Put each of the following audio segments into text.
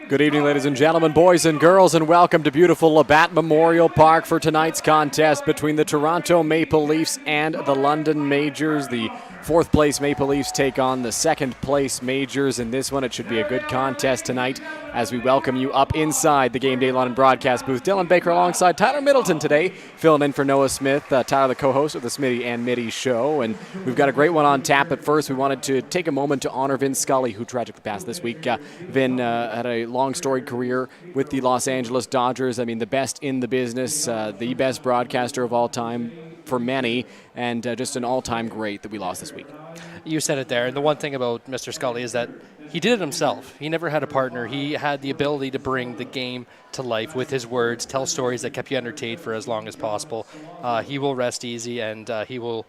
Good evening, ladies and gentlemen, boys and girls, and welcome to beautiful Labatt Memorial Park for tonight's contest between the Toronto Maple Leafs and the London Majors. The fourth place Maple Leafs take on the second place Majors. In this one, it should be a good contest tonight as we welcome you up inside the Game Day London broadcast booth. Dylan Baker alongside Tyler Middleton today, filling in for Noah Smith. Tyler, the co-host of the Smitty and Mitty show, and we've got a great one on tap. But first, we wanted to take a moment to honor Vin Scully, who tragically passed this week. Vin had a long storied career with the Los Angeles Dodgers. I mean, the best in the business, the best broadcaster of all time for many, and just an all-time great that we lost this week. You said it there. And the one thing about Mr. Scully is that he did it himself. He never had a partner. He had the ability to bring the game to life with his words, tell stories that kept you entertained for as long as possible. He will rest easy, and he will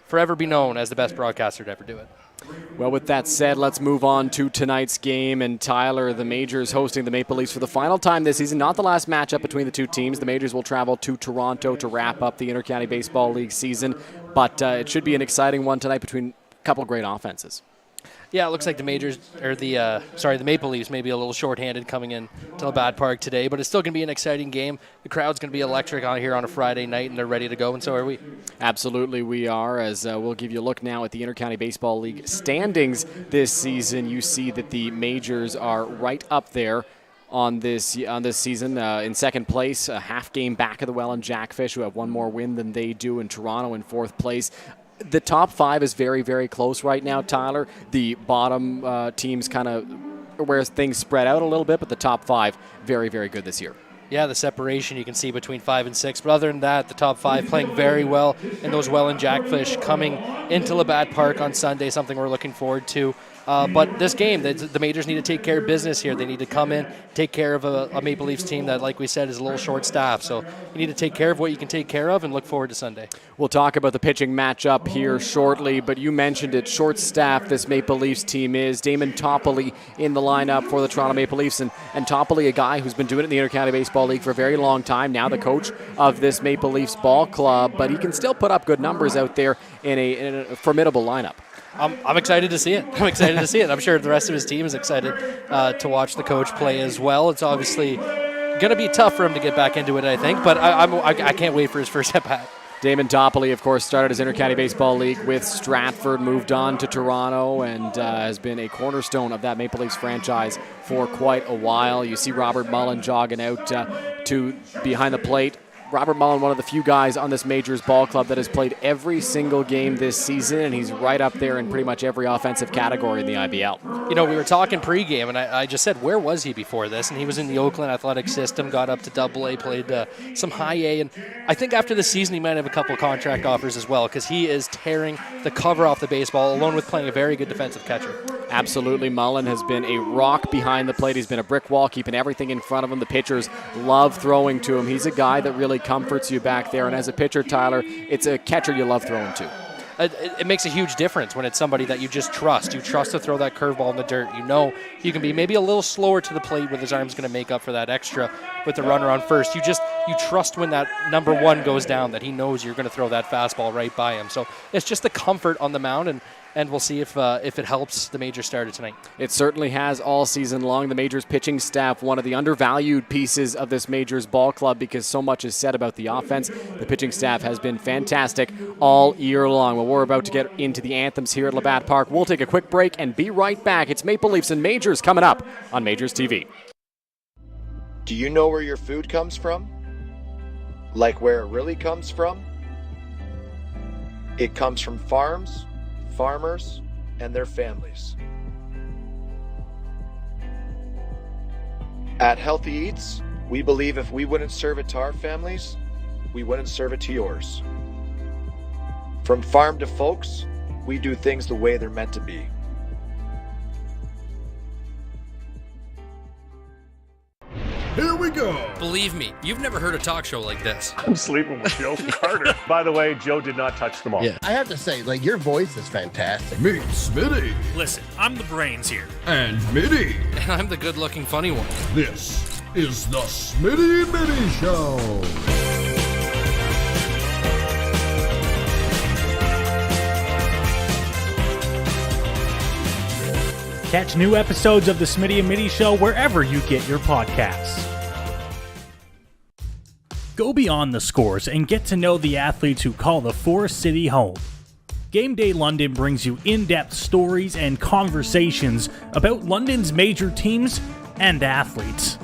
forever be known as the best broadcaster to ever do it. Well, with that said, let's move on to tonight's game. And Tyler, the Majors hosting the Maple Leafs for the final time this season. Not the last matchup between the two teams. The Majors will travel to Toronto to wrap up the Intercounty Baseball League season. But it should be an exciting one tonight between a couple of great offenses. Yeah, it looks like the Maple Leafs may be a little shorthanded coming in to Labatt Park today, but it's still going to be an exciting game. The crowd's going to be electric on here on a Friday night, and they're ready to go, and so are we. Absolutely, we are. As we'll give you a look now at the Intercounty Baseball League standings this season. You see that the Majors are right up there on this season. In second place, a half game back of the Welland Jackfish, who have one more win than they do, in Toronto in fourth place. The top five is very, very close right now, Tyler. The bottom teams kind of where things spread out a little bit, but the top five, very, very good this year. Yeah, the separation you can see between 5 and 6. But other than that, the top five playing very well, and those Welland Jackfish coming into Labatt Park on Sunday, something we're looking forward to. But this game, the Majors need to take care of business here. They need to come in, take care of a Maple Leafs team that, like we said, is a little short-staffed. So you need to take care of what you can take care of and look forward to Sunday. We'll talk about the pitching matchup here shortly, but you mentioned it, short-staffed this Maple Leafs team is. Damon Toppoli in the lineup for the Toronto Maple Leafs, and Toppoli, a guy who's been doing it in the Intercounty Baseball League for a very long time, now the coach of this Maple Leafs ball club, but he can still put up good numbers out there in a formidable lineup. I'm excited to see it. I'm sure the rest of his team is excited to watch the coach play as well. It's obviously going to be tough for him to get back into it, I think, but I can't wait for his first at-bat. Damon Toppoli, of course, started his Intercounty Baseball League with Stratford, moved on to Toronto, and has been a cornerstone of that Maple Leafs franchise for quite a while. You see Robert Mullen jogging out to behind the plate. Robert Mullen, one of the few guys on this Majors ball club that has played every single game this season, and he's right up there in pretty much every offensive category in the IBL. You know, we were talking pregame, and I just said, where was he before this? And he was in the Oakland Athletic System, got up to AA, played some high A, and I think after the season he might have a couple contract offers as well, because he is tearing the cover off the baseball, along with playing a very good defensive catcher. Absolutely. Mullen has been a rock behind the plate. He's been a brick wall, keeping everything in front of him. The pitchers love throwing to him. He's a guy that really comforts you back there. And as a pitcher, Tyler, it's a catcher you love throwing to. It makes a huge difference when it's somebody that you just trust. You trust to throw that curveball in the dirt. You know he can be maybe a little slower to the plate with his arms going to make up for that extra with the runner on first. You trust when that number one goes down that he knows you're going to throw that fastball right by him. So it's just the comfort on the mound, and we'll see if it helps the Majors starter tonight. It certainly has all season long. The Majors pitching staff, one of the undervalued pieces of this Majors ball club because so much is said about the offense. The pitching staff has been fantastic all year long. Well, we're about to get into the anthems here at Labatt Park. We'll take a quick break and be right back. It's Maple Leafs and Majors coming up on MajorsTV. Do you know where your food comes from? Like where it really comes from? It comes from farms, farmers, and their families. At Healthy Eats, we believe if we wouldn't serve it to our families, we wouldn't serve it to yours. From farm to folks, we do things the way they're meant to be. Here we go. Believe me, you've never heard a talk show like this. I'm sleeping with Joe Carter. By the way, Joe did not touch them all. Yeah. I have to say, your voice is fantastic. Meet Smitty. Listen, I'm the brains here. And Mitty. And I'm the good-looking funny one. This is the Smitty Mitty Show. Catch new episodes of the Smitty and Mitty Show wherever you get your podcasts. Go beyond the scores and get to know the athletes who call the Forest City home. Game Day London brings you in-depth stories and conversations about London's major teams and athletes.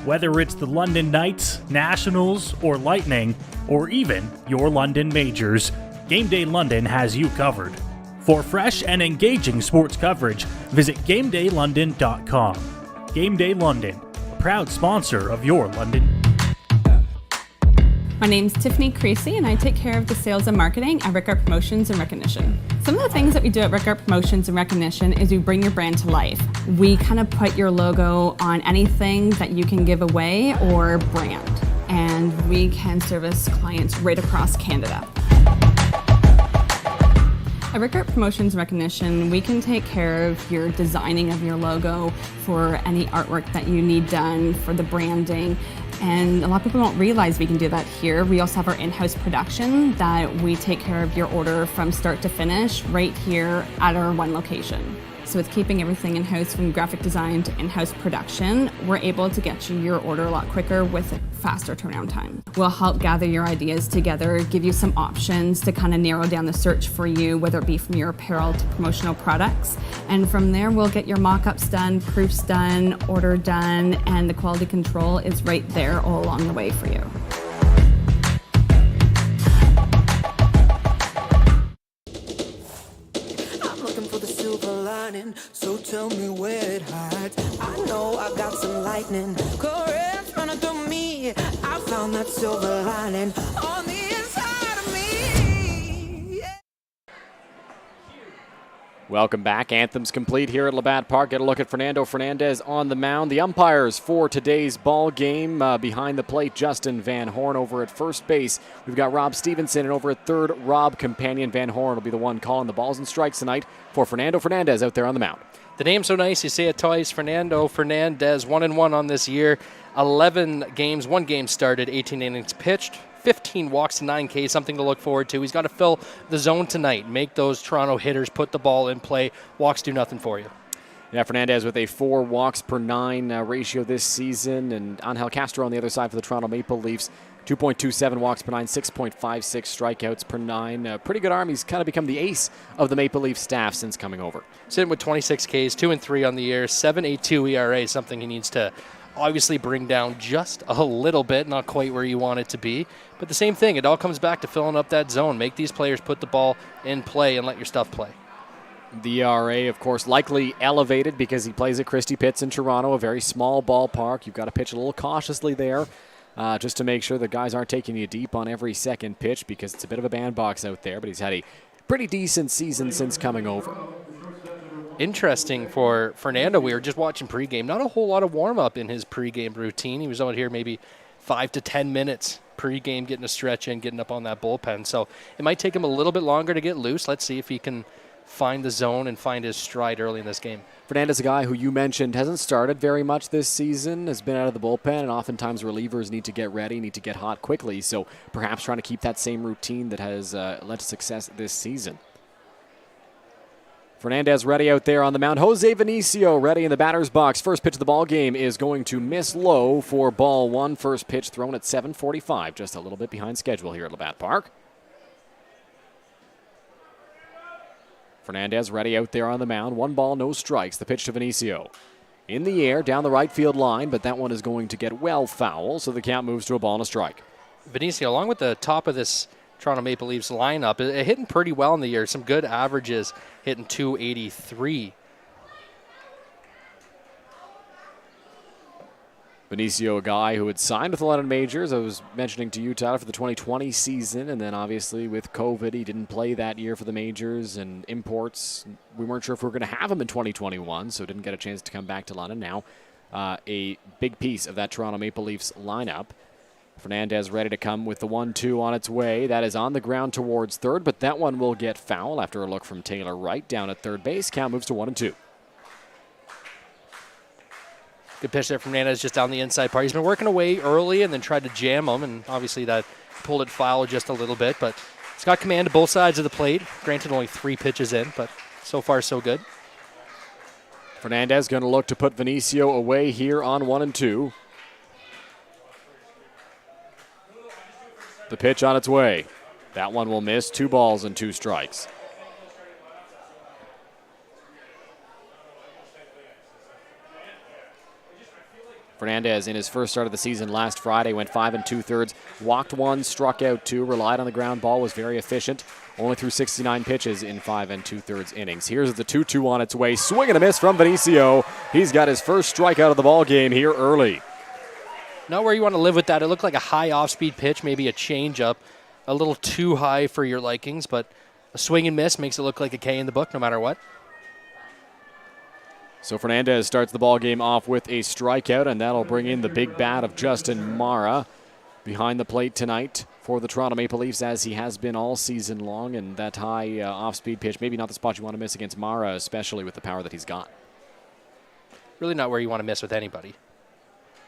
Whether it's the London Knights, Nationals, or Lightning, or even your London Majors, Game Day London has you covered. For fresh and engaging sports coverage, visit GameDayLondon.com. Game Day London, a proud sponsor of your London. My name's Tiffany Creasy, and I take care of the sales and marketing at Rickard Promotions and Recognition. Some of the things that we do at Rickard Promotions and Recognition is we bring your brand to life. We kind of put your logo on anything that you can give away or brand, and we can service clients right across Canada. At Rickard Promotions and Recognition, we can take care of your designing of your logo, for any artwork that you need done, for the branding. And a lot of people don't realize we can do that here. We also have our in-house production that we take care of your order from start to finish right here at our one location. So with keeping everything in-house from graphic design to in-house production, we're able to get you your order a lot quicker with a faster turnaround time. We'll help gather your ideas together, give you some options to kind of narrow down the search for you, whether it be from your apparel to promotional products. And from there, we'll get your mock-ups done, proofs done, order done, and the quality control is right there all along the way for you. So tell me where it hides. I know I got some lightning currents running through me. I found that silver lining on the inside of me. Yeah. Welcome back. Anthems complete here at Labatt Park. Get a look at Fernando Fernandez on the mound. The umpires for today's ball game behind the plate, Justin Van Horn. Over at first base, we've got Rob Stevenson, and over at third, Rob Companion. Van Horn will be the one calling the balls and strikes tonight for Fernando Fernandez out there on the mound. The name's so nice, you say it twice. Fernando Fernandez, 1-1 on this year. 11 games, 1 game started, 18 innings pitched, 15 walks to 9 Ks, something to look forward to. He's got to fill the zone tonight, make those Toronto hitters put the ball in play. Walks do nothing for you. Yeah, Fernandez with a 4 walks per 9 ratio this season, and Angel Castro on the other side for the Toronto Maple Leafs. 2.27 walks per 9, 6.56 strikeouts per 9. Pretty good arm. He's kind of become the ace of the Maple Leaf staff since coming over. Sitting with 26 Ks, 2-3 on the year, 7.82 ERA, something he needs to obviously bring down just a little bit, not quite where you want it to be. But the same thing, it all comes back to filling up that zone. Make these players put the ball in play and let your stuff play. The ERA, of course, likely elevated because he plays at Christie Pitts in Toronto, a very small ballpark. You've got to pitch a little cautiously there. Just to make sure the guys aren't taking you deep on every second pitch, because it's a bit of a bandbox out there, but he's had a pretty decent season since coming over. Interesting for Fernando, we were just watching pregame. Not a whole lot of warm-up in his pregame routine. He was out here maybe 5 to 10 minutes pregame, getting a stretch in, getting up on that bullpen. So it might take him a little bit longer to get loose. Let's see if he can find the zone and find his stride early in this game. Fernandez, a guy who you mentioned hasn't started very much this season, has been out of the bullpen, and oftentimes relievers need to get ready, need to get hot quickly, so perhaps trying to keep that same routine that has led to success this season. Fernandez ready out there on the mound. Jose Vinicio ready in the batter's box. First pitch of the ball game is going to miss low for ball 1. First pitch thrown at 7:45, just a little bit behind schedule here at Labatt Park. Fernandez ready out there on the mound. 1 ball, no strikes. The pitch to Vinicio. In the air, down the right field line, but that one is going to get well foul, so the count moves to a ball and a strike. Vinicio, along with the top of this Toronto Maple Leafs lineup, it hitting pretty well in the year. Some good averages, hitting .283. Vinicio, a guy who had signed with the London Majors. I was mentioning to you, Tyler, for the 2020 season, and then obviously with COVID, he didn't play that year for the Majors and imports. We weren't sure if we were going to have him in 2021, so didn't get a chance to come back to London. Now, a big piece of that Toronto Maple Leafs lineup. Fernandez ready to come with the 1-2 on its way. That is on the ground towards third, but that one will get foul after a look from Taylor Wright down at third base. Count moves to 1-2. Good pitch there from Fernandez just down the inside part. He's been working away early and then tried to jam him, and obviously that pulled it foul just a little bit, but he's got command of both sides of the plate. Granted, only 3 pitches in, but so far so good. Fernandez going to look to put Vinicio away here on 1 and 2. The pitch on its way. That one will miss. 2 balls and 2 strikes. Fernandez, in his first start of the season last Friday, went 5 2/3, walked 1, struck out 2, relied on the ground ball, was very efficient. Only threw 69 pitches in 5 2/3 innings. Here's the 2-2 on its way. Swing and a miss from Vinicio. He's got his first strikeout of the ball game here early. Not where you want to live with that. It looked like a high off-speed pitch, maybe a changeup, a little too high for your likings, but a swing and miss makes it look like a K in the book no matter what. So Fernandez starts the ball game off with a strikeout, and that'll bring in the big bat of Justin Mara behind the plate tonight for the Toronto Maple Leafs, as he has been all season long. And that high off-speed pitch, maybe not the spot you want to miss against Mara, especially with the power that he's got. Really not where you want to miss with anybody,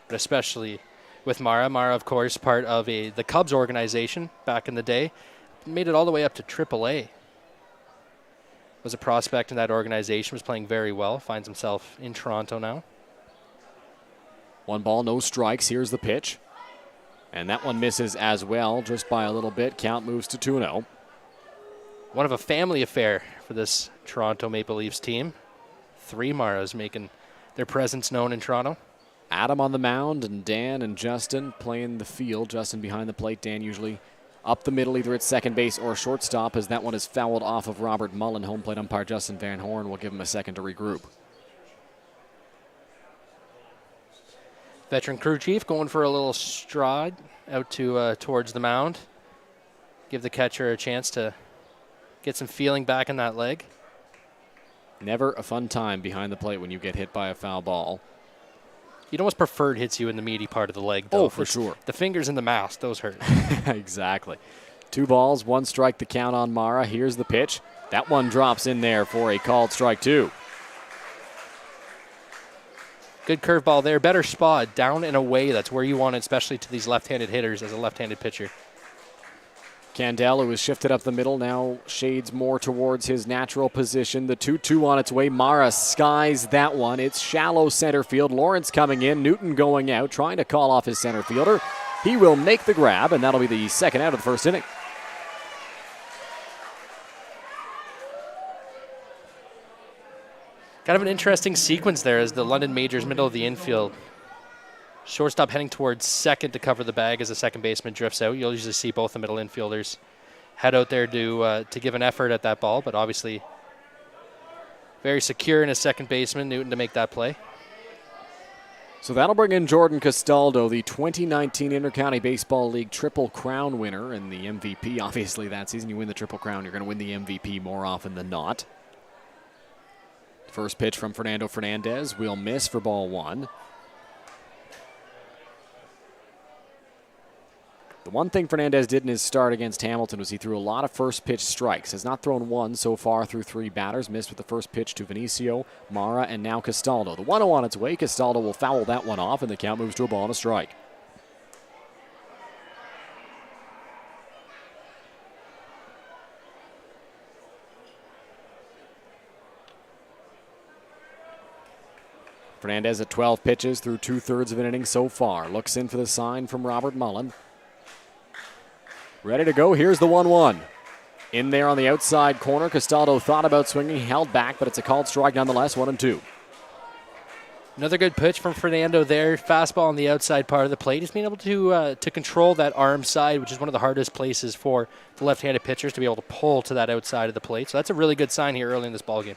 but especially with Mara. Mara, of course, part of the Cubs organization back in the day, made it all the way up to AAA. Was a prospect in that organization, was playing very well, finds himself in Toronto now. 1 ball, no strikes. Here's the pitch. And that one misses as well, just by a little bit. Count moves to 2-0. One of a family affair for this Toronto Maple Leafs team. 3 Maras making their presence known in Toronto. Adam on the mound, and Dan and Justin playing the field. Justin behind the plate, Dan usually up the middle, either at second base or shortstop, as that one is fouled off of Robert Mullen. Home plate umpire Justin Van Horn will give him a second to regroup. Veteran crew chief going for a little stride out to towards the mound. Give the catcher a chance to get some feeling back in that leg. Never a fun time behind the plate when you get hit by a foul ball. You'd almost prefer it hits you in the meaty part of the leg, though. Oh, for sure. The fingers in the mask, those hurt. Exactly. 2 balls, 1 strike, the count on Mara. Here's the pitch. That one drops in there for a called strike 2. Good curveball there. Better spot, down and away. That's where you want it, especially to these left-handed hitters as a left-handed pitcher. Candel, who has shifted up the middle, now shades more towards his natural position. The 2-2 on its way. Mara skies that one. It's shallow center field. Lawrence coming in. Newton going out, trying to call off his center fielder. He will make the grab, and that'll be the second out of the first inning. Kind of an interesting sequence there as the London Majors middle of the infield. Shortstop heading towards second to cover the bag as the second baseman drifts out. You'll usually see both the middle infielders head out there to give an effort at that ball, but obviously very secure in his second baseman, Newton, to make that play. So that'll bring in Jordan Castaldo, the 2019 Intercounty Baseball League Triple Crown winner and the MVP. Obviously, that season you win the Triple Crown, you're going to win the MVP more often than not. First pitch from Fernando Fernandez will miss for ball 1. The one thing Fernandez did in his start against Hamilton was he threw a lot of first pitch strikes. Has not thrown 1 so far through 3 batters. Missed with the first pitch to Vinicio, Mara, and now Castaldo. The 1-0 on its way. Castaldo will foul that one off, and the count moves to a ball and a strike. Fernandez at 12 pitches through 2/3 of an inning so far. Looks in for the sign from Robert Mullen. Ready to go. Here's the 1-1. In there on the outside corner. Castaldo thought about swinging, held back, but it's a called strike nonetheless. 1-2. Another good pitch from Fernando there. Fastball on the outside part of the plate. He's been able to control that arm side, which is one of the hardest places for the left-handed pitchers to be able to pull to that outside of the plate. So that's a really good sign here early in this ballgame.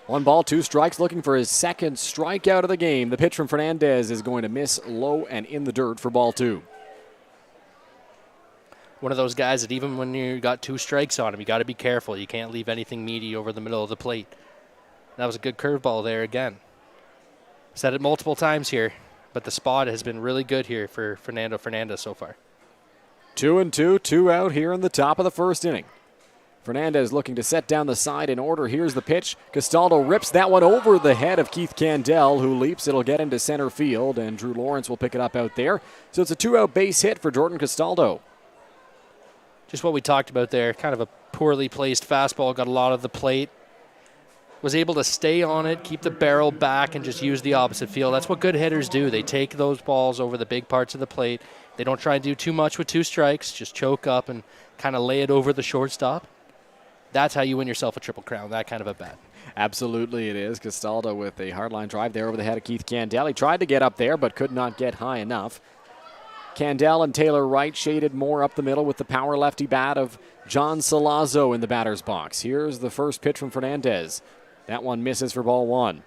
1 ball, 2 strikes, looking for his second strikeout of the game. The pitch from Fernandez is going to miss low and in the dirt for ball 2. One of those guys that even when you got 2 strikes on him, you got to be careful. You can't leave anything meaty over the middle of the plate. That was a good curveball there again. Said it multiple times here, but the spot has been really good here for Fernando Fernandez so far. 2-2, 2 out here in the top of the first inning. Fernandez looking to set down the side in order. Here's the pitch. Castaldo rips that one over the head of Keith Candel, who leaps. It'll get into center field, and Drew Lawrence will pick it up out there. So it's a 2-out base hit for Jordan Castaldo. Just what we talked about there. Kind of a poorly placed fastball. Got a lot of the plate. was able to stay on it, keep the barrel back, and just use the opposite field. That's what good hitters do. They take those balls over the big parts of the plate. They don't try and do too much with 2 strikes, just choke up and kind of lay it over the shortstop. That's how you win yourself a Triple Crown, that kind of a bat. Absolutely it is. Castaldo with a hardline drive there over the head of Keith Candell. He tried to get up there, but could not get high enough. Candell and Taylor Wright shaded more up the middle with the power lefty bat of John Salazzo in the batter's box. Here's the first pitch from Fernandez. That one misses for ball 1.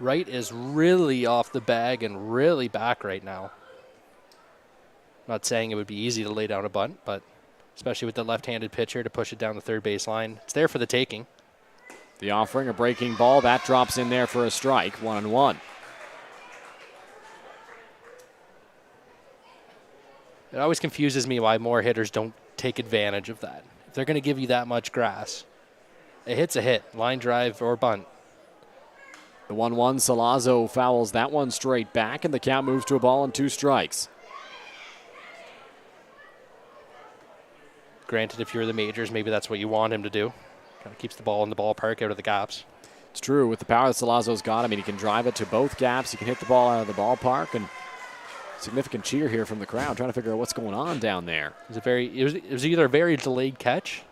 Wright is really off the bag and really back right now. Not saying it would be easy to lay down a bunt, but especially with the left-handed pitcher to push it down the third base line, it's there for the taking. The offering, a breaking ball, that drops in there for a strike, 1-1. It always confuses me why more hitters don't take advantage of that. If they're going to give you that much grass, a hit's a hit, line drive or bunt. The 1-1, Salazzo fouls that one straight back, and the count moves to a ball and 2 strikes. Granted, if you're the Majors, maybe that's what you want him to do. Kind of keeps the ball in the ballpark out of the gaps. It's true. With the power that Salazzo's got, I mean, he can drive it to both gaps. He can hit the ball out of the ballpark, and significant cheer here from the crowd, trying to figure out what's going on down there. It was either a very delayed catch.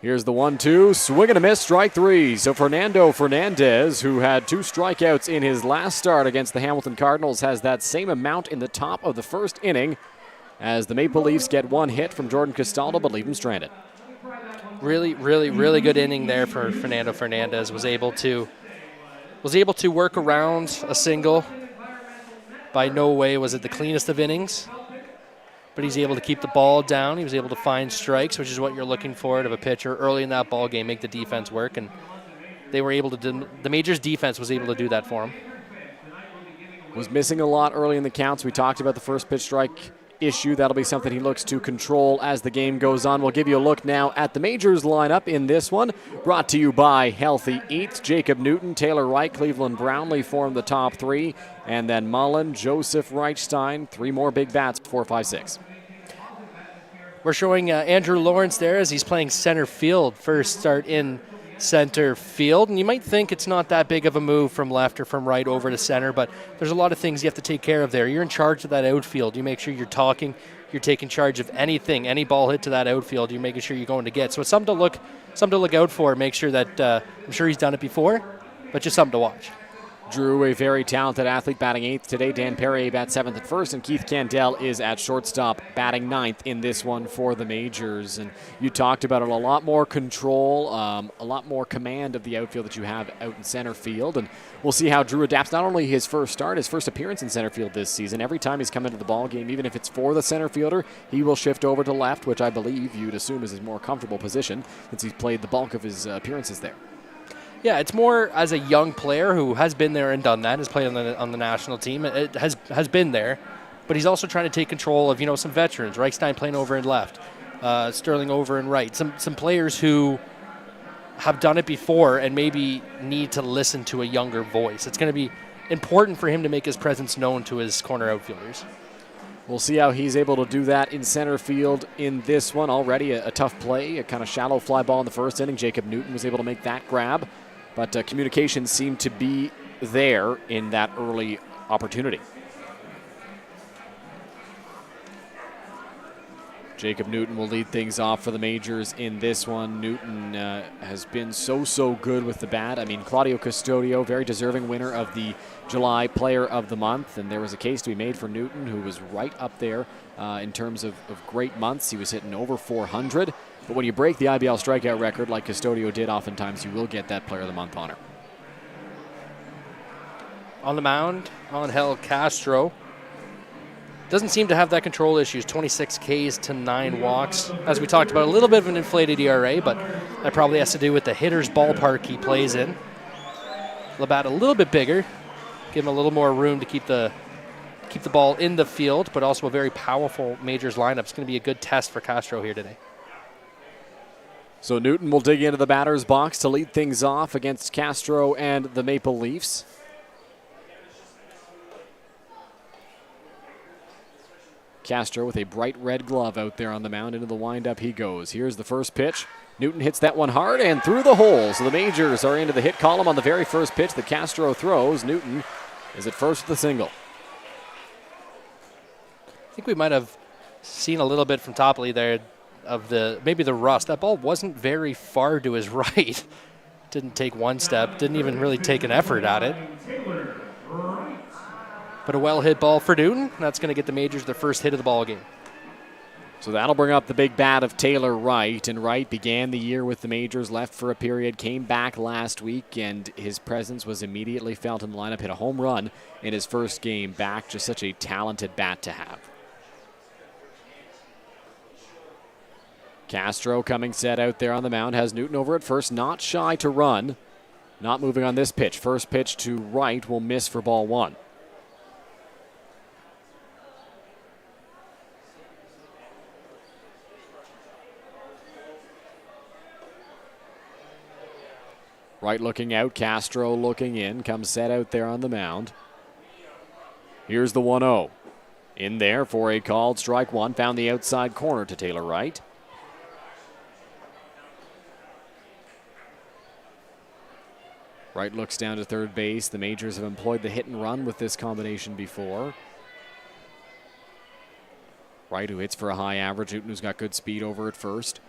Here's the 1-2, swing and a miss, strike 3. So Fernando Fernandez, who had 2 strikeouts in his last start against the Hamilton Cardinals, has that same amount in the top of the first inning, as the Maple Leafs get 1 hit from Jordan Castaldo but leave him stranded. Really, really, really good inning there for Fernando Fernandez. Was able to work around a single. By no way was it the cleanest of innings, but he's able to keep the ball down. He was able to find strikes, which is what you're looking for out of a pitcher early in that ball game, make the defense work, and they were able to do, the Majors defense was able to do that for him. Was missing a lot early in the counts. We talked about the first pitch strike issue. That'll be something he looks to control as the game goes on. We'll give you a look now at the Majors lineup in this one. Brought to you by Healthy Eats. Jacob Newton, Taylor Wright, Cleveland Brownlee form the top 3. And then Mullen, Joseph Reichstein, 3 more big bats, 4, 5, 6. We're showing Andrew Lawrence there as he's playing center field. First start in center field, and you might think it's not that big of a move from left or from right over to center, but there's a lot of things you have to take care of there. You're in charge of that outfield. You make sure you're talking, you're taking charge of anything, any ball hit to that outfield, you're making sure you're going to get. So it's something to look out for. Make sure that I'm sure he's done it before, but just something to watch. Drew, a very talented athlete, batting 8th today. Dan Perrier bats 7th at first, and Keith Candell is at shortstop, batting 9th in this one for the Majors. And you talked about it, a lot more control, a lot more command of the outfield that you have out in center field. And we'll see how Drew adapts. Not only his first start, his first appearance in center field this season. Every time he's come into the ball game, even if it's for the center fielder, he will shift over to left, which I believe you'd assume is his more comfortable position since he's played the bulk of his appearances there. Yeah, it's more as a young player who has been there and done that, has played on the national team. It has been there, but he's also trying to take control of some veterans. Reichstein playing over in left, Sterling over in right. Some players who have done it before and maybe need to listen to a younger voice. It's going to be important for him to make his presence known to his corner outfielders. We'll see how he's able to do that in center field in this one. Already a tough play, a kind of shallow fly ball in the first inning. Jacob Newton was able to make that grab. But communication seemed to be there in that early opportunity. Jacob Newton will lead things off for the Majors in this one. Newton has been so good with the bat. I mean, Claudio Custodio, very deserving winner of the July Player of the Month, and there was a case to be made for Newton, who was right up there in terms of great months. He was hitting over 400. But when you break the IBL strikeout record like Custodio did, oftentimes you will get that Player of the Month honor. On the mound, Angel Castro doesn't seem to have that control issues. 26 Ks to 9 walks. As we talked about, a little bit of an inflated ERA, but that probably has to do with the hitter's ballpark he plays in. Labatt a little bit bigger, give him a little more room to keep the ball in the field, but also a very powerful Majors lineup. It's going to be a good test for Castro here today. So Newton will dig into the batter's box to lead things off against Castro and the Maple Leafs. Castro with a bright red glove out there on the mound. Into the windup he goes. Here's the first pitch. Newton hits that one hard and through the hole. So the Majors are into the hit column on the very first pitch that Castro throws. Newton is at first with a single. I think we might have seen a little bit from Topley there of maybe the rust. That ball wasn't very far to his right. Didn't take one step, didn't even really take an effort at it. But a well-hit ball for Newton. That's going to get the Majors their first hit of the ball game. So that'll bring up the big bat of Taylor Wright. And Wright began the year with the Majors, left for a period, came back last week, and his presence was immediately felt in the lineup. Hit a home run in his first game back. Just such a talented bat to have. Castro coming set out there on the mound. Has Newton over at first. Not shy to run. Not moving on this pitch. First pitch to Wright will miss for ball one. Wright looking out, Castro looking in, comes set out there on the mound. Here's the 1-0. In there for a called strike one, found the outside corner to Taylor Wright. Wright looks down to third base. The Majors have employed the hit and run with this combination before. Wright, who hits for a high average. Newton, who's got good speed over at first.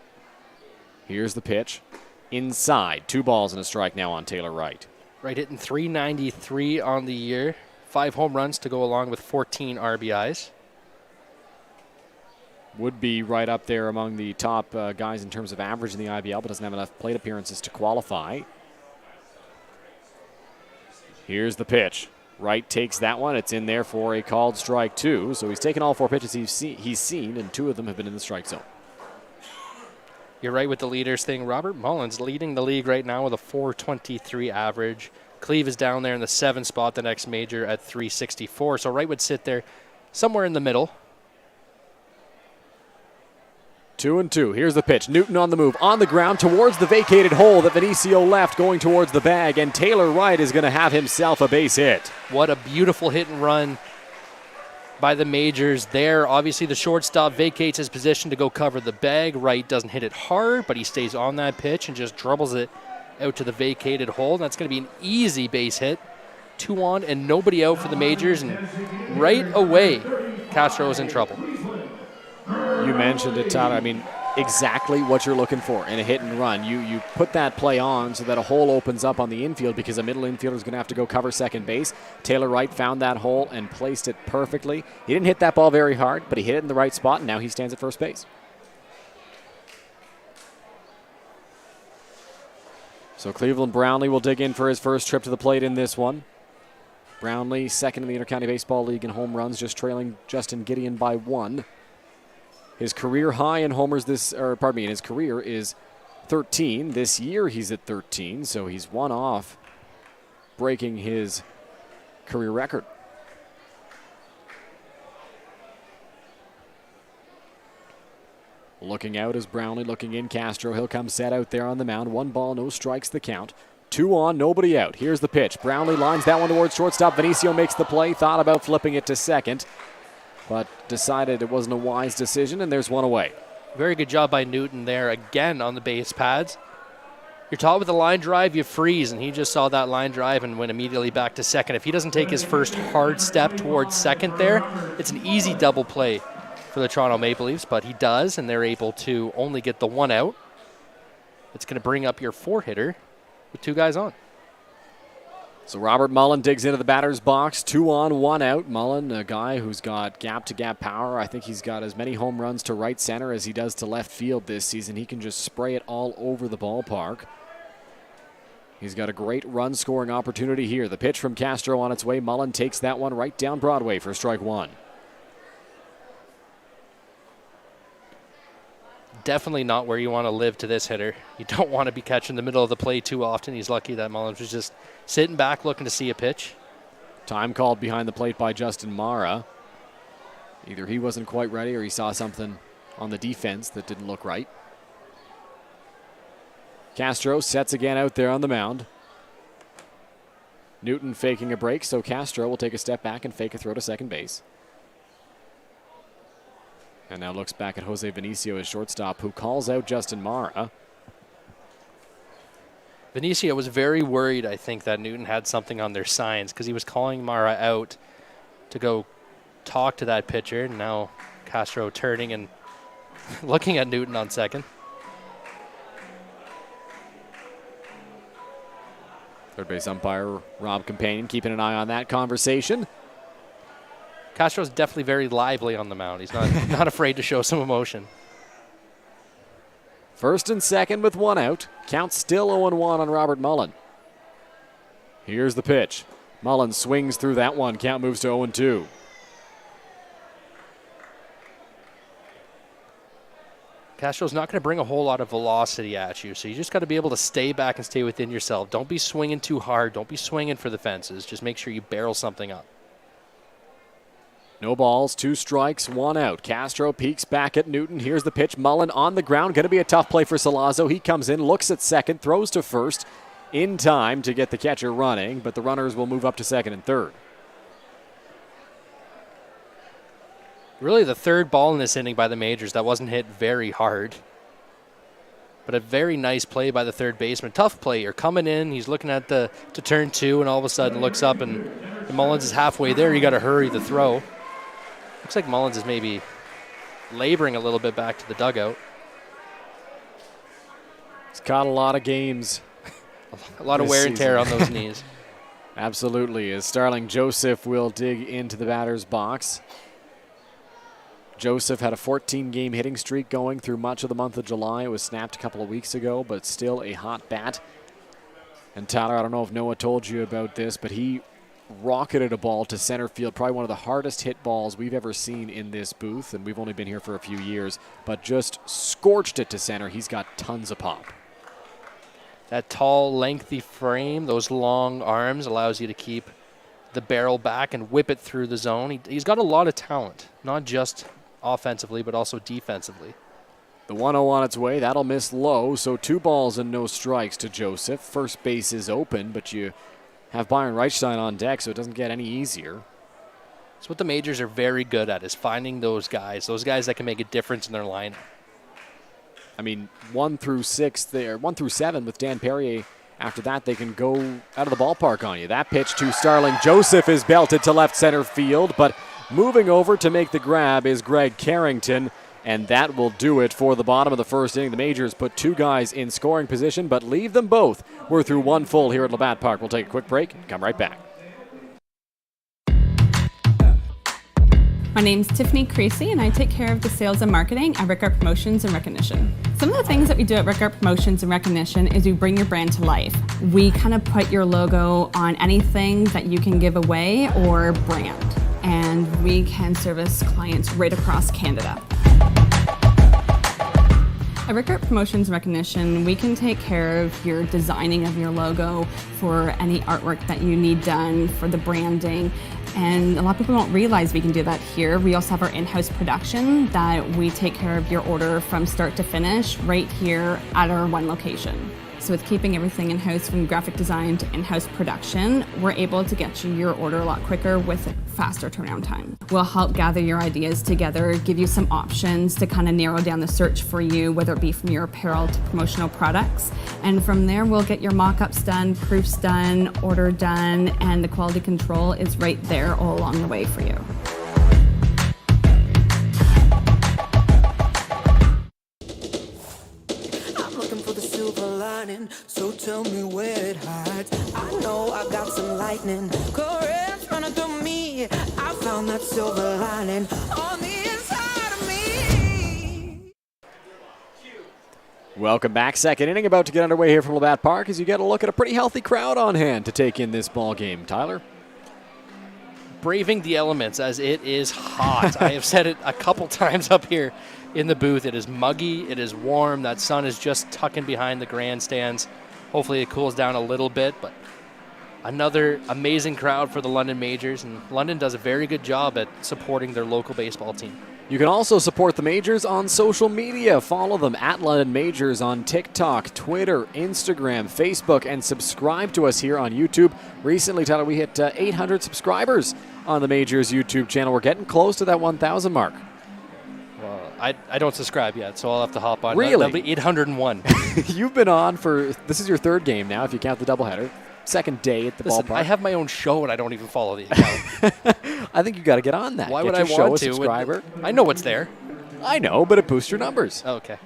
Here's the pitch. Inside. 2 balls and a strike now on Taylor Wright. Wright hitting .393 on the year. 5 home runs to go along with 14 RBIs. Would be right up there among the top guys in terms of average in the IBL, but doesn't have enough plate appearances to qualify. Here's the pitch. Wright takes that one. It's in there for a called strike 2. So he's taken all 4 pitches he's seen, and 2 of them have been in the strike zone. You're right with the leaders thing. Robert Mullins leading the league right now with a .423 average. Cleve is down there in the 7th spot, the next Major at .364. So Wright would sit there somewhere in the middle. 2-2. Here's the pitch. Newton on the move, on the ground towards the vacated hole that Vinicio left, going towards the bag, and Taylor Wright is going to have himself a base hit. What a beautiful hit and run by the Majors there. Obviously, the shortstop vacates his position to go cover the bag. Wright doesn't hit it hard, but he stays on that pitch and just dribbles it out to the vacated hole. That's going to be an easy base hit. 2 on and nobody out for the Majors, and right away, Castro is in trouble. You mentioned it, Tyler. I mean, exactly what you're looking for in a hit and run. You put that play on so that a hole opens up on the infield because a middle infielder is going to have to go cover second base. Taylor Wright found that hole and placed it perfectly. He didn't hit that ball very hard, but he hit it in the right spot, and now he stands at first base. So Cleveland Brownlee will dig in for his first trip to the plate in this one. Brownlee, second in the Intercounty Baseball League in home runs, just trailing Justin Gideon by 1. His career high in homers in his career is 13. This year he's at 13, so he's 1 off breaking his career record. Looking out is Brownlee, looking in Castro. He'll come set out there on the mound. 1 ball, no strikes the count. 2 on, nobody out. Here's the pitch. Brownlee lines that one towards shortstop. Vinicio makes the play, thought about flipping it to second, but decided it wasn't a wise decision, and there's 1 away. Very good job by Newton there again on the base pads. You're taught with a line drive, you freeze, and he just saw that line drive and went immediately back to second. If he doesn't take his first hard step towards second there, it's an easy double play for the Toronto Maple Leafs, but he does, and they're able to only get the 1 out. It's going to bring up your 4-hitter with 2 guys on. So Robert Mullen digs into the batter's box. 2 on, 1 out. Mullen, a guy who's got gap-to-gap power. I think he's got as many home runs to right center as he does to left field this season. He can just spray it all over the ballpark. He's got a great run-scoring opportunity here. The pitch from Castro on its way. Mullen takes that one right down Broadway for strike 1. Definitely not where you want to live to this hitter. You don't want to be catching the middle of the play too often. He's lucky that Mullins was just sitting back looking to see a pitch. Time called behind the plate by Justin Mara. Either he wasn't quite ready or he saw something on the defense that didn't look right. Castro sets again out there on the mound. Newton faking a break, so Castro will take a step back and fake a throw to second base. And now looks back at Jose Vinicio, his shortstop, who calls out Justin Mara. Vinicio was very worried, I think, that Newton had something on their signs because he was calling Mara out to go talk to that pitcher. And now Castro turning and looking at Newton on second. Third base umpire Rob Companion keeping an eye on that conversation. Castro's definitely very lively on the mound. He's not afraid to show some emotion. First and second with one out. Count still 0-1 on Robert Mullen. Here's the pitch. Mullen swings through that one. Count moves to 0-2. Castro's not going to bring a whole lot of velocity at you, so you just got to be able to stay back and stay within yourself. Don't be swinging too hard. Don't be swinging for the fences. Just make sure you barrel something up. No balls, 2 strikes, 1 out. Castro peeks back at Newton. Here's the pitch. Mullen on the ground. Going to be a tough play for Salazzo. He comes in, looks at second, throws to first in time to get the catcher running, but the runners will move up to second and third. Really the third ball in this inning by the Majors that wasn't hit very hard. But a very nice play by the third baseman. Tough play. You're coming in. He's looking at to turn 2 and all of a sudden looks up and Mullins is halfway there. You got to hurry the throw. Looks like Mullins is maybe laboring a little bit back to the dugout. He's caught a lot of games. A lot of wear and tear on those knees. Absolutely. As Starling Joseph will dig into the batter's box. Joseph had a 14-game hitting streak going through much of the month of July. It was snapped a couple of weeks ago, but still a hot bat. And Tyler, I don't know if Noah told you about this, but he rocketed a ball to center field, probably one of the hardest hit balls we've ever seen in this booth, and we've only been here for a few years, but just scorched it to center. He's got tons of pop. That tall, lengthy frame, those long arms allows you to keep the barrel back and whip it through the zone. He's got a lot of talent, not just offensively, but also defensively. The 1-0 on its way. That'll miss low, so 2 balls and no strikes to Joseph. First base is open, but you have Byron Reichstein on deck, so it doesn't get any easier. That's what the Majors are very good at, is finding those guys that can make a difference in their lineup. I mean, 1 through 6 there, 1 through 7 with Dan Perrier. After that, they can go out of the ballpark on you. That pitch to Starling Joseph is belted to left center field, but moving over to make the grab is Greg Carrington, and that will do it for the bottom of the first inning. The Majors put 2 guys in scoring position, but leave them both. We're through 1 full here at Labatt Park. We'll take a quick break and come right back. My name's Tiffany Creasy, and I take care of the sales and marketing at Rickard Promotions and Recognition. Some of the things that we do at Rickard Promotions and Recognition is we bring your brand to life. We kind of put your logo on anything that you can give away or brand, and we can service clients right across Canada. At Rickard Promotions and Recognition, we can take care of your designing of your logo for any artwork that you need done for the branding. And a lot of people don't realize we can do that here. We also have our in-house production that we take care of your order from start to finish right here at our one location. So with keeping everything in-house from graphic design to in-house production, we're able to get you your order a lot quicker with a faster turnaround time. We'll help gather your ideas together, give you some options to kind of narrow down the search for you, whether it be from your apparel to promotional products. And from there, we'll get your mock-ups done, proofs done, order done, and the quality control is right there all along the way for you. So tell me where it hides. I know I got some lightning currents running through me. I found that silver lining on the inside of me. Welcome back. Second inning about to get underway here from Labatt Park as you get a look at a pretty healthy crowd on hand to take in this ball game. Tyler? Braving the elements as it is hot. I have said it a couple times up here in the booth. It is muggy. It is warm. That sun is just tucking behind the grandstands. Hopefully it cools down a little bit, but another amazing crowd for the London Majors, and London does a very good job at supporting their local baseball team. You can also support the Majors on social media. Follow them at London Majors on TikTok, Twitter, Instagram, Facebook, and subscribe to us here on YouTube. Recently, Tyler, we hit 800 subscribers on the Majors YouTube channel. We're getting close to that 1,000 mark. Well, I don't subscribe yet, so I'll have to hop on. Really? That'll be 801. You've been on this is your third game now, if you count the doubleheader. Second day at the ballpark. I have my own show, and I don't even follow the account. I think you got to get on that. Why Get would your I show want a to? subscriber. I know what's there. I know, but it boosts your numbers. Okay.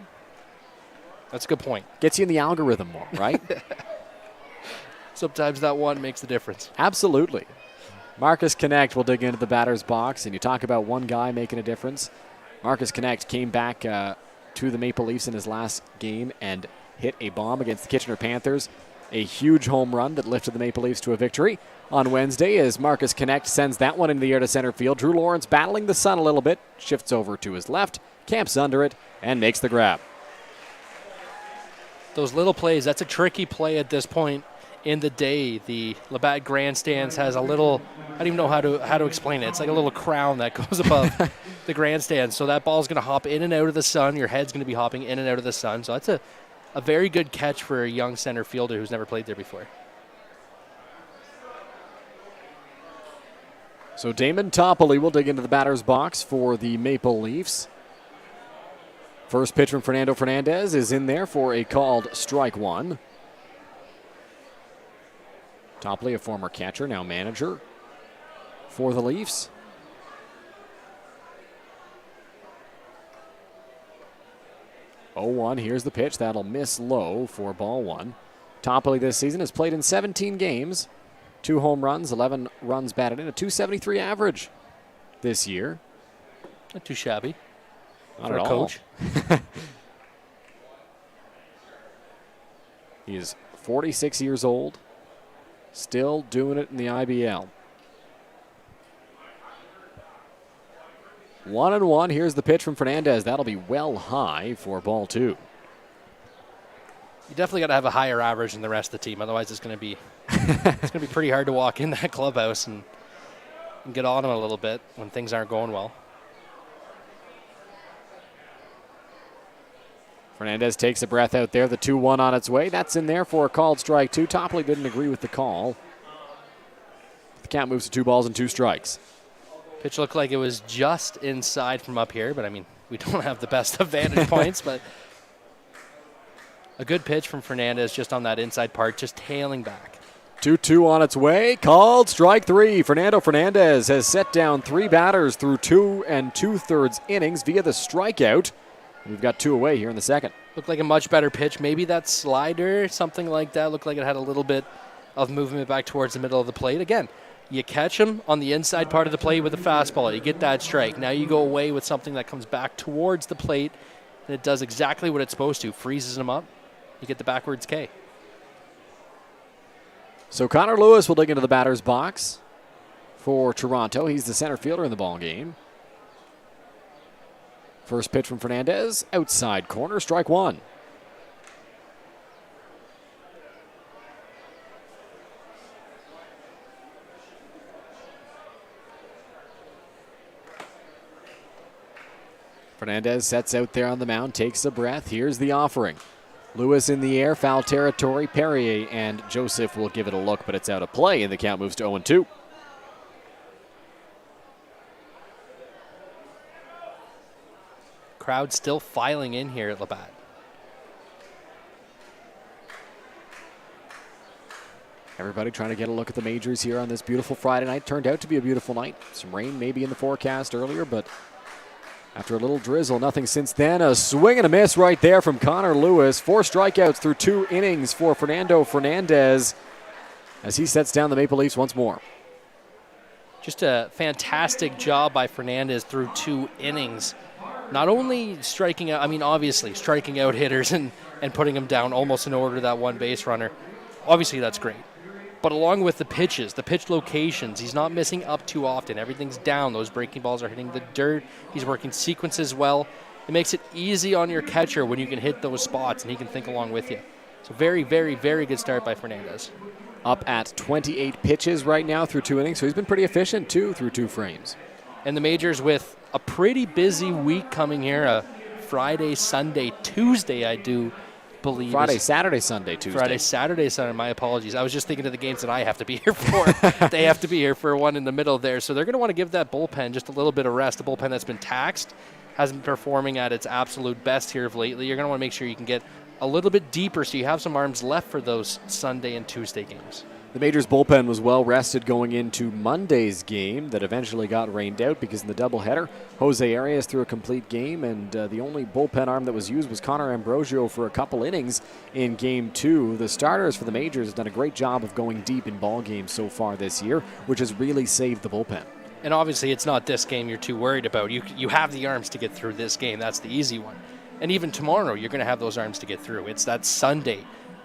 That's a good point. Gets you in the algorithm more, right? Sometimes that one makes the difference. Absolutely. Marcus Connect will dig into the batter's box, and you talk about one guy making a difference. Marcus Connect came back to the Maple Leafs in his last game and hit a bomb against the Kitchener Panthers. A huge home run that lifted the Maple Leafs to a victory on Wednesday as Marcus Connect sends that one into the air to center field. Drew Lawrence battling the sun a little bit, shifts over to his left, camps under it, and makes the grab. Those little plays, that's a tricky play at this point in the day. The Labatt grandstands has a little, I don't even know how to explain it. It's like a little crown that goes above the grandstand. So that ball's going to hop in and out of the sun. Your head's going to be hopping in and out of the sun. So that's a very good catch for a young center fielder who's never played there before. So Damon Toppoli will dig into the batter's box for the Maple Leafs. First pitch from Fernando Fernandez is in there for a called strike one. Toppoli, a former catcher, now manager for the Leafs. Oh, 1, here's the pitch. That'll miss low for ball one. Toppoli this season has played in 17 games. 2 home runs, 11 runs batted in, a .273 average this year. Not too shabby. Not for at a all. coach. He is 46 years old, still doing it in the IBL. 1-1. Here's the pitch from Fernandez. That'll be well high for ball 2. You definitely got to have a higher average than the rest of the team. Otherwise, it's going to be pretty hard to walk in that clubhouse and get on them a little bit when things aren't going well. Fernandez takes a breath out there. The 2-1 on its way. That's in there for a called strike 2. Toppoli didn't agree with the call. The count moves to 2 balls and 2 strikes. Pitch looked like it was just inside from up here, but I mean, we don't have the best of vantage points, but a good pitch from Fernandez just on that inside part, just tailing back. 2-2 on its way. Called strike 3. Fernando Fernandez has set down 3 batters through 2 2/3 innings via the strikeout. We've got 2 away here in the second. Looked like a much better pitch. Maybe that slider, something like that. Looked like it had a little bit of movement back towards the middle of the plate. Again, you catch him on the inside part of the plate with a fastball. You get that strike. Now you go away with something that comes back towards the plate, and it does exactly what it's supposed to. Freezes him up. You get the backwards K. So Connor Lewis will dig into the batter's box for Toronto. He's the center fielder in the ball game. First pitch from Fernandez, outside corner, strike 1. Fernandez sets out there on the mound, takes a breath. Here's the offering. Lewis in the air, foul territory. Perrier and Joseph will give it a look, but it's out of play, and the count moves to 0-2. Crowd still filing in here at Labatt. Everybody trying to get a look at the majors here on this beautiful Friday night. Turned out to be a beautiful night. Some rain maybe in the forecast earlier, but after a little drizzle, nothing since then. A swing and a miss right there from Connor Lewis. 4 strikeouts through 2 innings for Fernando Fernandez as he sets down the Maple Leafs once more. Just a fantastic job by Fernandez through 2 innings. Not only striking out, I mean, obviously striking out hitters and putting them down almost in order, that one base runner. Obviously, that's great. But along with the pitches, the pitch locations, he's not missing up too often. Everything's down. Those breaking balls are hitting the dirt. He's working sequences well. It makes it easy on your catcher when you can hit those spots and he can think along with you. So very, very, very good start by Fernandez. Up at 28 pitches right now through 2 innings, so he's been pretty efficient too through 2 frames. And the majors with a pretty busy week coming here. Friday, Sunday, Tuesday, I do believe. Friday, Saturday, Sunday, Tuesday. Friday, Saturday, Sunday. My apologies. I was just thinking of the games that I have to be here for. They have to be here for one in the middle there. So they're going to want to give that bullpen just a little bit of rest, a bullpen that's been taxed. hasn't been performing at its absolute best here of lately. You're going to want to make sure you can get a little bit deeper so you have some arms left for those Sunday and Tuesday games. The Majors bullpen was well rested going into Monday's game that eventually got rained out because in the doubleheader, Jose Arias threw a complete game, and the only bullpen arm that was used was Connor Ambrosio for a couple innings in Game 2. The starters for the Majors have done a great job of going deep in ball games so far this year, which has really saved the bullpen. And obviously it's not this game you're too worried about. You have the arms to get through this game. That's the easy one. And even tomorrow, you're going to have those arms to get through. It's that Sunday.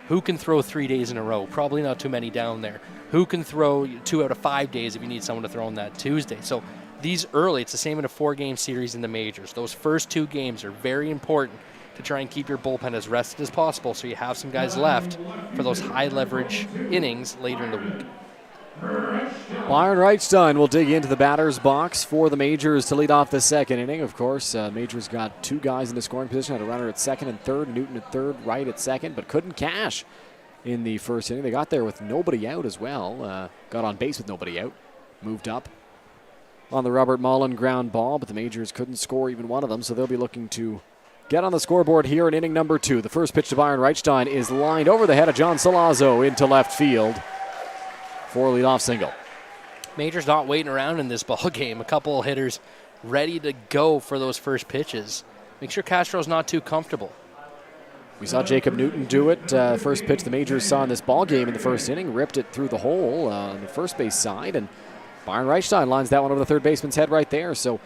Who can throw 3 days in a row? Probably not too many down there. Who can throw 2 out of 5 days if you need someone to throw on that Tuesday? So these early, it's the same in a 4-game series in the Majors. Those first 2 games are very important to try and keep your bullpen as rested as possible so you have some guys left for those high-leverage innings later in the week. Byron Reichstein will dig into the batter's box for the Majors to lead off the second inning. Of course, Majors got 2 guys in the scoring position, had a runner at second and third, Newton at third, Wright at second, but couldn't cash in the first inning. They got there with nobody out as well. Got on base with nobody out. Moved up on the Robert Mullen ground ball, but the Majors couldn't score even one of them, so they'll be looking to get on the scoreboard here in inning number 2. The first pitch to Byron Reichstein is lined over the head of John Salazzo into left field for a leadoff single. Majors not waiting around in this ball game. A couple hitters ready to go for those first pitches. Make sure Castro's not too comfortable. We saw Jacob Newton do it. First pitch the Majors saw in this ball game in the first inning, ripped it through the hole on the first base side, and Byron Reichstein lines that one over the third baseman's head right there. So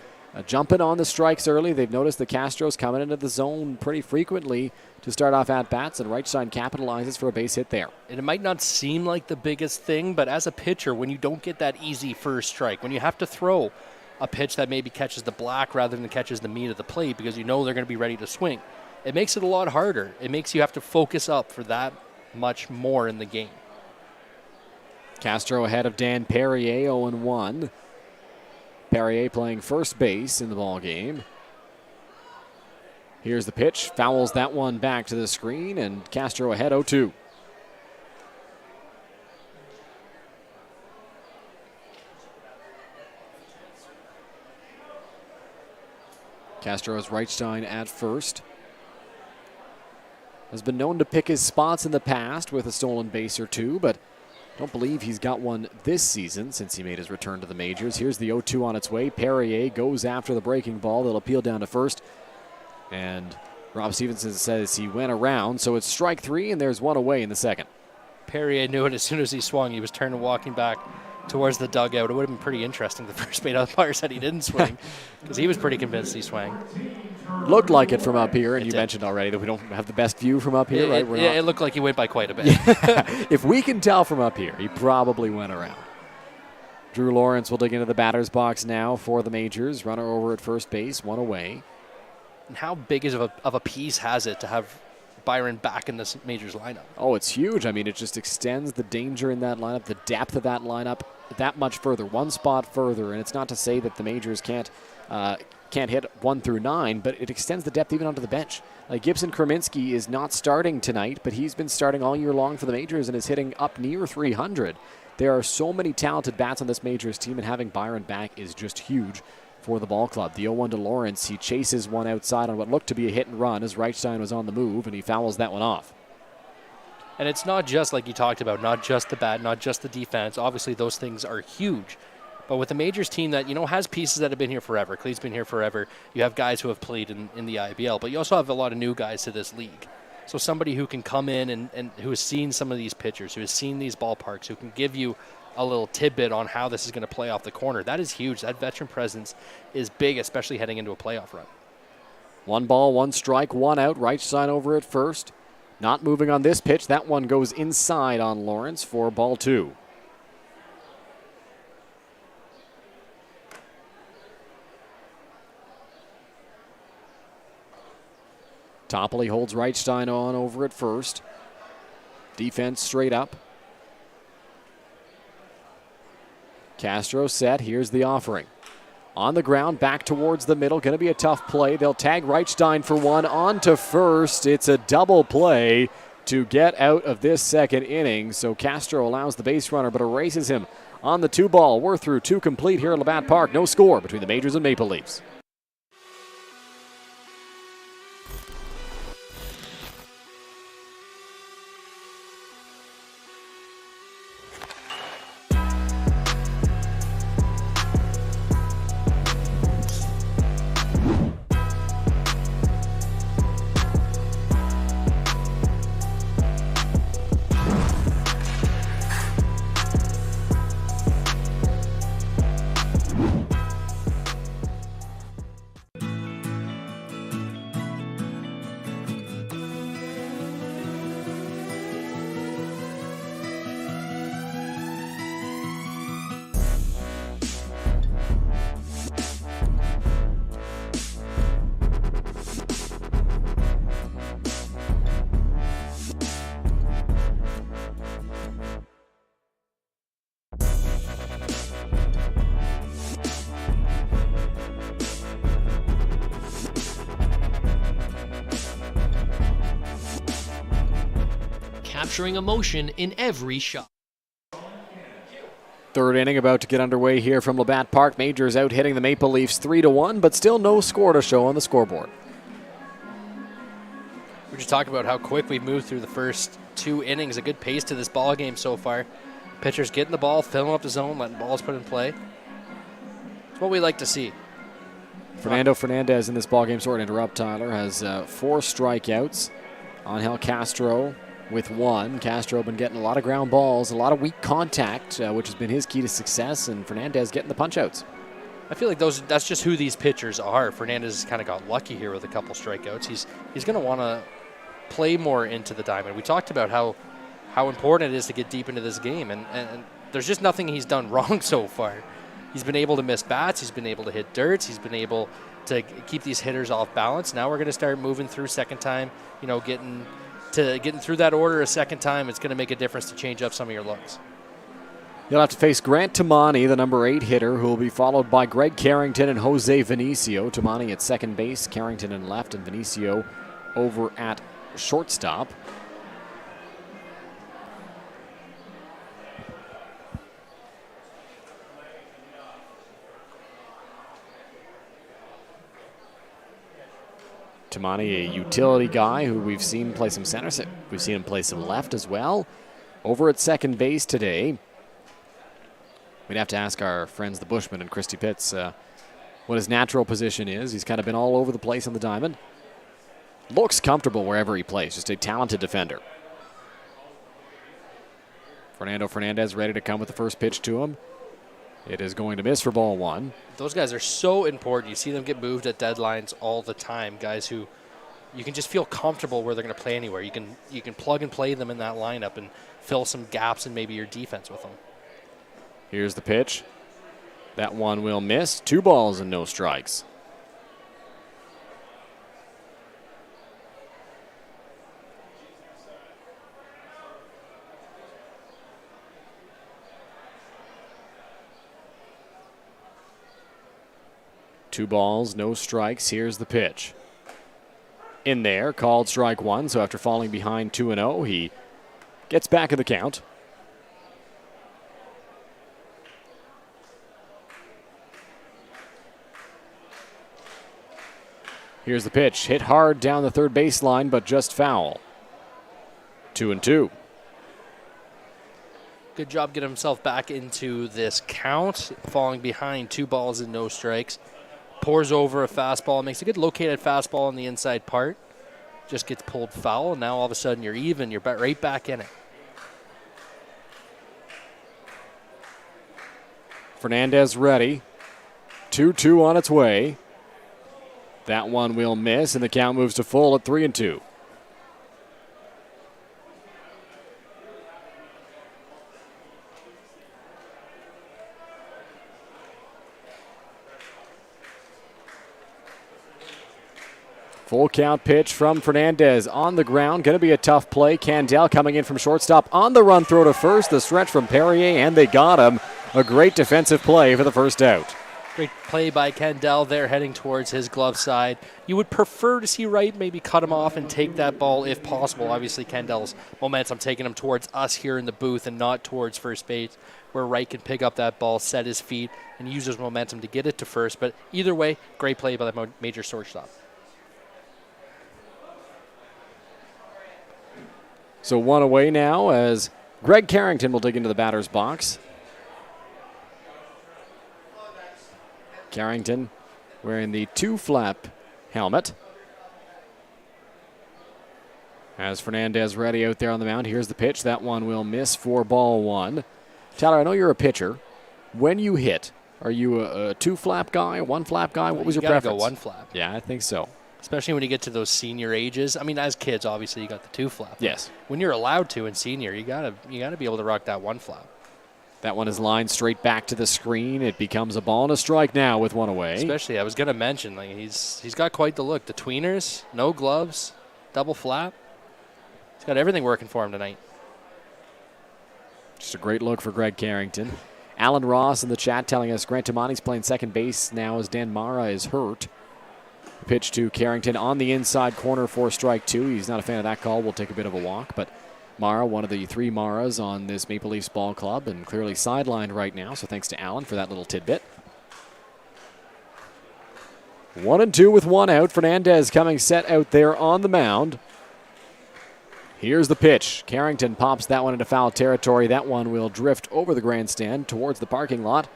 jumping on the strikes early. They've noticed the Castros coming into the zone pretty frequently to start off at-bats, and Reichstein capitalizes for a base hit there. And it might not seem like the biggest thing, but as a pitcher, when you don't get that easy first strike, when you have to throw a pitch that maybe catches the black rather than catches the meat of the plate because you know they're going to be ready to swing, it makes it a lot harder. It makes you have to focus up for that much more in the game. Castro ahead of Dan Perrier, 0-1. Perrier playing first base in the ball game. Here's the pitch, fouls that one back to the screen, and Castro ahead 0-2. Castro has Reichstein at first. Has been known to pick his spots in the past with a stolen base or two, but don't believe he's got one this season since he made his return to the Majors. Here's the 0-2 on its way. Perrier goes after the breaking ball. They'll appeal down to first. And Rob Stevenson says he went around, so it's strike 3, and there's one away in the second. Perrier knew it as soon as he swung. He was turning, walking back towards the dugout. It would have been pretty interesting. The first base umpire said he didn't swing because he was pretty convinced he swung. Looked like it from up here, and you mentioned already that we don't have the best view from up here, right? Yeah, it looked like he went by quite a bit. If we can tell from up here, he probably went around. Drew Lawrence will dig into the batter's box now for the Majors. Runner over at first base, one away. And how big of a piece has it to have Byron back in this Majors lineup? Oh, it's huge. I mean, it just extends the danger in that lineup, the depth of that lineup that much further, one spot further. And it's not to say that the Majors can't hit 1 through 9, but it extends the depth even onto the bench. Like Gibson Kreminski is not starting tonight, but he's been starting all year long for the Majors and is hitting up near 300. There are so many talented bats on this Majors team, and having Byron back is just huge for the ball club. The 0-1 to Lawrence. He chases one outside on what looked to be a hit and run as Reichstein was on the move, and he fouls that one off. And it's not just like you talked about, not just the bat, not just the defense. Obviously, those things are huge. But with the Majors team that, has pieces that have been here forever. Clee's been here forever. You have guys who have played in the IBL, but you also have a lot of new guys to this league. So somebody who can come in and who has seen some of these pitchers, who has seen these ballparks, who can give you a little tidbit on how this is going to play off the corner. That is huge. That veteran presence is big, especially heading into a playoff run. 1 ball, 1 strike, 1 out. Reichstein over at first. Not moving on this pitch. That one goes inside on Lawrence for ball 2. Topley holds Reichstein on over at first. Defense straight up. Castro set. Here's the offering. On the ground, back towards the middle. Going to be a tough play. They'll tag Reichstein for one. On to first. It's a double play to get out of this second inning. So Castro allows the base runner, but erases him on the 2 ball. We're through 2 complete here at Labatt Park. No score between the Majors and Maple Leafs. capturing emotion in every shot. Third inning about to get underway here from Labatt Park. Majors out hitting the Maple Leafs 3-1, but still no score to show on the scoreboard. We just talked about how quick we've moved through the first 2 innings. A good pace to this ball game so far. Pitchers getting the ball, filling up the zone, letting balls put in play. It's what we like to see. Fernando Fernandez in this ballgame, sorry to interrupt, Tyler, has 4 strikeouts. Angel Castro with 1. Castro been getting a lot of ground balls, a lot of weak contact, which has been his key to success, and Fernandez getting the punch-outs. I feel like that's just who these pitchers are. Fernandez has kind of got lucky here with a couple strikeouts. He's going to want to play more into the diamond. We talked about how important it is to get deep into this game, and there's just nothing he's done wrong so far. He's been able to miss bats. He's been able to hit dirts. He's been able to keep these hitters off balance. Now we're going to start moving through second time, getting through that order a second time. It's going to make a difference to change up some of your looks. You'll have to face Grant Tamani, the number 8 hitter, who will be followed by Greg Carrington and Jose Vinicio. Tamani at second base, Carrington in left, and Vinicio over at shortstop. Tamani, a utility guy who we've seen play some center. We've seen him play some left as well. Over at second base today. We'd have to ask our friends the Bushmen and Christy Pitts what his natural position is. He's kind of been all over the place on the diamond. Looks comfortable wherever he plays. Just a talented defender. Fernando Fernandez ready to come with the first pitch to him. It is going to miss for ball 1. Those guys are so important. You see them get moved at deadlines all the time. Guys who you can just feel comfortable where they're going to play anywhere. You can plug and play them in that lineup and fill some gaps in maybe your defense with them. Here's the pitch. That one will miss. 2 balls and no strikes. Two balls, no strikes. Here's the pitch. In there, called strike 1. So after falling behind 2-0, he gets back in the count. Here's the pitch. Hit hard down the third baseline, but just foul. 2-2. Good job getting himself back into this count. Falling behind 2 balls and no strikes. Pours over a fastball, makes a good located fastball on the inside part. Just gets pulled foul, and now all of a sudden you're even. You're right back in it. Fernandez ready. 2-2 on its way. That one will miss, and the count moves to full at 3-2. Full count pitch from Fernandez on the ground. Going to be a tough play. Candell coming in from shortstop on the run throw to first. The stretch from Perrier, and they got him. A great defensive play for the first out. Great play by Candell there heading towards his glove side. You would prefer to see Wright maybe cut him off and take that ball if possible. Obviously, Candell's momentum taking him towards us here in the booth and not towards first base, where Wright can pick up that ball, set his feet, and use his momentum to get it to first. But either way, great play by the major shortstop. So 1 away now as Greg Carrington will dig into the batter's box. Carrington wearing the 2-flap helmet. As Fernandez ready out there on the mound, here's the pitch. That one will miss for ball 1. Tyler, I know you're a pitcher. When you hit, are you a 2-flap guy, a 1-flap guy? What was your preference? Go 1-flap. Yeah, I think so. Especially when you get to those senior ages. I mean, as kids, obviously, you got the 2-flap. Yes. When you're allowed to in senior, you gotta be able to rock that 1-flap. That one is lined straight back to the screen. It becomes a ball and a strike now with 1 away. Especially, I was gonna mention, like he's got quite the look. The tweeners, no gloves, double flap. He's got everything working for him tonight. Just a great look for Greg Carrington. Alan Ross in the chat telling us Grant Tamani's playing second base now as Dan Mara is hurt. Pitch to Carrington on the inside corner for strike 2. He's not a fan of that call. We'll take a bit of a walk, but Mara, one of the 3 Maras on this Maple Leafs ball club, and clearly sidelined right now, so thanks to Allen for that little tidbit. 1-2 with 1 out. Fernandez coming set out there on the mound. Here's the pitch. Carrington pops that one into foul territory. That one will drift over the grandstand towards the parking lot.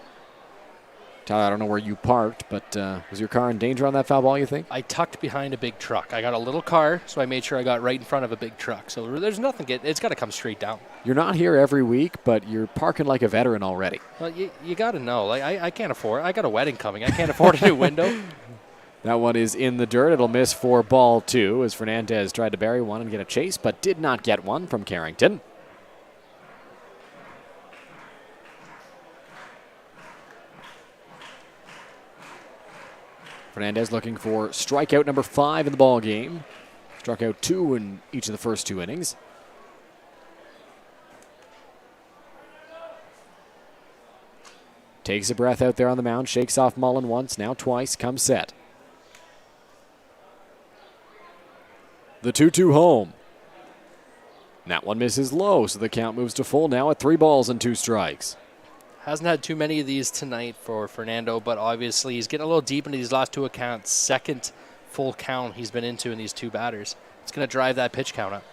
Tyler, I don't know where you parked, but was your car in danger on that foul ball, you think? I tucked behind a big truck. I got a little car, so I made sure I got right in front of a big truck. So there's nothing. It's got to come straight down. You're not here every week, but you're parking like a veteran already. Well, you got to know. Like I can't afford. I got a wedding coming. I can't afford a new window. That one is in the dirt. It'll miss for ball 2 as Fernandez tried to bury one and get a chase, but did not get one from Carrington. Fernandez looking for strikeout number 5 in the ball game. Struck out 2 in each of the first 2 innings. Takes a breath out there on the mound, shakes off Mullen once, now twice, comes set. The 2-2 home. That one misses low, so the count moves to full now at 3 balls and 2 strikes. Hasn't had too many of these tonight for Fernando, but obviously he's getting a little deep into these last 2 accounts. Second full count he's been into in these 2 batters. It's going to drive that pitch count up.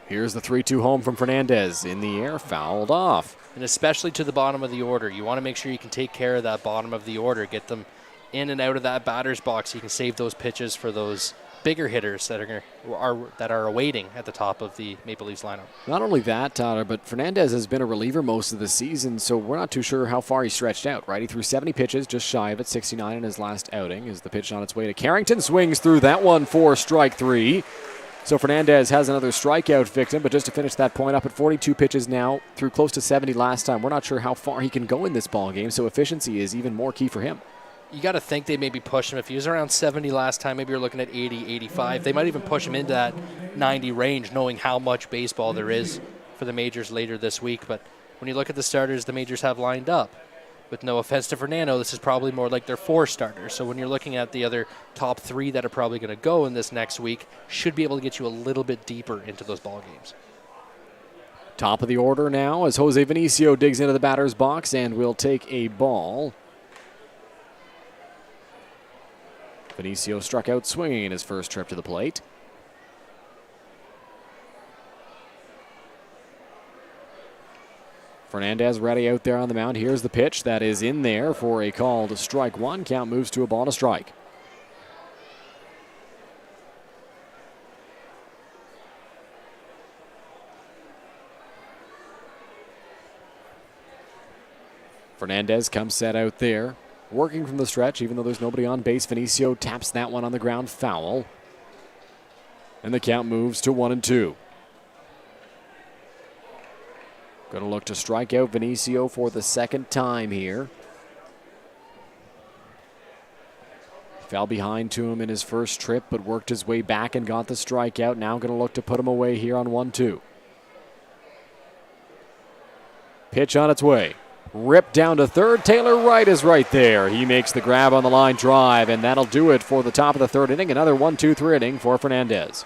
Here's the 3-2 home from Fernandez. In the air, fouled off. And especially to the bottom of the order. You want to make sure you can take care of that bottom of the order. Get them in and out of that batter's box so you can save those pitches for those bigger hitters that are awaiting at the top of the Maple Leafs lineup. Not only that, Tyler, but Fernandez has been a reliever most of the season, so we're not too sure how far he stretched out, right? He threw 70 pitches, just shy of it, 69 in his last outing. As the pitch on its way to Carrington, swings through that one for strike 3. So Fernandez has another strikeout victim, but just to finish that point up at 42 pitches now, threw close to 70 last time. We're not sure how far he can go in this ball game, so efficiency is even more key for him. You got to think they maybe push him. If he was around 70 last time, maybe you're looking at 80, 85. They might even push him into that 90 range, knowing how much baseball there is for the Majors later this week. But when you look at the starters the Majors have lined up, with no offense to Fernando, this is probably more like their 4 starters. So when you're looking at the other top 3 that are probably going to go in this next week, should be able to get you a little bit deeper into those ball games. Top of the order now as Jose Vinicio digs into the batter's box and will take a ball. Vinicio struck out swinging in his first trip to the plate. Fernandez ready out there on the mound. Here's the pitch that is in there for a call to strike 1. Count moves to a ball and a strike. Fernandez comes set out there. Working from the stretch, even though there's nobody on base. Vinicio taps that one on the ground foul. And the count moves to 1-2. Going to look to strike out Vinicio for the second time here. Fell behind to him in his first trip, but worked his way back and got the strikeout. Now going to look to put him away here on 1-2. Pitch on its way. Ripped down to third. Taylor Wright is right there. He makes the grab on the line drive, and that'll do it for the top of the 3rd inning. Another 1-2-3 inning for Fernandez.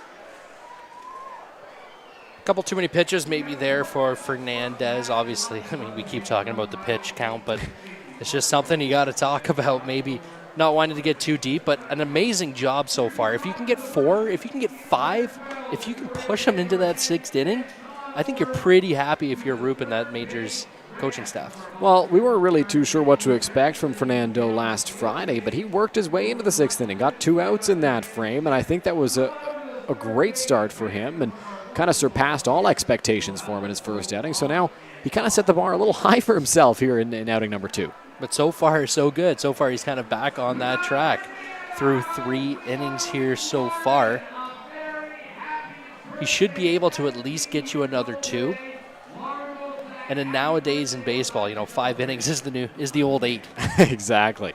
A couple too many pitches maybe there for Fernandez. Obviously, I mean, we keep talking about the pitch count, but it's just something you got to talk about. Maybe not wanting to get too deep, but an amazing job so far. If you can get 4, if you can get 5, if you can push them into that 6th inning, I think you're pretty happy if you're Roop and that Majors coaching staff. Well, we weren't really too sure what to expect from Fernando last Friday, but he worked his way into the 6th inning, got 2 outs in that frame, and I think that was a great start for him and kind of surpassed all expectations for him in his first outing. So now he kind of set the bar a little high for himself here in outing number 2. But so far, so good. So far, he's kind of back on that track through 3 innings here so far. He should be able to at least get you another 2. And then nowadays in baseball, 5 innings is the old 8. Exactly.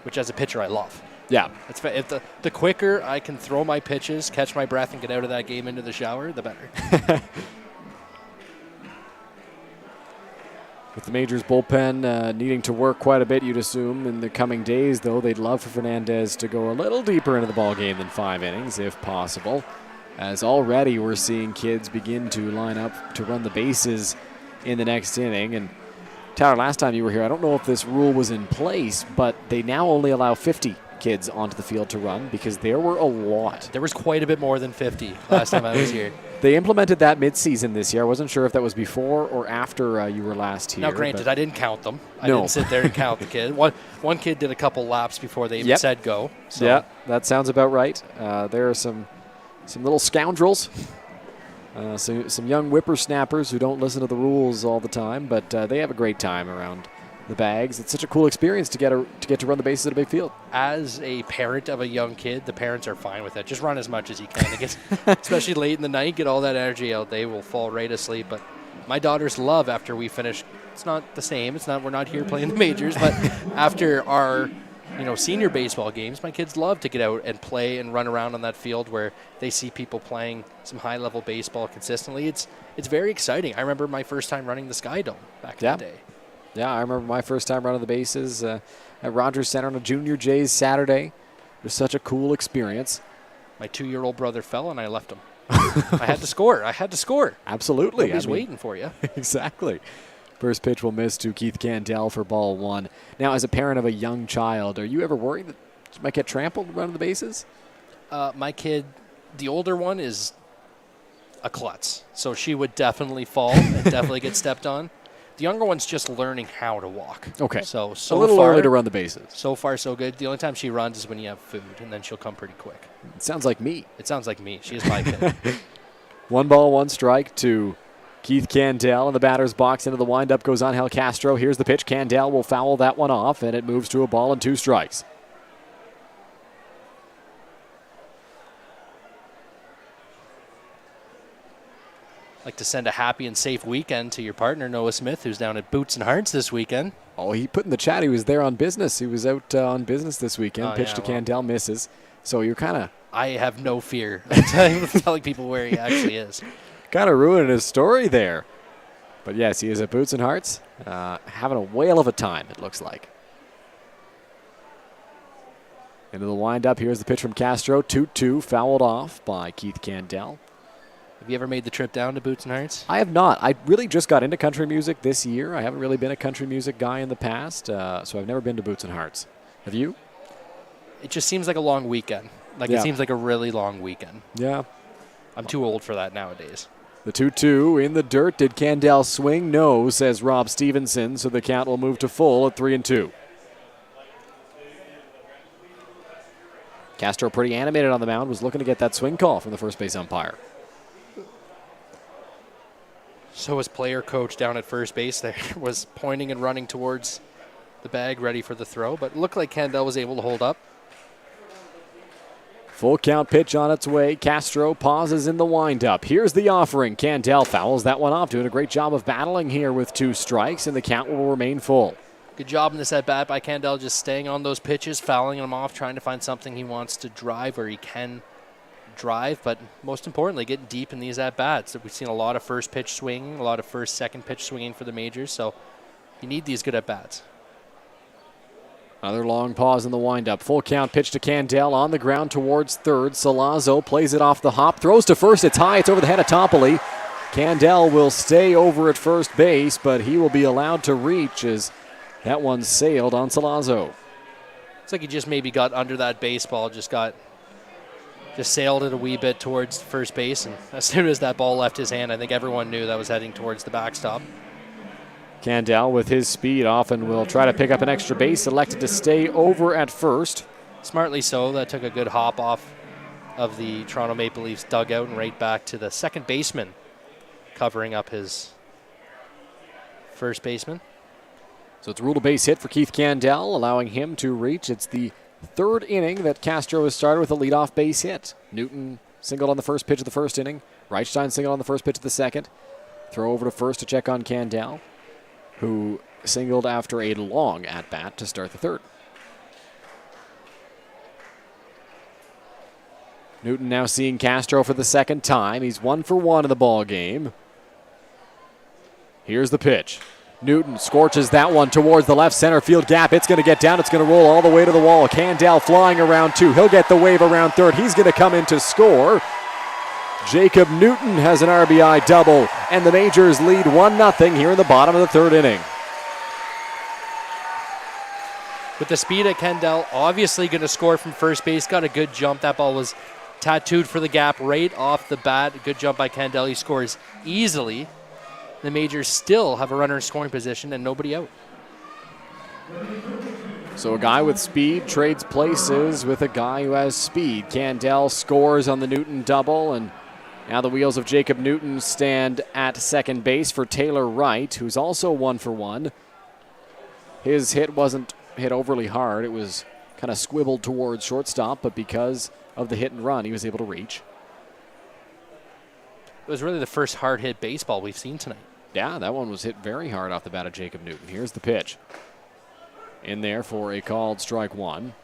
Which as a pitcher I love. Yeah. If the quicker I can throw my pitches, catch my breath, and get out of that game into the shower, the better. With the Majors bullpen needing to work quite a bit, you'd assume, in the coming days, though, they'd love for Fernandez to go a little deeper into the ball game than 5 innings, if possible. as already we're seeing kids begin to line up to run the bases in the next inning. And Tyler, last time you were here, I don't know if this rule was in place, but they now only allow 50 kids onto the field to run because there were a lot. There was quite a bit more than 50 last time I was here. They implemented that mid-season this year. I wasn't sure if that was before or after you were last here. Now, granted, I didn't count them. I didn't sit there and count the kid. One kid did a couple laps before they even said go. So. Yeah, that sounds about right. There are some little scoundrels, some young whippersnappers who don't listen to the rules all the time, but they have a great time around the bags. It's such a cool experience to get to run the bases at a big field. As a parent of a young kid, the parents are fine with it. Just run as much as you can. Especially late in the night, get all that energy out. They will fall right asleep. But my daughters love after we finish. It's not the same. We're not here playing the majors, but after our senior baseball games, my kids love to get out and play and run around on that field where they see people playing some high-level baseball consistently. It's very exciting. I remember my first time running the Sky Dome back in the day. Yeah, I remember my first time running the bases at Rogers Center on a Junior Jays Saturday. It was such a cool experience. My 2-year-old brother fell, and I left him. I had to score. Absolutely. Nobody's waiting for you. Exactly. First pitch will miss to Keith Candell for ball 1. Now, as a parent of a young child, are you ever worried that you might get trampled running the bases? My kid, the older one, is a klutz. So she would definitely fall and definitely get stepped on. The younger one's just learning how to walk. Okay. So a little far, early to run the bases. So far, so good. The only time she runs is when you have food, and then she'll come pretty quick. It sounds like me. She is my kid. 1 ball, 1 strike to Keith Candell in the batter's box. Into the windup goes Angel Castro. Here's the pitch. Candell will foul that one off, and it moves to a ball and 2 strikes. Like to send a happy and safe weekend to your partner, Noah Smith, who's down at Boots and Hearts this weekend. Oh, he put in the chat he was there on business. He was out on business this weekend. Pitch to Candell, misses. So you're kind of... I have no fear of telling people where he actually is. Kind of ruining his story there. But yes, he is at Boots and Hearts, having a whale of a time, it looks like. Into the windup, here's the pitch from Castro. 2-2, fouled off by Keith Candell. Have you ever made the trip down to Boots and Hearts? I have not. I really just got into country music this year. I haven't really been a country music guy in the past, so I've never been to Boots and Hearts. Have you? It just seems like a long weekend. It seems like a really long weekend. Yeah. I'm too old for that nowadays. The 2-2 in the dirt. Did Candell swing? No, says Rob Stevenson, so the count will move to full at 3-2. Castro pretty animated on the mound, was looking to get that swing call from the first base umpire. So his player coach down at first base there was pointing and running towards the bag, ready for the throw, but it looked like Candell was able to hold up. Full count pitch on its way. Castro pauses in the windup. Here's the offering. Candell fouls that one off, doing a great job of battling here with 2 strikes, and the count will remain full. Good job in this at-bat by Candell, just staying on those pitches, fouling them off, trying to find something he wants to drive or he can drive, but most importantly, getting deep in these at-bats. We've seen a lot of first pitch swinging, a lot of first, second pitch swinging for the majors, so you need these good at-bats. Another long pause in the windup. Full count pitch to Candell on the ground towards third. Salazzo plays it off the hop, throws to first. It's high. It's over the head of Toppoli. Candell will stay over at first base, but he will be allowed to reach as that one sailed on Salazzo. It's like he just maybe got under that baseball, just sailed it a wee bit towards first base, and as soon as that ball left his hand, I think everyone knew that was heading towards the backstop. Candell, with his speed, often will try to pick up an extra base, elected to stay over at first. Smartly so. That took a good hop off of the Toronto Maple Leafs dugout and right back to the second baseman, covering up his first baseman. So it's ruled a base hit for Keith Candell, allowing him to reach. It's the 3rd inning that Castro has started with a leadoff base hit. Newton singled on the first pitch of the first inning. Reichstein singled on the first pitch of the second. Throw over to first to check on Candell, who singled after a long at-bat to start the 3rd. Newton now seeing Castro for the 2nd time. He's 1 for 1 in the ball game. Here's the pitch. Newton scorches that one towards the left center field gap. It's going to get down. It's going to roll all the way to the wall. Candell flying around 2. He'll get the wave around 3rd. He's going to come in to score. Jacob Newton has an RBI double, and the Majors lead 1-0 here in the bottom of the third inning. With the speed of Kendall, obviously going to score from first base. Got a good jump. That ball was tattooed for the gap right off the bat. Good jump by Kendall. He scores easily. The Majors still have a runner in scoring position and nobody out. So a guy with speed trades places with a guy who has speed. Candell scores on the Newton double, and now the wheels of Jacob Newton stand at second base for Taylor Wright, who's also 1 for 1. His hit wasn't hit overly hard. It was kind of squibbled towards shortstop, but because of the hit and run, he was able to reach. It was really the first hard hit baseball we've seen tonight. Yeah, that one was hit very hard off the bat of Jacob Newton. Here's the pitch. In there for a called strike one.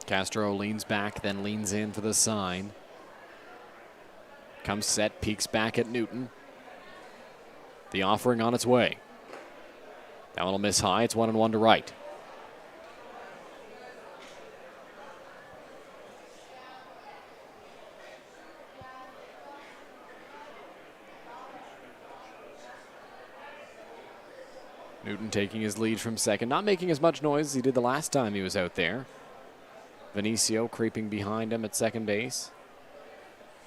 Castro leans back, then leans in for the sign. Comes set, peeks back at Newton. The offering on its way. That one will miss high. It's 1-1 to right. Newton taking his lead from second, not making as much noise as he did the last time he was out there. Vinicio creeping behind him at second base.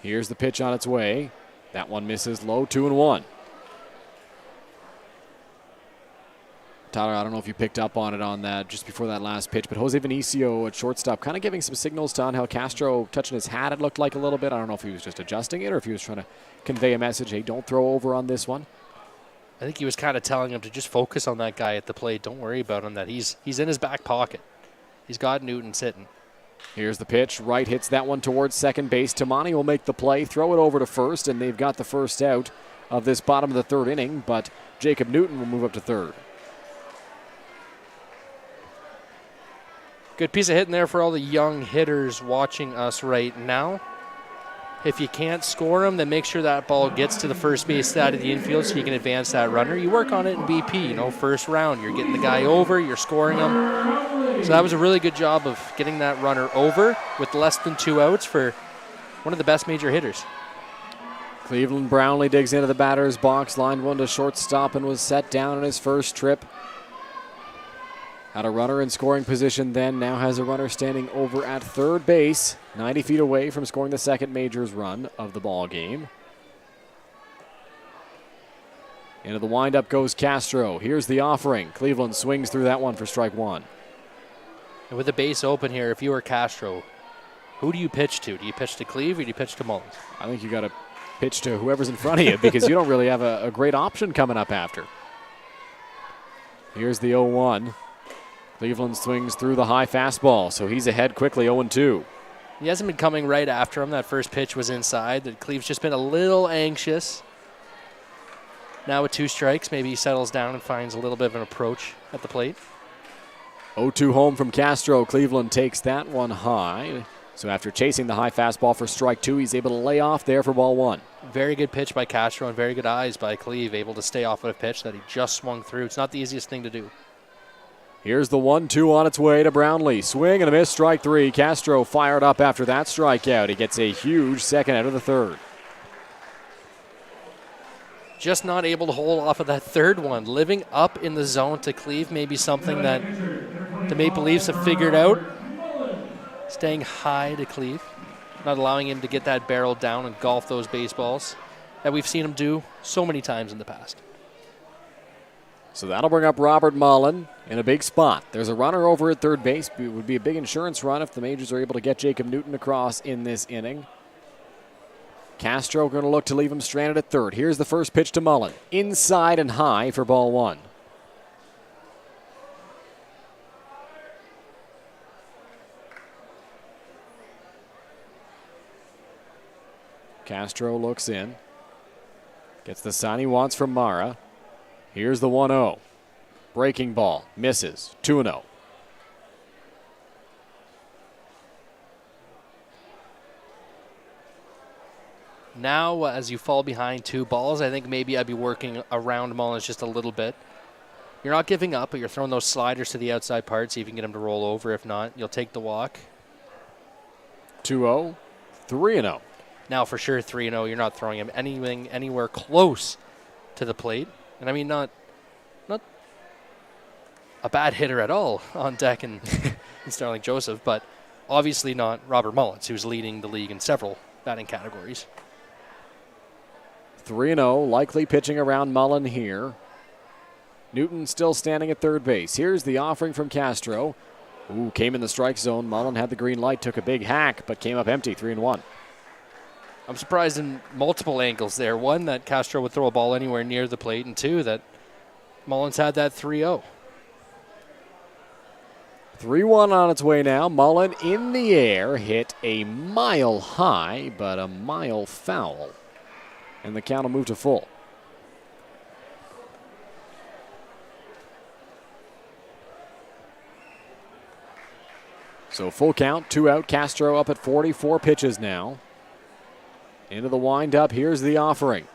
Here's the pitch on its way. That one misses low, 2-1. Tyler, I don't know if you picked up on it on that just before that last pitch, but Jose Vinicio at shortstop kind of giving some signals to Angel Castro touching his hat, it looked like a little bit. I don't know if he was just adjusting it or if he was trying to convey a message, hey, don't throw over on this one. I think he was kind of telling him to just focus on that guy at the plate. Don't worry about him, that he's in his back pocket. He's got Newton sitting. Here's the pitch. Wright hits that one towards second base. Tamani will make the play, throw it over to first, and they've got the first out of this bottom of the third inning, but Jacob Newton will move up to third. Good piece of hitting there for all the young hitters watching us right now. If you can't score them, then make sure that ball gets to the first base side of the infield so you can advance that runner. You work on it in BP, first round. You're getting the guy over, you're scoring him. So that was a really good job of getting that runner over with less than 2 outs for one of the best major hitters. Cleveland Brownlee digs into the batter's box, lined one to shortstop, and was set down on his first trip. Had a runner in scoring position then, now has a runner standing over at third base, 90 feet away from scoring the second Majors run of the ball game. Into the windup goes Castro. Here's the offering. Cleveland swings through that one for strike one. And with the base open here, if you were Castro, who do you pitch to? Do you pitch to Cleve or do you pitch to Mullins? I think you got to pitch to whoever's in front of you because you don't really have a great option coming up after. Here's the 0-1. Cleveland swings through the high fastball, so he's ahead quickly, 0-2. He hasn't been coming right after him. That first pitch was inside. The Cleve's just been a little anxious. Now with 2 strikes, maybe he settles down and finds a little bit of an approach at the plate. 0-2 home from Castro. Cleveland takes that one high. So after chasing the high fastball for strike 2, he's able to lay off there for ball 1. Very good pitch by Castro and very good eyes by Cleve, able to stay off of a pitch that he just swung through. It's not the easiest thing to do. Here's the 1-2 on its way to Brownlee. Swing and a miss, strike 3. Castro fired up after that strikeout. He gets a huge second out of the third. Just not able to hold off of that third one. Living up in the zone to Cleve may be something that the Maple Leafs have figured out. Staying high to Cleve, not allowing him to get that barrel down and golf those baseballs that we've seen him do so many times in the past. So that'll bring up Robert Mullen in a big spot. There's a runner over at third base. It would be a big insurance run if the Majors are able to get Jacob Newton across in this inning. Castro going to look to leave him stranded at third. Here's the first pitch to Mullen. Inside and high for ball 1. Castro looks in. Gets the sign he wants from Mara. Here's the 1-0. Breaking ball. Misses. 2-0. Now, as you fall behind 2 balls, I think maybe I'd be working around Mullins just a little bit. you're not giving up, but you're throwing those sliders to the outside part, see if you can get him to roll over. If not, you'll take the walk. 2-0, 3-0. Now for sure 3-0, you're not throwing him anything anywhere close to the plate. And I mean, not a bad hitter at all on deck in Starling Joseph, but obviously not Robert Mullins, who's leading the league in several batting categories. 3-0, likely pitching around Mullen here. Newton still standing at third base. Here's the offering from Castro. Ooh, came in the strike zone. Mullen had the green light, took a big hack, but came up empty, 3-1. I'm surprised in multiple angles there. One, that Castro would throw a ball anywhere near the plate, and two, that Mullins had that 3-0. 3-1 on its way now. Mullen in the air, hit a mile high, but a mile foul. And the count will move to full. So full count, 2 out. Castro up at 44 pitches now. Into the windup, here's the offering.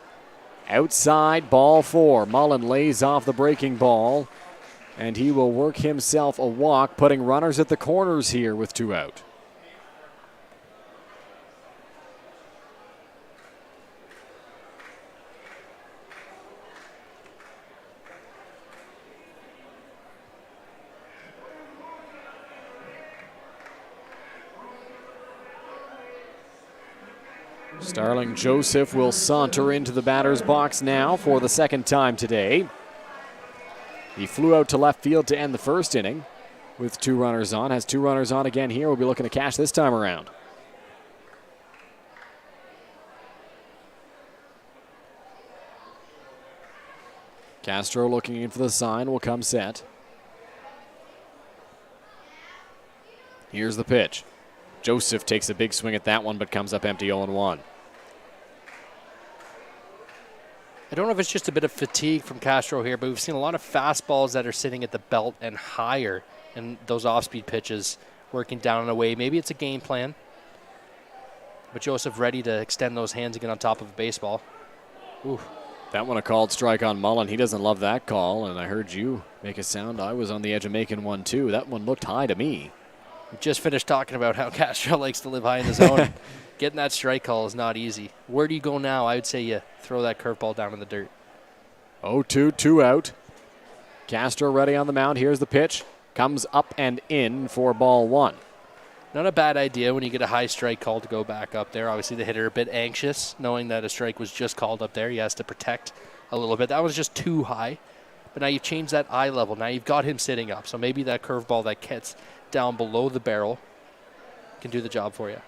Outside, ball 4. Mullen lays off the breaking ball, and he will work himself a walk, putting runners at the corners here with 2 out. Starling Joseph will saunter into the batter's box now for the second time today. He flew out to left field to end the first inning with 2 runners on. Has 2 runners on again here. We'll be looking to cash this time around. Castro looking in for the sign, will come set. Here's the pitch. Joseph takes a big swing at that one, but comes up empty 0-1. I don't know if it's just a bit of fatigue from Castro here, but we've seen a lot of fastballs that are sitting at the belt and higher, and those off-speed pitches working down and away. Maybe it's a game plan, but Joseph ready to extend those hands and get on top of a baseball. Ooh. That one a called strike on Mullen. He doesn't love that call, and I heard you make a sound. I was on the edge of making one too. That one looked high to me. We just finished talking about how Castro likes to live high in the zone. Getting that strike call is not easy. Where do you go now? I would say you throw that curveball down in the dirt. 0-2, 2 out. Castro ready on the mound. Here's the pitch. Comes up and in for ball 1. Not a bad idea when you get a high strike call to go back up there. Obviously, the hitter a bit anxious, knowing that a strike was just called up there. He has to protect a little bit. That was just too high. But now you've changed that eye level. Now you've got him sitting up. So maybe that curveball that gets down below the barrel can do the job for you.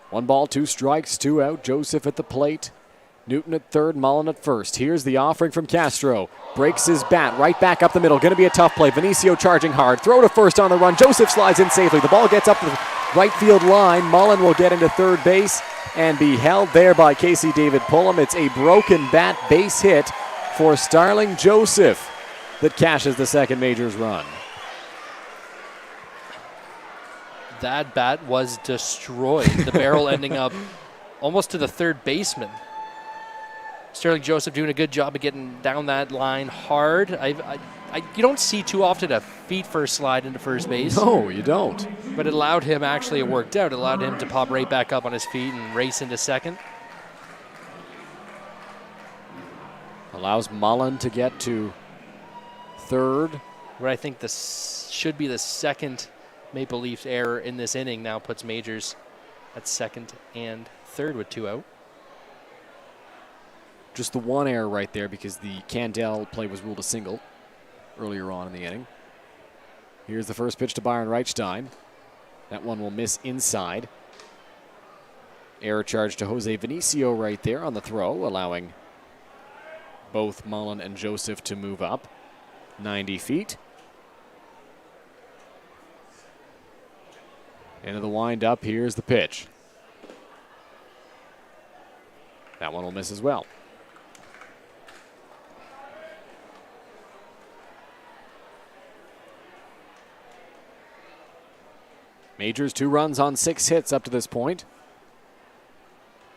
1 ball, 2 strikes, 2 out. Joseph at the plate. Newton at third, Mullen at first. Here's the offering from Castro. Breaks his bat right back up the middle. Going to be a tough play. Vinicio charging hard. Throw to first on the run. Joseph slides in safely. The ball gets up the right field line. Mullen will get into third base and be held there by Casey David Pullum. It's a broken bat base hit for Starling Joseph that cashes the second Majors run. That bat was destroyed. The barrel ending up almost to the third baseman. Starling Joseph doing a good job of getting down that line hard. You don't see too often a feet first slide into first base. No, you don't. But it allowed him, actually it worked out. It allowed him to pop right back up on his feet and race into second. Allows Mullen to get to third. What I think this should be the second Maple Leafs error in this inning now puts Majors at second and third with 2 out. Just the one error right there because the Candell play was ruled a single earlier on in the inning. Here's the first pitch to Byron Reichstein. That one will miss inside. Error charge to Jose Vinicio right there on the throw, allowing both Mullen and Joseph to move up 90 feet. Into the windup, here's the pitch. That one will miss as well. Majors 2 runs on 6 hits up to this point.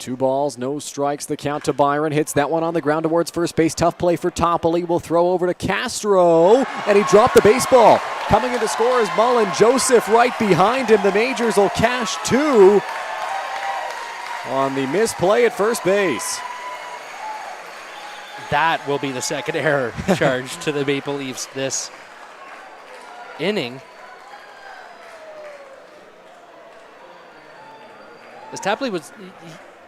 2 balls, no strikes. The count to Byron. Hits that one on the ground towards first base. Tough play for Toppoli. Will throw over to Castro, and he dropped the baseball. Coming in to score is Mullen. Joseph right behind him. The Majors will cash 2 on the misplay at first base. That will be the second error charged to the Maple Leafs this inning. As Tapley was,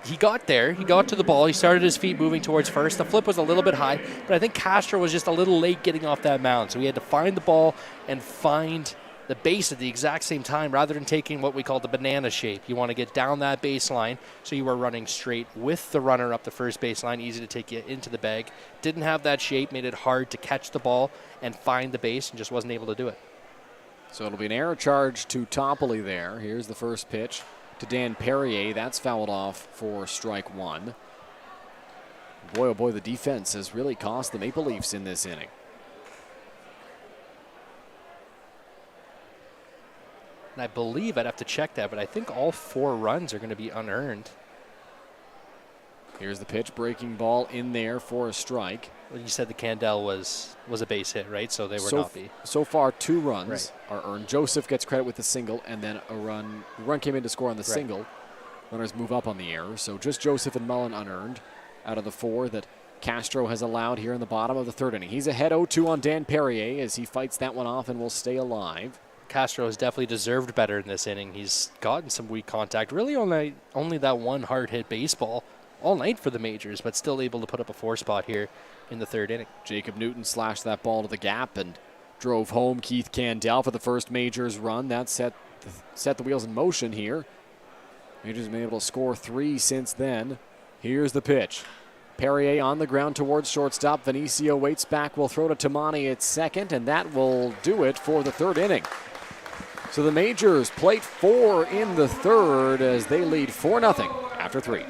he got there, he got to the ball, he started his feet moving towards first. The flip was a little bit high, but I think Castro was just a little late getting off that mound. So he had to find the ball and find the base at the exact same time rather than taking what we call the banana shape. You want to get down that baseline so you are running straight with the runner up the first baseline, easy to take you into the bag. Didn't have that shape, made it hard to catch the ball and find the base, and just wasn't able to do it. So it'll be an error charge to Toppoli there. Here's the first pitch to Dan Perrier. That's fouled off for strike 1. Boy, oh boy, the defense has really cost the Maple Leafs in this inning. And I believe, I'd have to check that, but I think all 4 runs are going to be unearned. Here's the pitch, breaking ball in there for a strike. Well, you said the Candel was a base hit, right? So they were not be. So far, 2 runs are earned. Joseph gets credit with the single, and then a run. The run came in to score on the single. Runners move up on the error. So just Joseph and Mullen unearned out of the 4 that Castro has allowed here in the bottom of the 3rd inning. He's ahead 0-2 on Dan Perrier as he fights that one off and will stay alive. Castro has definitely deserved better in this inning. He's gotten some weak contact. Really only that one hard hit baseball all night for the Majors, but still able to put up a 4 spot here in the 3rd inning. Jacob Newton slashed that ball to the gap and drove home Keith Candel for the first Majors run. That set the wheels in motion here. Majors have been able to score 3 since then. Here's the pitch. Perrier on the ground towards shortstop. Vinicio waits back, will throw to Tamani at second, and that will do it for the 3rd inning. So the Majors plate 4 in the 3rd as they lead 4-0 after 3.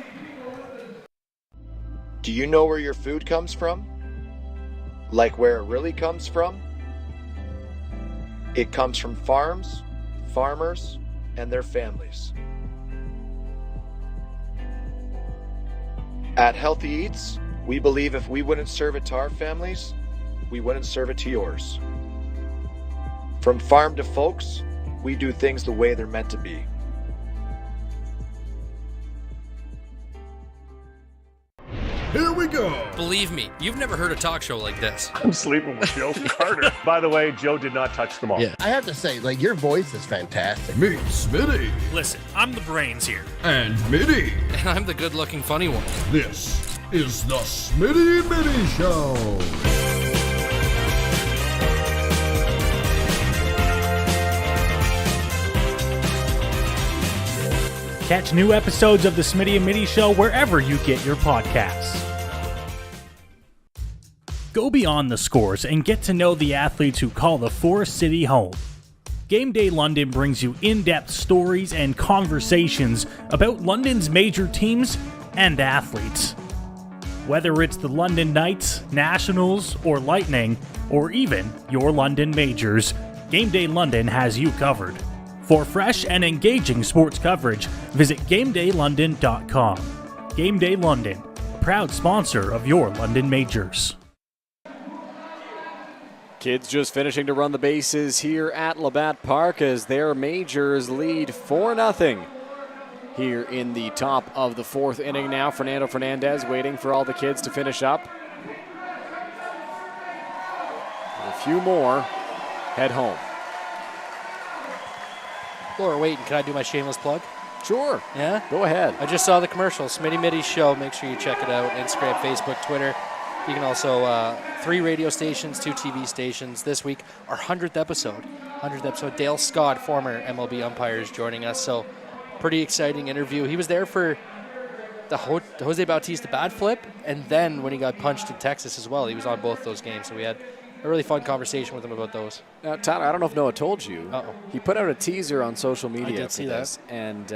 Do you know where your food comes from? Like where it really comes from? It comes from farms, farmers, and their families. At Healthy Eats, we believe if we wouldn't serve it to our families, we wouldn't serve it to yours. From farm to folks, we do things the way they're meant to be. Here we go. Believe me, you've never heard a talk show like this. I'm sleeping with Joe Carter. By the way, Joe did not touch the ball. Yeah, I have to say, like, your voice is fantastic. Meet Smitty. Listen, I'm the brains here. And Mitty. And I'm the good-looking funny one. This is the Smitty Mitty Show. Catch new episodes of the Smitty and Mitty Show wherever you get your podcasts. Go beyond the scores and get to know the athletes who call the Forest City home. Game Day London brings you in-depth stories and conversations about London's major teams and athletes. Whether it's the London Knights, Nationals, or Lightning, or even your London Majors, Game Day London has you covered. For fresh and engaging sports coverage, visit GameDayLondon.com. Game Day London, a proud sponsor of your London Majors. Kids just finishing to run the bases here at Labatt Park as their Majors lead 4-0 here in the top of the 4th inning now. Fernando Fernandez waiting for all the kids to finish up. A few more, head home. While we're waiting, can I do my shameless plug? Sure. Yeah? Go ahead. I just saw the commercial, Smitty Mitty Show. Make sure you check it out. Instagram, Facebook, Twitter. You can also, 3 radio stations, 2 TV stations. This week, our 100th episode. Dale Scott, former MLB umpire, is joining us. So, pretty exciting interview. He was there for the Jose Bautista bat flip, and then when he got punched in Texas as well. He was on both those games. So we had a really fun conversation with him about those. Now, Tyler, I don't know if Noah told you. He put out a teaser on social media. I did see that. And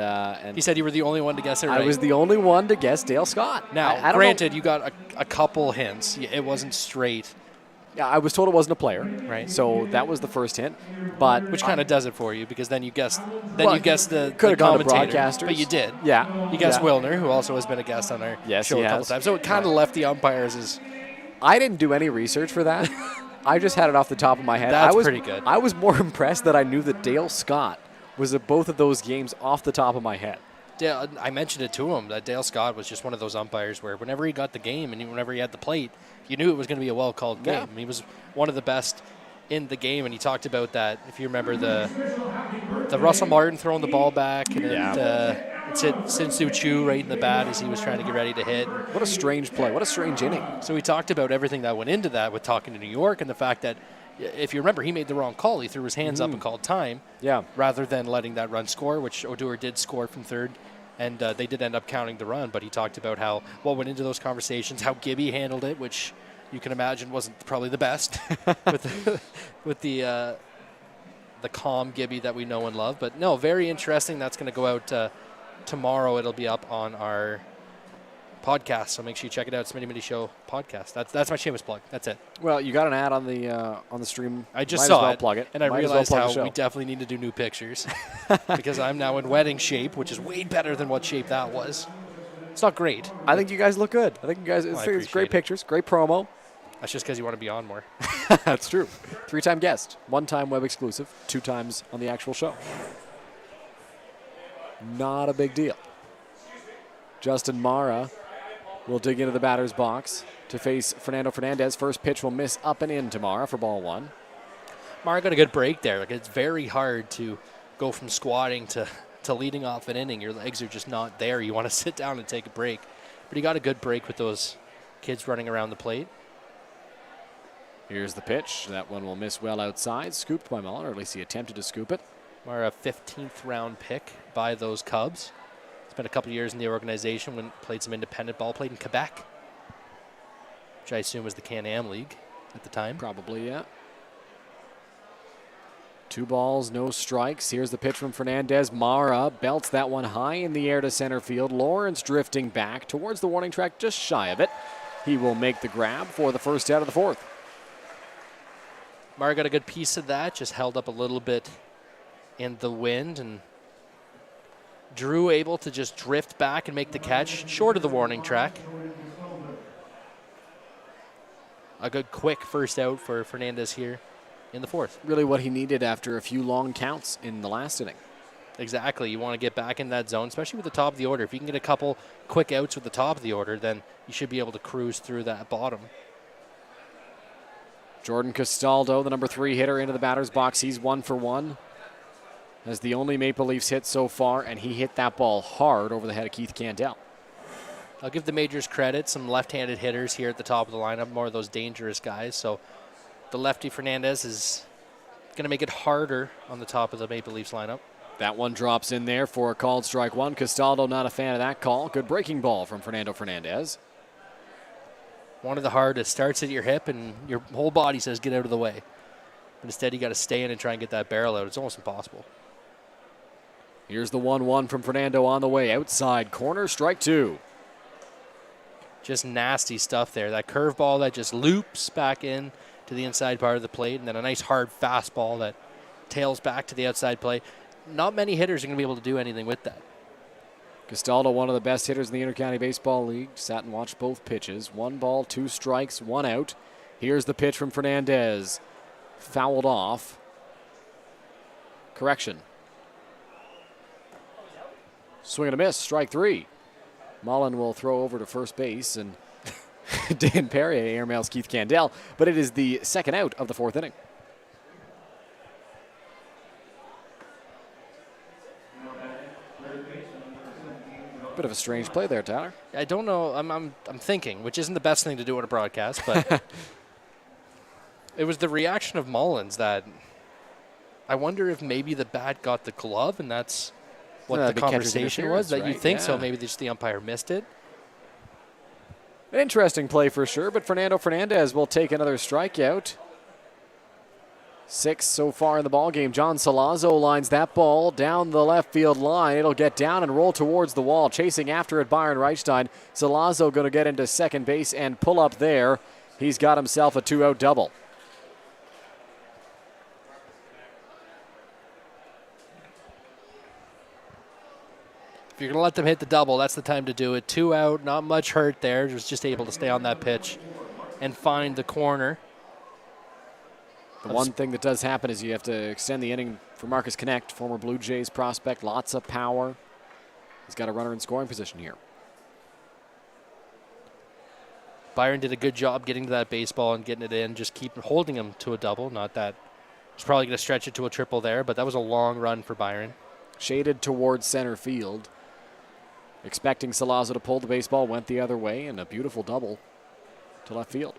he said you were the only one to guess it right. I was the only one to guess Dale Scott. Now, granted, you got a couple hints. It wasn't straight Yeah, I was told it wasn't a player. Right. So that was the first hint. But which kind of does it for you because then you guessed the could have gone to commentator, broadcasters. but you did. Yeah. You guessed Yeah. Wilner, who also has been a guest on our show he a couple has. times. So it kind of left the umpires as I didn't do any research for that. I just had it off the top of my head. That's pretty good. I was more impressed that I knew that Dale Scott was at both of those games off the top of my head. Dale, I mentioned it to him that Dale Scott was just one of those umpires where whenever he got the game and whenever he had the plate, you knew it was going to be a well-called game. Yeah. He was one of the best in the game, and he talked about that. If you remember the Russell Martin throwing the ball back, and it's hit Sin-Soo Choo right in the bat as he was trying to get ready to hit. What a strange play. What a strange inning. So we talked about everything that went into that with talking to New York and the fact that, if you remember, he made the wrong call. He threw his hands up and called time rather than letting that run score, which Odor did score from third. And they did end up counting the run, but he talked about what went into those conversations, how Gibby handled it, which you can imagine wasn't probably the best with the calm Gibby that we know and love. But no, very interesting. That's going to go out tomorrow. It'll be up on our podcast, so make sure you check it out. Smitty Mitty Show podcast. That's my shameless plug. That's it. Well, you got an ad on the stream. I just Might saw as well it, plug it, and I Might as well realized plug how the show. we definitely need to do new pictures because I'm now in wedding shape, which is way better than what shape that was. It's not great. I think you guys look good. I think you guys. It's appreciate great it. pictures, great promo. That's just because you want to be on more. That's true. 3-time guest, 1-time web exclusive, 2 times on the actual show. Not a big deal. Justin Mara will dig into the batter's box to face Fernando Fernandez. First pitch will miss up and in to Mara for ball 1. Mara got a good break there. Like, it's very hard to go from squatting to leading off an inning. Your legs are just not there. You want to sit down and take a break. But he got a good break with those kids running around the plate. Here's the pitch. That one will miss well outside. Scooped by Muller, or at least he attempted to scoop it. Mara, 15th round pick by those Cubs. Spent a couple years in the organization, when played some independent ball, played in Quebec, which I assume was the Can-Am League at the time. Probably, yeah. 2 balls, no strikes. Here's the pitch from Fernandez. Mara belts that one high in the air to center field. Lawrence drifting back towards the warning track, just shy of it. He will make the grab for the first out of the 4th. Mara got a good piece of that, just held up a little bit in the wind, and Drew able to just drift back and make the catch short of the warning track. A good quick first out for Fernandez here in the 4th. Really what he needed after a few long counts in the last inning. Exactly. You want to get back in that zone, especially with the top of the order. If you can get a couple quick outs with the top of the order, then you should be able to cruise through that bottom. Jordan Castaldo, the number 3 hitter, into the batter's box. He's 1 for 1. As the only Maple Leafs hit so far, and he hit that ball hard over the head of Keith Candell. I'll give the Majors credit. Some left-handed hitters here at the top of the lineup, more of those dangerous guys. So the lefty Fernandez is going to make it harder on the top of the Maple Leafs lineup. That one drops in there for a called strike 1. Castaldo not a fan of that call. Good breaking ball from Fernando Fernandez. One of the hardest. Starts at your hip, and your whole body says get out of the way. But instead, you got to stay in and try and get that barrel out. It's almost impossible. Here's the 1-1 from Fernando on the way. Outside corner, strike 2. Just nasty stuff there. That curveball that just loops back in to the inside part of the plate, and then a nice hard fastball that tails back to the outside plate. Not many hitters are going to be able to do anything with that. Castaldo, one of the best hitters in the Intercounty Baseball League, sat and watched both pitches. 1 ball, 2 strikes, 1 out. Here's the pitch from Fernandez. Fouled off. Correction. Swing and a miss, strike 3. Mullen will throw over to first base, and Dan Perrier airmails Keith Candell, but it is the second out of the 4th inning. Bit of a strange play there, Tyler. I don't know. I'm thinking, which isn't the best thing to do on a broadcast, but it was the reaction of Mullins that I wonder if maybe the bat got the glove, and that's what the conversation was. That right? you think so? Yeah. Maybe just the umpire missed it. An interesting play for sure, but Fernando Fernandez will take another strikeout. 6 so far in the ballgame. John Salazzo lines that ball down the left field line. It'll get down and roll towards the wall. Chasing after it, Byron Reichstein. Salazzo going to get into second base and pull up there. He's got himself a 2-out double. If you're going to let them hit the double, that's the time to do it. 2 out, not much hurt there. Just able to stay on that pitch and find the corner. The one thing that does happen is you have to extend the inning for Marcus Connect, former Blue Jays prospect, lots of power. He's got a runner in scoring position here. Byron did a good job getting to that baseball and getting it in, just keep holding him to a double. Not that he's probably going to stretch it to a triple there, but that was a long run for Byron. Shaded towards center field. Expecting Salazzo to pull the baseball, went the other way, and a beautiful double to left field.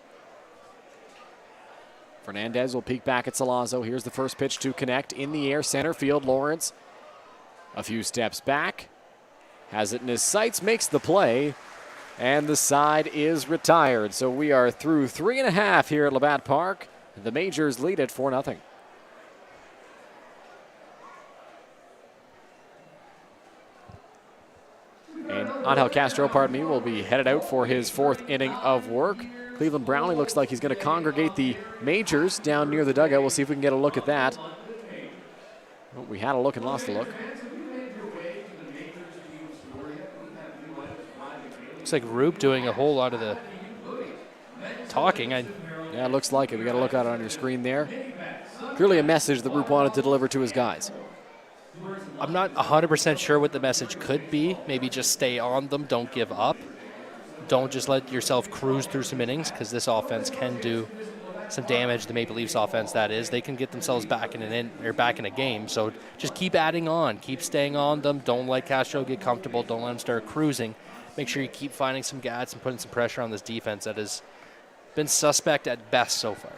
Fernandez will peek back at Salazzo. Here's the first pitch to Connect. In the air, center field. Lawrence a few steps back. Has it in his sights, makes the play, and the side is retired. So we are through 3.5 here at Labatt Park. The Majors lead it 4-0. And Angel Castro, will be headed out for his 4th inning of work. Cleveland Brownlee looks like he's going to congregate the Majors down near the dugout. We'll see if we can get a look at that. Oh, we had a look and lost a look. Looks like Roop doing a whole lot of the talking. Yeah, it looks like it. We got to look at it on your screen there. Clearly a message that Roop wanted to deliver to his guys. I'm not 100% sure what the message could be. Maybe just stay on them, don't give up. Don't just let yourself cruise through some innings, because this offense can do some damage. The Maple Leafs offense, that is. They can get themselves back in a game. So just keep adding on. Keep staying on them. Don't let Castro get comfortable. Don't let him start cruising. Make sure you keep finding some gats and putting some pressure on this defense that has been suspect at best so far.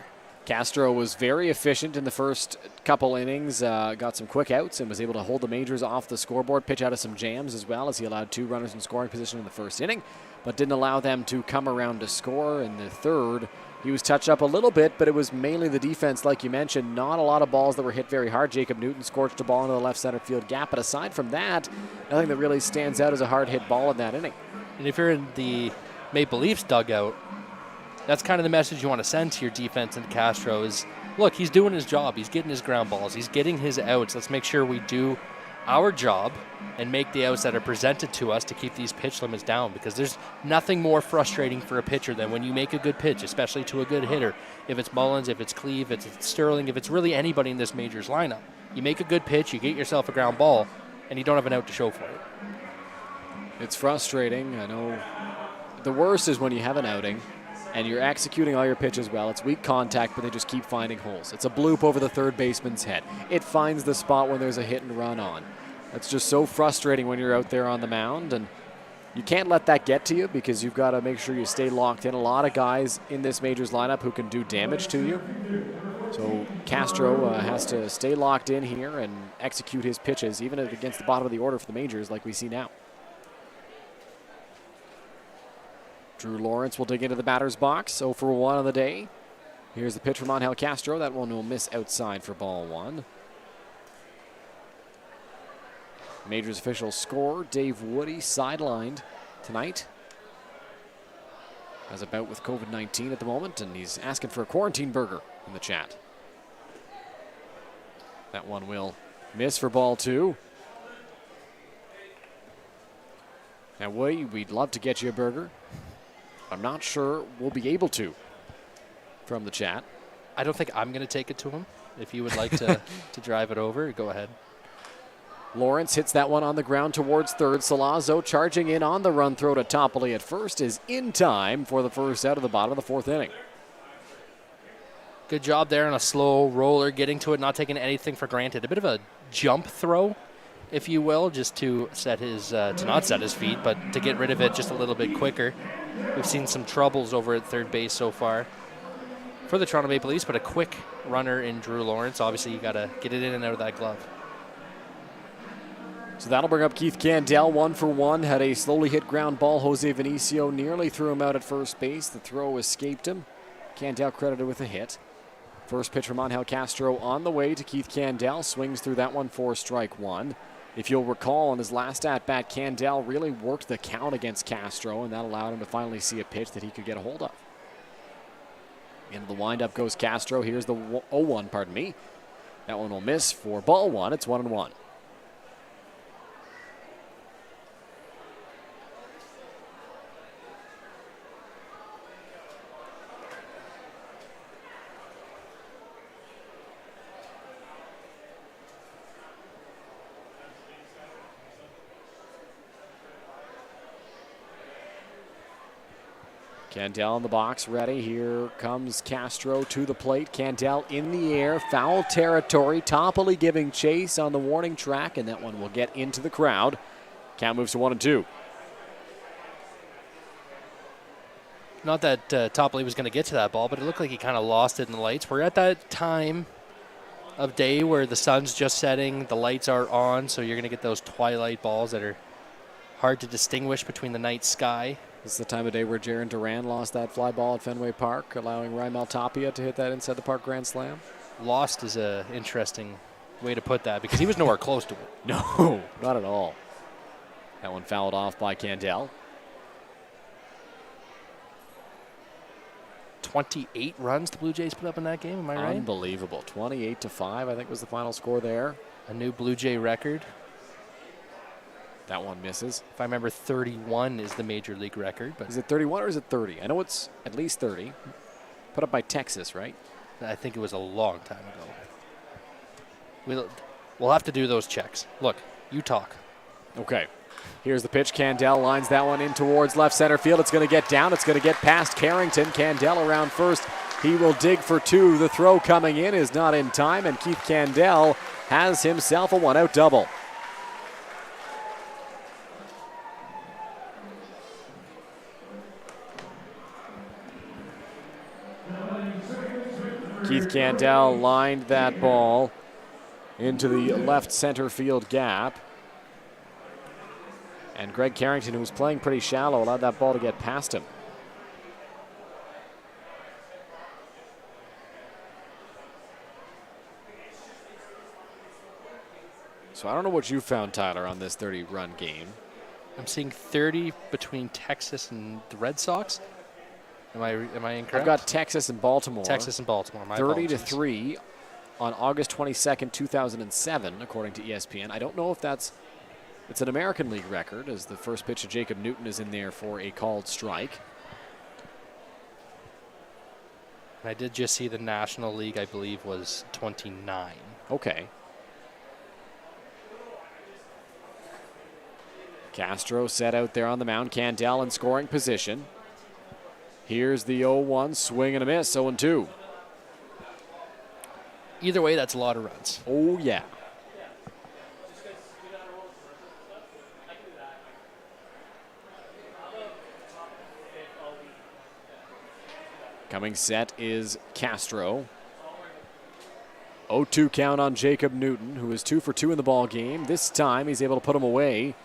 Castro was very efficient in the first couple innings, got some quick outs and was able to hold the Majors off the scoreboard, pitch out of some jams as well, as he allowed 2 runners in scoring position in the first inning, but didn't allow them to come around to score. In the third, he was touched up a little bit, but it was mainly the defense, like you mentioned. Not a lot of balls that were hit very hard. Jacob Newton scorched a ball into the left center field gap, but aside from that, nothing that really stands out as a hard hit ball in that inning. And if you're in the Maple Leafs dugout, that's kind of the message you want to send to your defense and Castro is, look, he's doing his job. He's getting his ground balls. He's getting his outs. Let's make sure we do our job and make the outs that are presented to us to keep these pitch limits down, because there's nothing more frustrating for a pitcher than when you make a good pitch, especially to a good hitter. If it's Mullins, if it's Cleve, if it's Sterling, if it's really anybody in this Majors lineup, you make a good pitch, you get yourself a ground ball, and you don't have an out to show for it. It's frustrating. I know the worst is when you have an outing and you're executing all your pitches well. It's weak contact, but they just keep finding holes. It's a bloop over the third baseman's head. It finds the spot when there's a hit and run on. That's just so frustrating when you're out there on the mound, and you can't let that get to you because you've got to make sure you stay locked in. A lot of guys in this Majors lineup who can do damage to you. So Castro has to stay locked in here and execute his pitches, even against the bottom of the order for the Majors like we see now. Drew Lawrence will dig into the batter's box. 0 for 1 on the day. Here's the pitch from Angel Castro. That one will miss outside for ball 1. Majors official score, Dave Woody sidelined tonight. Has a bout with COVID-19 at the moment, and he's asking for a quarantine burger in the chat. That one will miss for ball 2. Now, Woody, we'd love to get you a burger. I'm not sure we'll be able to from the chat. I don't think I'm going to take it to him. If you would like to drive it over, go ahead. Lawrence hits that one on the ground towards third. Salazzo charging in on the run throw to Toppoli at first is in time for the first out of the bottom of the 4th inning. Good job there on a slow roller, getting to it, not taking anything for granted. A bit of a jump throw, if you will, just to set his to not set his feet, but to get rid of it just a little bit quicker. We've seen some troubles over at third base so far for the Toronto Maple Leafs, but a quick runner in Drew Lawrence. Obviously, you got to get it in and out of that glove. So that'll bring up Keith Candell, 1 for 1. Had a slowly hit ground ball. Jose Vinicio nearly threw him out at first base. The throw escaped him. Candell credited with a hit. First pitch from Angel Castro on the way to Keith Candell. Swings through that one for strike 1. If you'll recall, in his last at-bat, Candell really worked the count against Castro, and that allowed him to finally see a pitch that he could get a hold of. Into the windup goes Castro. Here's the 0-1, pardon me. That one will miss for ball 1. It's 1-1. Candell in the box, ready. Here comes Castro to the plate. Candell in the air, foul territory. Toppoli giving chase on the warning track, and that one will get into the crowd. Count moves to 1-2. Not that Toppoli was going to get to that ball, but it looked like he kind of lost it in the lights. We're at that time of day where the sun's just setting, the lights are on, so you're going to get those twilight balls that are hard to distinguish between the night sky. This is the time of day where Jaron Duran lost that fly ball at Fenway Park, allowing Raimel Tapia to hit that inside the park grand slam. Lost is a interesting way to put that because he was nowhere close to it. No, not at all. That one fouled off by Candell. 28 runs the Blue Jays put up in that game, am I right? Unbelievable. 28-5, I think was the final score there. A new Blue Jay record. That one misses. If I remember, 31 is the major league record. But is it 31 or is it 30? I know it's at least 30. Put up by Texas, right? I think it was a long time ago. We'll have to do those checks. Look, you talk. Okay. Here's the pitch. Candell lines that one in towards left center field. It's going to get down. It's going to get past Carrington. Candell around first. He will dig for two. The throw coming in is not in time, and Keith Candell has himself a one-out double. Keith Candell lined that ball into the left center field gap. And Greg Carrington, who was playing pretty shallow, allowed that ball to get past him. So I don't know what you found, Tyler, on this 30-run game. I'm seeing 30 between Texas and the Red Sox. Am I incorrect? I've got Texas and Baltimore. Texas and Baltimore. 30-3 on August 22nd, 2007, according to ESPN. I don't know if it's an American League record, as the first pitch of Jacob Newton is in there for a called strike. I did just see the National League, I believe, was 29. Okay. Castro set out there on the mound. Candell in scoring position. Here's the 0-1, swing and a miss, 0-2. Either way, that's a lot of runs. Oh, yeah. Coming set is Castro. 0-2 count on Jacob Newton, who is 2 for 2 in the ball game. This time he's able to put him away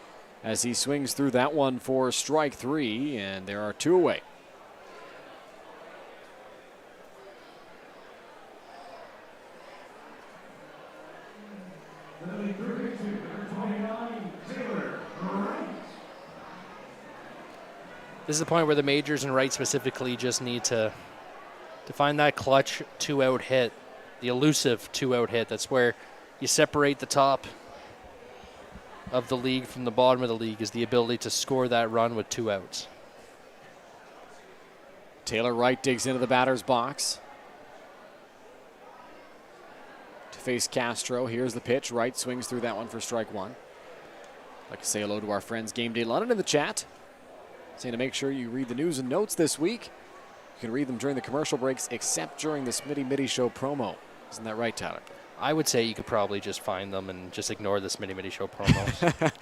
as he swings through that one for strike 3, and there are 2 away. This is the point where the Majors and Wright specifically just need to find that clutch 2-out hit, the elusive 2-out hit. That's where you separate the top of the league from the bottom of the league, is the ability to score that run with 2 outs. Taylor Wright digs into the batter's box to face Castro. Here's the pitch. Wright swings through that one for strike 1. I'd like to say hello to our friends Game Day London in the chat, saying to make sure you read the news and notes this week. You can read them during the commercial breaks, except during the Smitty Mitty Show promo. Isn't that right, Tyler? I would say you could probably just find them and just ignore the Smitty Mitty Show promos.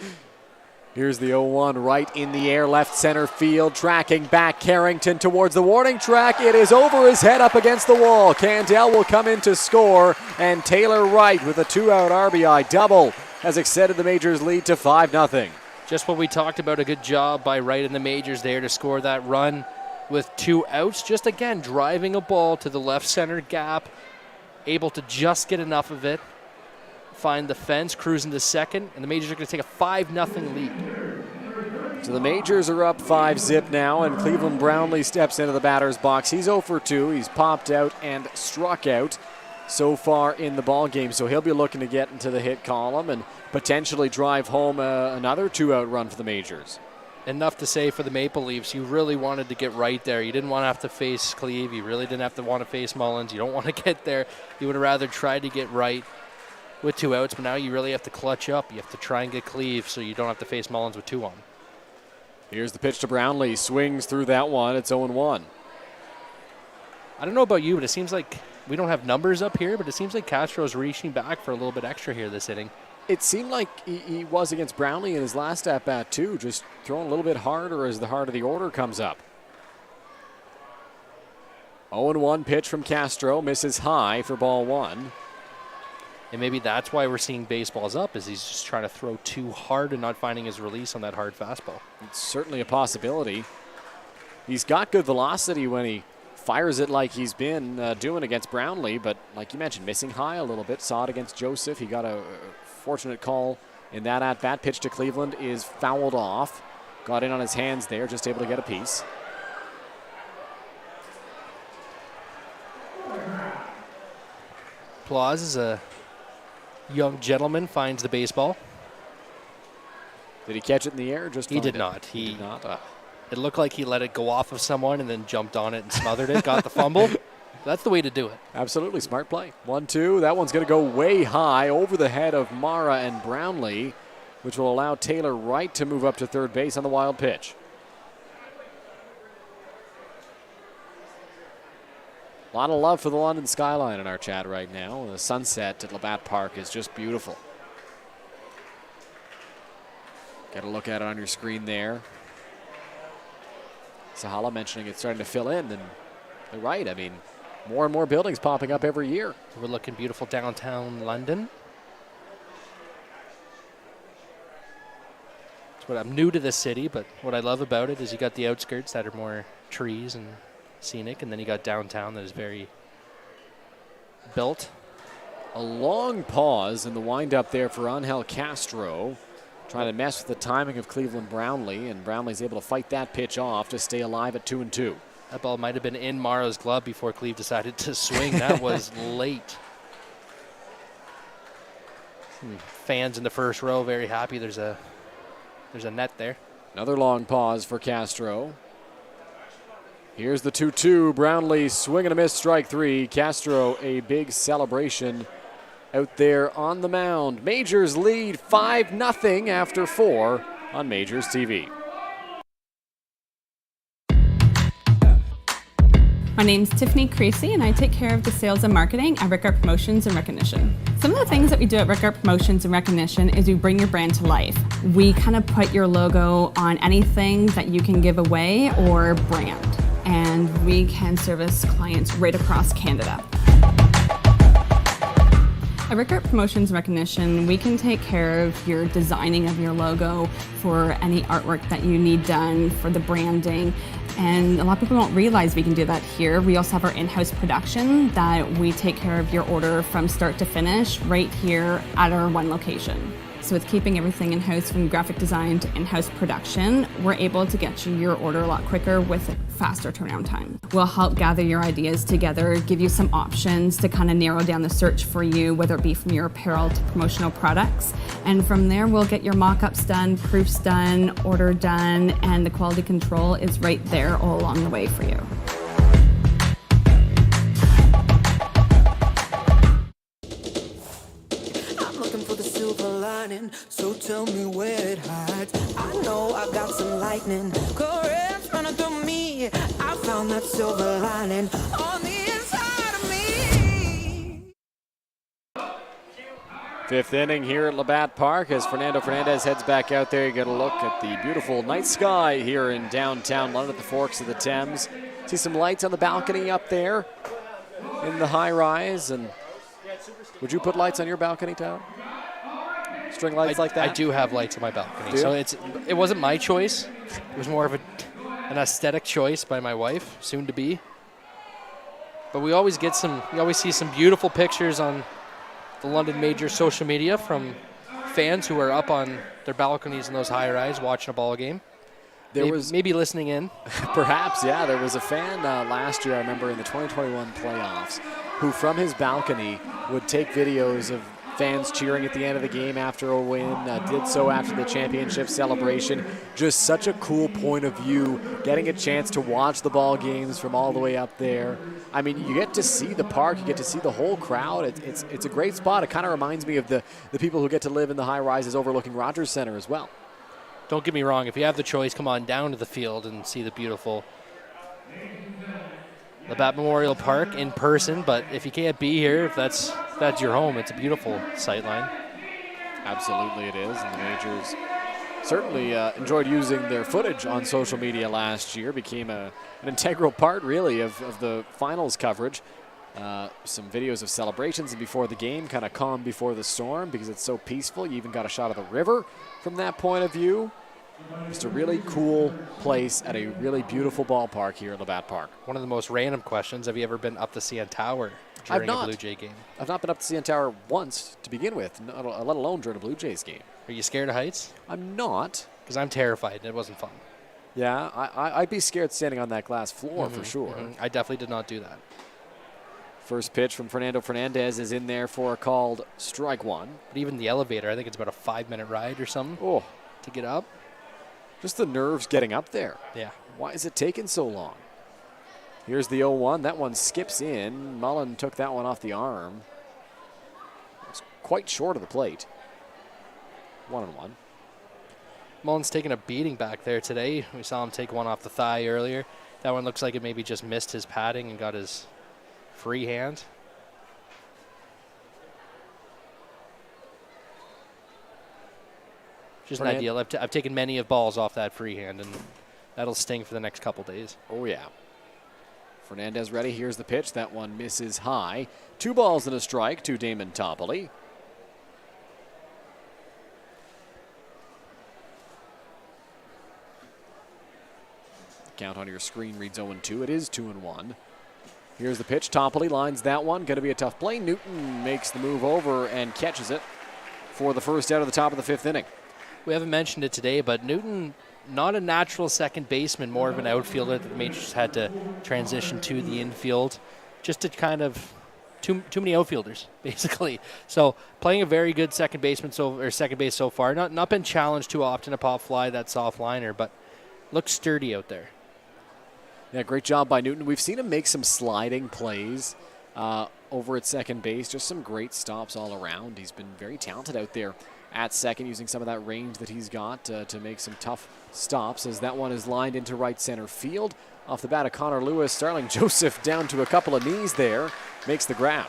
Here's the 0-1, right in the air, left center field, tracking back Carrington towards the warning track. It is over his head up against the wall. Candell will come in to score, and Taylor Wright with a 2-out RBI double has extended the Majors' lead to 5-0. Just what we talked about, a good job by Wright and the Majors there to score that run with 2 outs. Just again, driving a ball to the left center gap, able to just get enough of it, find the fence, cruise into second, and the Majors are going to take a 5-0 lead. So the Majors are up 5-0 now, and Cleveland Brownlee steps into the batter's box. He's 0 for 2. He's popped out and struck out so far in the ball game, so he'll be looking to get into the hit column and potentially drive home another 2-out run for the Majors. Enough to say for the Maple Leafs, you really wanted to get right there. You didn't want to have to face Cleve. You really didn't have to want to face Mullins. You don't want to get there. You would have rather tried to get right with 2 outs, but now you really have to clutch up. You have to try and get Cleve so you don't have to face Mullins with 2 on. Here's the pitch to Brownlee. Swings through that one. It's 0-1. I don't know about you, but it seems like we don't have numbers up here, but it seems like Castro's reaching back for a little bit extra here this inning. It seemed like he was against Brownlee in his last at-bat, too, just throwing a little bit harder as the heart of the order comes up. 0-1 pitch from Castro, misses high for ball one. And maybe that's why we're seeing baseballs up, is he's just trying to throw too hard and not finding his release on that hard fastball. It's certainly a possibility. He's got good velocity when he fires it like he's been doing against Brownlee, but like you mentioned, missing high a little bit. Saw it against Joseph. He got a fortunate call in that at-bat. Pitch to Cleveland is fouled off. Got in on his hands there, just able to get a piece. Plaus is a young gentleman, finds the baseball. Did he catch it in the air? Or just he did not. He did not. It looked like he let it go off of someone and then jumped on it and smothered it, got the fumble. That's the way to do it. Absolutely, smart play. 1-2. That one's going to go way high over the head of Mara and Brownlee, which will allow Taylor Wright to move up to third base on the wild pitch. A lot of love for the London skyline in our chat right now. The sunset at Labatt Park is just beautiful. Get a look at it on your screen there. Sahala mentioning it's starting to fill in, and they're right. I mean, more and more buildings popping up every year. We're looking beautiful downtown London. That's what I'm new to this city, but what I love about it is you got the outskirts that are more trees and scenic, and then you got downtown that is very built. A long pause in the windup there for Angel Castro, trying to mess with the timing of Cleveland Brownlee, and Brownlee's able to fight that pitch off to stay alive at 2-2. That ball might have been in Mara's glove before Cleve decided to swing. That was late. Fans in the first row very happy. There's a net there. Another long pause for Castro. Here's the 2-2. Brownlee swing and a miss, strike three. Castro, a big celebration out there on the mound. Majors lead 5-0 after 4 on Majors TV. My name's Tiffany Creasy, and I take care of the sales and marketing at Rickard Promotions and Recognition. Some of the things that we do at Rickard Promotions and Recognition is we bring your brand to life. We kind of put your logo on anything that you can give away or brand, and we can service clients right across Canada. At Rickard Promotions and Recognition, we can take care of your designing of your logo for any artwork that you need done for the branding. And a lot of people don't realize we can do that here. We also have our in-house production that we take care of your order from start to finish right here at our one location. So with keeping everything in-house from graphic design to in-house production, we're able to get you your order a lot quicker with a faster turnaround time. We'll help gather your ideas together, give you some options to kind of narrow down the search for you, whether it be from your apparel to promotional products. And from there, we'll get your mock-ups done, proofs done, order done, and the quality control is right there all along the way for you. So tell me where it hides. I know I got some lightning currents running through me. I found that silver lining on the inside of me. Fifth inning here at Labatt Park as Fernando Fernandez heads back out there. You get a look at the beautiful night sky here in downtown London at the Forks of the Thames. See some lights on the balcony up there in the high rise. And would you put lights on your balcony, Tyler? String lights like that? I do have lights on my balcony. So it wasn't my choice. It was more of an aesthetic choice by my wife, soon to be. But we always see some beautiful pictures on the London Major social media from fans who are up on their balconies in those high rise watching a ball game. Maybe listening in. Perhaps, yeah. There was a fan last year, I remember, in the 2021 playoffs, who from his balcony would take videos of fans cheering at the end of the game after a win, did so after the championship celebration. Just such a cool point of view, getting a chance to watch the ball games from all the way up there. I mean, you get to see the park, you get to see the whole crowd. It's a great spot. It kind of reminds me of the people who get to live in the high rises overlooking Rogers Center as well. don't get me wrong. If you have the choice, come on down to the field and see the beautiful Labatt Memorial Park in person. But if you can't be here, if that's your home, it's a beautiful sightline. Absolutely it is, and the Majors certainly enjoyed using their footage on social media last year. Became an integral part, really, of the finals coverage. Some videos of celebrations and before the game, kind of calm before the storm because it's so peaceful. You even got a shot of the river from that point of view. Just a really cool place at a really beautiful ballpark here at Labatt Park. One of the most random questions, have you ever been up the CN Tower during a Blue Jay game? I've not been up to CN Tower once to begin with, let alone during a Blue Jays game. Are you scared of heights? I'm not. Because I'm terrified, and it wasn't fun. Yeah, I'd be scared standing on that glass floor for sure. I definitely did not do that. First pitch from Fernando Fernandez is in there for a called strike one. But even the elevator, I think it's about a 5-minute ride or something to get up. Just the nerves getting up there. Yeah. Why is it taking so long? Here's the 0-1. That one skips in. Mullen took that one off the arm. It's quite short of the plate. 1-1. Mullen's taking a beating back there today. We saw him take one off the thigh earlier. That one looks like it maybe just missed his padding and got his free hand. Just an ideal. I've taken many of balls off that free hand, and that'll sting for the next couple days. Oh, yeah. Fernandez ready. Here's the pitch. That one misses high. 2 balls and a strike to Damon Toppoli. Count on your screen reads 0-2. It is 2-1. Here's the pitch. Toppoli lines that one. Going to be a tough play. Newton makes the move over and catches it for the first out of the top of the 5th inning. We haven't mentioned it today, but Newton, not a natural second baseman, more of an outfielder that the Majors had to transition to the infield, just to kind of too many outfielders, basically. So playing a very good second base so far. Not been challenged too often to pop fly that soft liner, but looks sturdy out there. Yeah, great job by Newton. We've seen him make some sliding plays over at second base. Just some great stops all around. He's been very talented out there at second, using some of that range that he's got to make some tough stops as that one is lined into right center field. Off the bat of Connor Lewis, Starling Joseph down to a couple of knees there, makes the grab.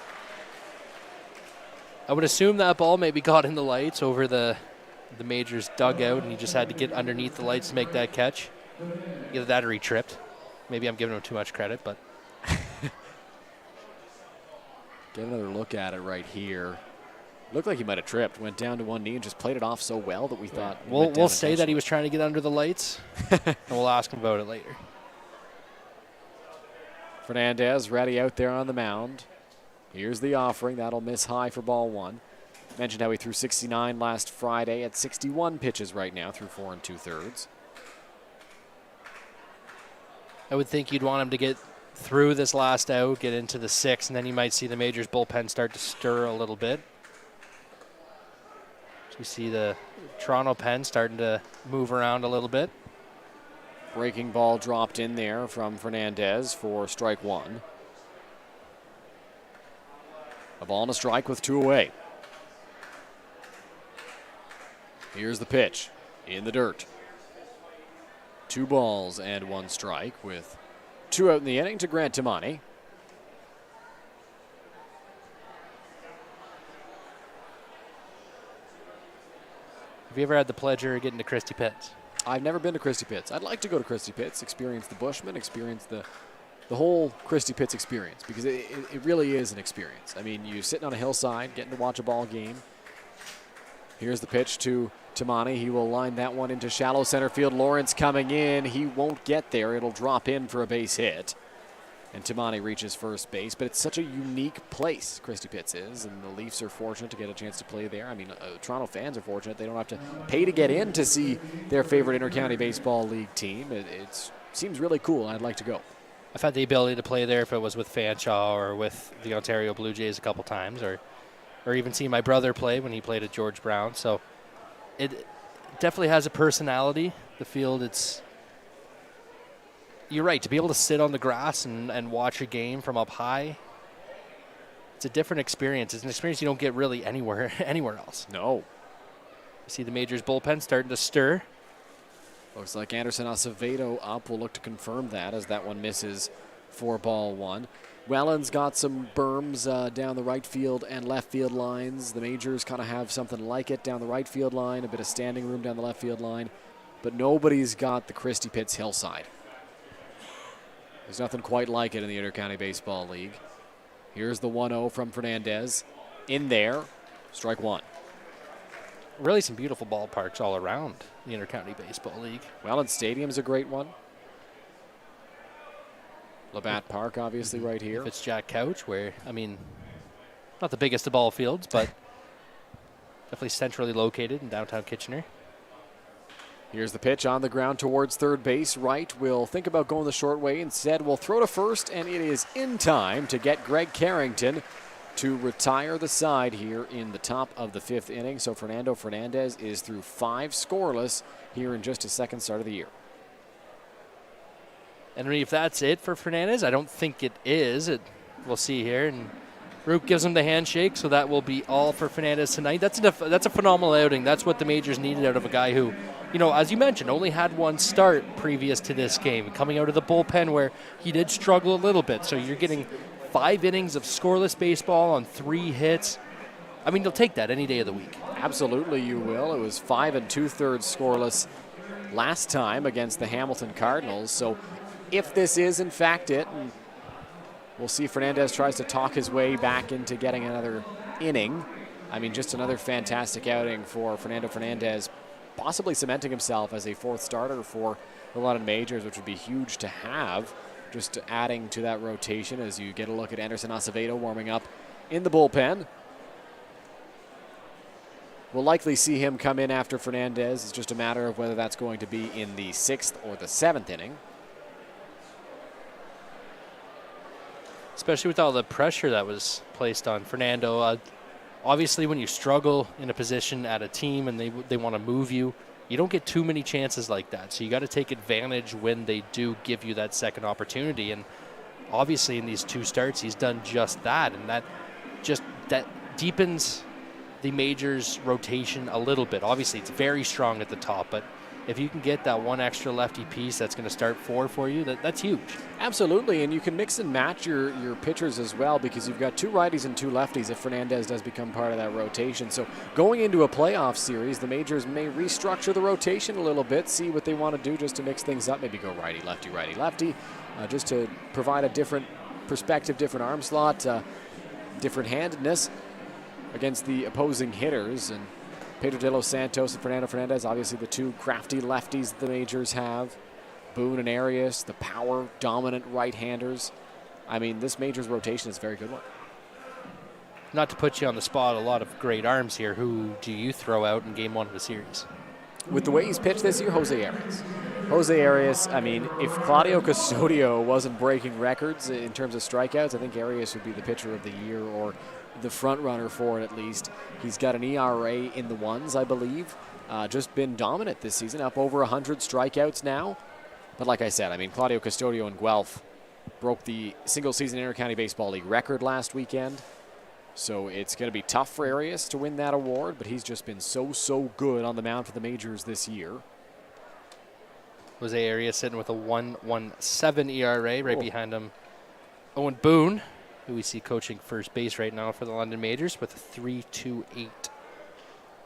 I would assume that ball maybe got in the lights over the Majors dugout, and he just had to get underneath the lights to make that catch. Either that or he tripped. Maybe I'm giving him too much credit, but. Get another look at it right here. Looked like he might have tripped. Went down to one knee and just played it off so well that we thought. We'll say that he was trying to get under the lights, and we'll ask him about it later. Fernandez ready out there on the mound. Here's the offering. That'll miss high for ball 1. Mentioned how he threw 69 last Friday at 61 pitches right now through 4 2/3. I would think you'd want him to get through this last out, get into the 6th, and then you might see the Majors bullpen start to stir a little bit. So you see the Toronto pen starting to move around a little bit. Breaking ball dropped in there from Fernandez for strike 1. A ball and a strike with 2 away. Here's the pitch in the dirt. 2 balls and 1 strike with 2 out in the inning to Grant Timani. Have you ever had the pleasure of getting to Christie Pitts? I've never been to Christie Pitts. I'd like to go to Christie Pitts, experience the Bushman, experience the whole Christie Pitts experience, because it really is an experience. I mean, you're sitting on a hillside, getting to watch a ball game. Here's the pitch to Timani. He will line that one into shallow center field. Lawrence coming in. He won't get there. It'll drop in for a base hit. And Timani reaches first base. But it's such a unique place, Christie Pitts is, and the Leafs are fortunate to get a chance to play there. I mean, Toronto fans are fortunate. They don't have to pay to get in to see their favorite intercounty baseball league team. It seems really cool, and I'd like to go. I've had the ability to play there if it was with Fanshawe or with the Ontario Blue Jays a couple times, or even see my brother play when he played at George Brown. So it definitely has a personality. The field, you're right, to be able to sit on the grass and watch a game from up high, it's a different experience. It's an experience you don't get really anywhere else. No. You see the Majors bullpen starting to stir. Looks like Anderson Acevedo up. We'll look to confirm that as that one misses for ball one. Welland's got some berms down the right field and left field lines. The Majors kind of have something like it down the right field line, a bit of standing room down the left field line, but nobody's got the Christie Pitts hillside. There's nothing quite like it in the Intercounty Baseball League. Here's the 1-0 from Fernandez. In there, strike one. Really some beautiful ballparks all around the Intercounty Baseball League. Welland Stadium's a great one. Labatt Park, obviously, right here. If it's Jack Couch, where, I mean, not the biggest of ball fields, but definitely centrally located in downtown Kitchener. Here's the pitch on the ground towards third base. Wright will think about going the short way. Instead, will throw to first, and it is in time to get Greg Carrington to retire the side here in the top of the fifth inning. So Fernando Fernandez is through 5 scoreless here in just his second start of the year. And if that's it for Fernandez, I don't think it is. We'll see here. And Rook gives him the handshake, so that will be all for Fernandez tonight. That's a phenomenal outing. That's what the Majors needed out of a guy who, you know, as you mentioned, only had one start previous to this game, coming out of the bullpen where he did struggle a little bit. So you're getting 5 innings of scoreless baseball on 3 hits. I mean, you'll take that any day of the week. Absolutely, you will. It was 5 2/3 scoreless last time against the Hamilton Cardinals. So if this is in fact it, and we'll see if Fernandez tries to talk his way back into getting another inning. I mean, just another fantastic outing for Fernando Fernandez, possibly cementing himself as a 4th starter for the London Majors, which would be huge to have, just adding to that rotation as you get a look at Anderson Acevedo warming up in the bullpen. We'll likely see him come in after Fernandez. It's just a matter of whether that's going to be in the 6th or the 7th inning. Especially with all the pressure that was placed on Fernando. Obviously, when you struggle in a position at a team and they want to move you, you don't get too many chances like that. So you got to take advantage when they do give you that second opportunity. And obviously, in these 2 starts, he's done just that. And that deepens the Majors' rotation a little bit. Obviously, it's very strong at the top, but if you can get that one extra lefty piece that's going to start 4 for you, that's huge. Absolutely, and you can mix and match your pitchers as well, because you've got 2 righties and 2 lefties if Fernandez does become part of that rotation. So going into a playoff series, the Majors may restructure the rotation a little bit, see what they want to do just to mix things up, maybe go righty, lefty, just to provide a different perspective, different arm slot, different handedness against the opposing hitters. And Pedro de los Santos and Fernando Fernandez, obviously the 2 crafty lefties that the Majors have. Boone and Arias, the power dominant right-handers. I mean, this Majors rotation is a very good one. Not to put you on the spot, a lot of great arms here. Who do you throw out in game 1 of the series? With the way he's pitched this year, Jose Arias. Jose Arias, I mean, if Claudio Custodio wasn't breaking records in terms of strikeouts, I think Arias would be the pitcher of the year, or the front runner for it at least. He's got an ERA in the 1s, I believe. Just been dominant this season, up over 100 strikeouts now. But like I said, I mean, Claudio Custodio and Guelph broke the single-season Intercounty Baseball League record last weekend. So it's going to be tough for Arias to win that award, but he's just been so good on the mound for the Majors this year. Jose Arias sitting with a 1.17 ERA. Right behind him, Owen Boone, who we see coaching first base right now for the London Majors, with a 3.28.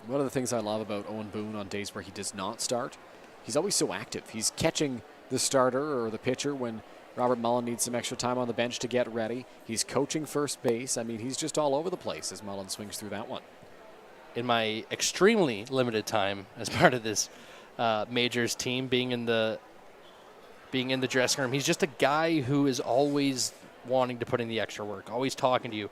One of the things I love about Owen Boone on days where he does not start, he's always so active. He's catching the starter or the pitcher when Robert Mullen needs some extra time on the bench to get ready. He's coaching first base. I mean, he's just all over the place as Mullen swings through that one. In my extremely limited time as part of this Majors team, being in the dressing room, he's just a guy who is always wanting to put in the extra work, always talking to you.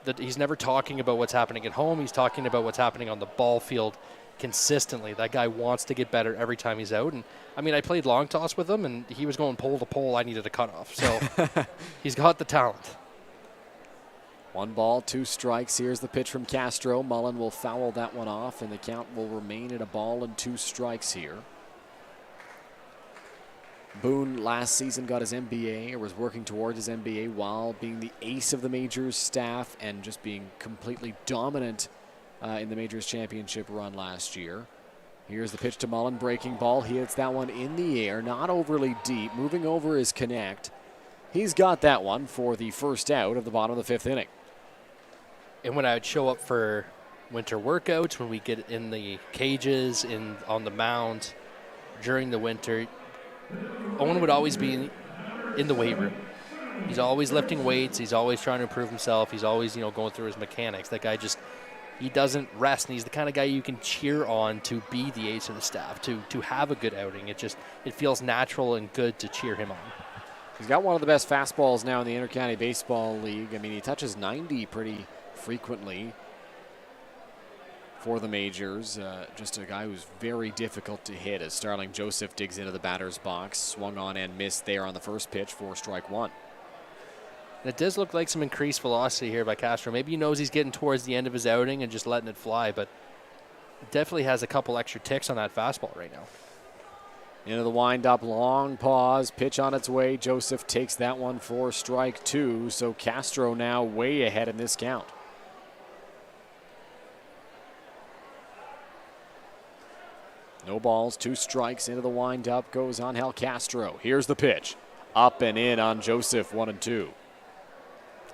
That he's never talking about what's happening at home. He's talking about what's happening on the ball field consistently. That guy wants to get better every time he's out. And I mean, I played long toss with him, and he was going pole to pole. I needed a cutoff. So he's got the talent. 1 ball, 2 strikes. Here's the pitch from Castro. Mullen will foul that one off, and the count will remain at 1 ball and 2 strikes here. Boone last season got his MBA, or was working towards his MBA, while being the ace of the Majors staff and just being completely dominant in the Majors championship run last year. Here's the pitch to Mullen, breaking ball. He hits that one in the air, not overly deep, moving over his connect. He's got that one for the first out of the bottom of the 5th inning. And when I would show up for winter workouts, when we get in the cages, on the mound during the winter, Owen would always be in the weight room. He's always lifting weights. He's always trying to improve himself. He's always, going through his mechanics. That guy he doesn't rest, and he's the kind of guy you can cheer on to be the ace of the staff, to have a good outing. It feels natural and good to cheer him on. He's got one of the best fastballs now in the Intercounty Baseball League. I mean, he touches 90 pretty frequently for the Majors. Just a guy who's very difficult to hit as Starling Joseph digs into the batter's box. Swung on and missed there on the first pitch for strike one. And it does look like some increased velocity here by Castro. Maybe he knows he's getting towards the end of his outing and just letting it fly, but it definitely has a couple extra ticks on that fastball right now. Into the windup, long pause, pitch on its way. Joseph takes that one for strike two, so Castro now way ahead in this count. No balls, 2 strikes. Into the windup goes Angel Castro. Here's the pitch. Up and in on Joseph, 1-2.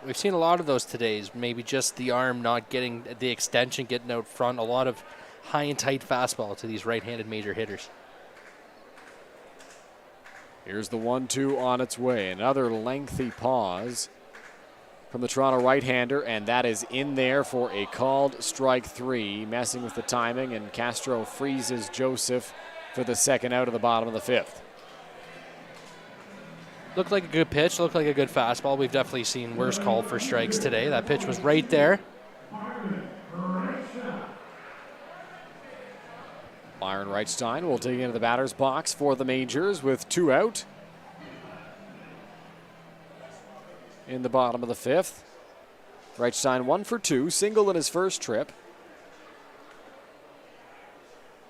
We've seen a lot of those today. Maybe just the arm not getting the extension, getting out front. A lot of high and tight fastball to these right-handed major hitters. Here's the 1-2 on its way. Another lengthy pause from the Toronto right-hander, and that is in there for a called strike 3, messing with the timing, and Castro freezes Joseph for the second out of the bottom of the 5th. Looked like a good pitch, looked like a good fastball. We've definitely seen worse called for strikes today. That pitch was right there. Byron Reichstein will dig into the batter's box for the Majors with 2 out in the bottom of the 5th. Reichstein 1 for 2, single in his first trip.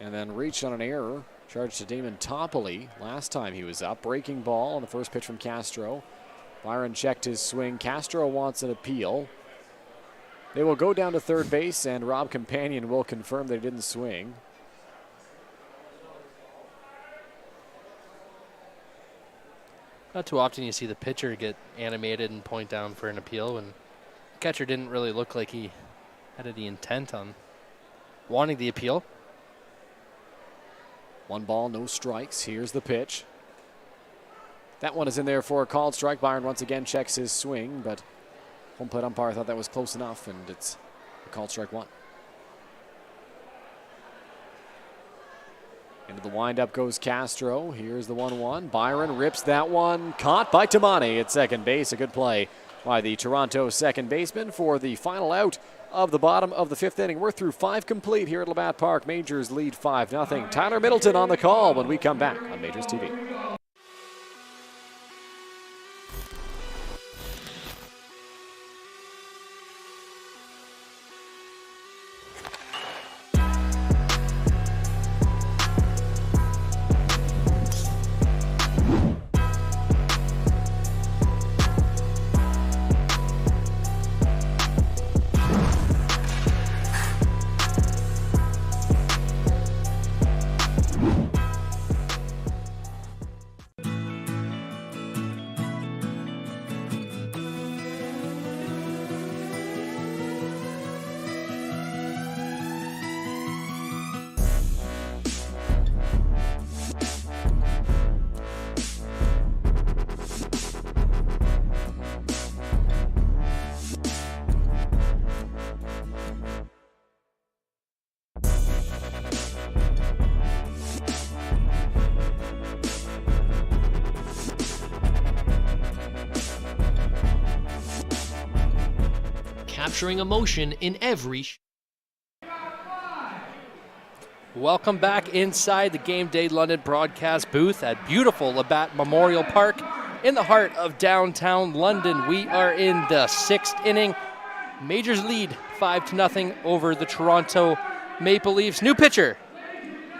And then reached on an error. Charged to Damon Toppoli last time he was up. Breaking ball on the first pitch from Castro. Byron checked his swing. Castro wants an appeal. They will go down to third base, and Rob Companion will confirm they didn't swing. Not too often you see the pitcher get animated and point down for an appeal, and the catcher didn't really look like he had any intent on wanting the appeal. 1 ball, no strikes. Here's the pitch. That one is in there for a called strike. Byron once again checks his swing, but home plate umpire thought that was close enough, and it's a called strike 1. Into the windup goes Castro. Here's the 1-1. Byron rips that one. Caught by Tamani at second base. A good play by the Toronto second baseman for the final out of the bottom of the 5th inning. We're through 5 complete here at Labatt Park. Majors lead 5-0. Tyler Middleton on the call when we come back on Majors TV. Capturing emotion in every Welcome back inside the Game Day London broadcast booth at beautiful Labatt Memorial Park in the heart of downtown London. We are in the 6th inning. Majors lead 5-0 over the Toronto Maple Leafs. New pitcher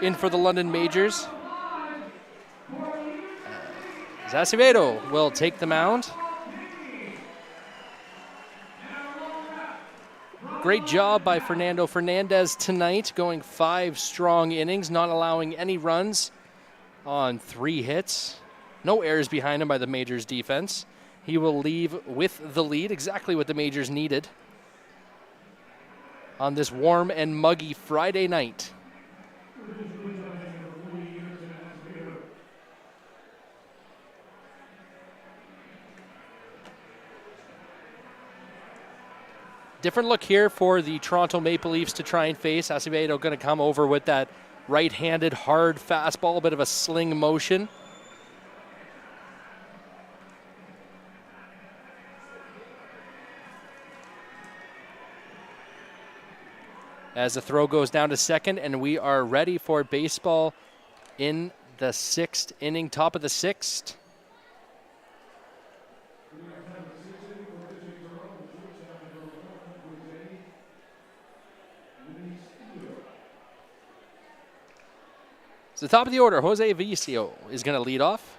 in for the London Majors. Acevedo will take the mound. Great job by Fernando Fernandez tonight, going 5 strong innings, not allowing any runs on 3 hits. No errors behind him by the Majors defense. He will leave with the lead, exactly what the Majors needed on this warm and muggy Friday night. Different look here for the Toronto Maple Leafs to try and face. Acevedo going to come over with that right-handed hard fastball, a bit of a sling motion. As the throw goes down to second, and we are ready for baseball in the 6th inning, top of the 6th. So the top of the order, Jose Vicio is going to lead off.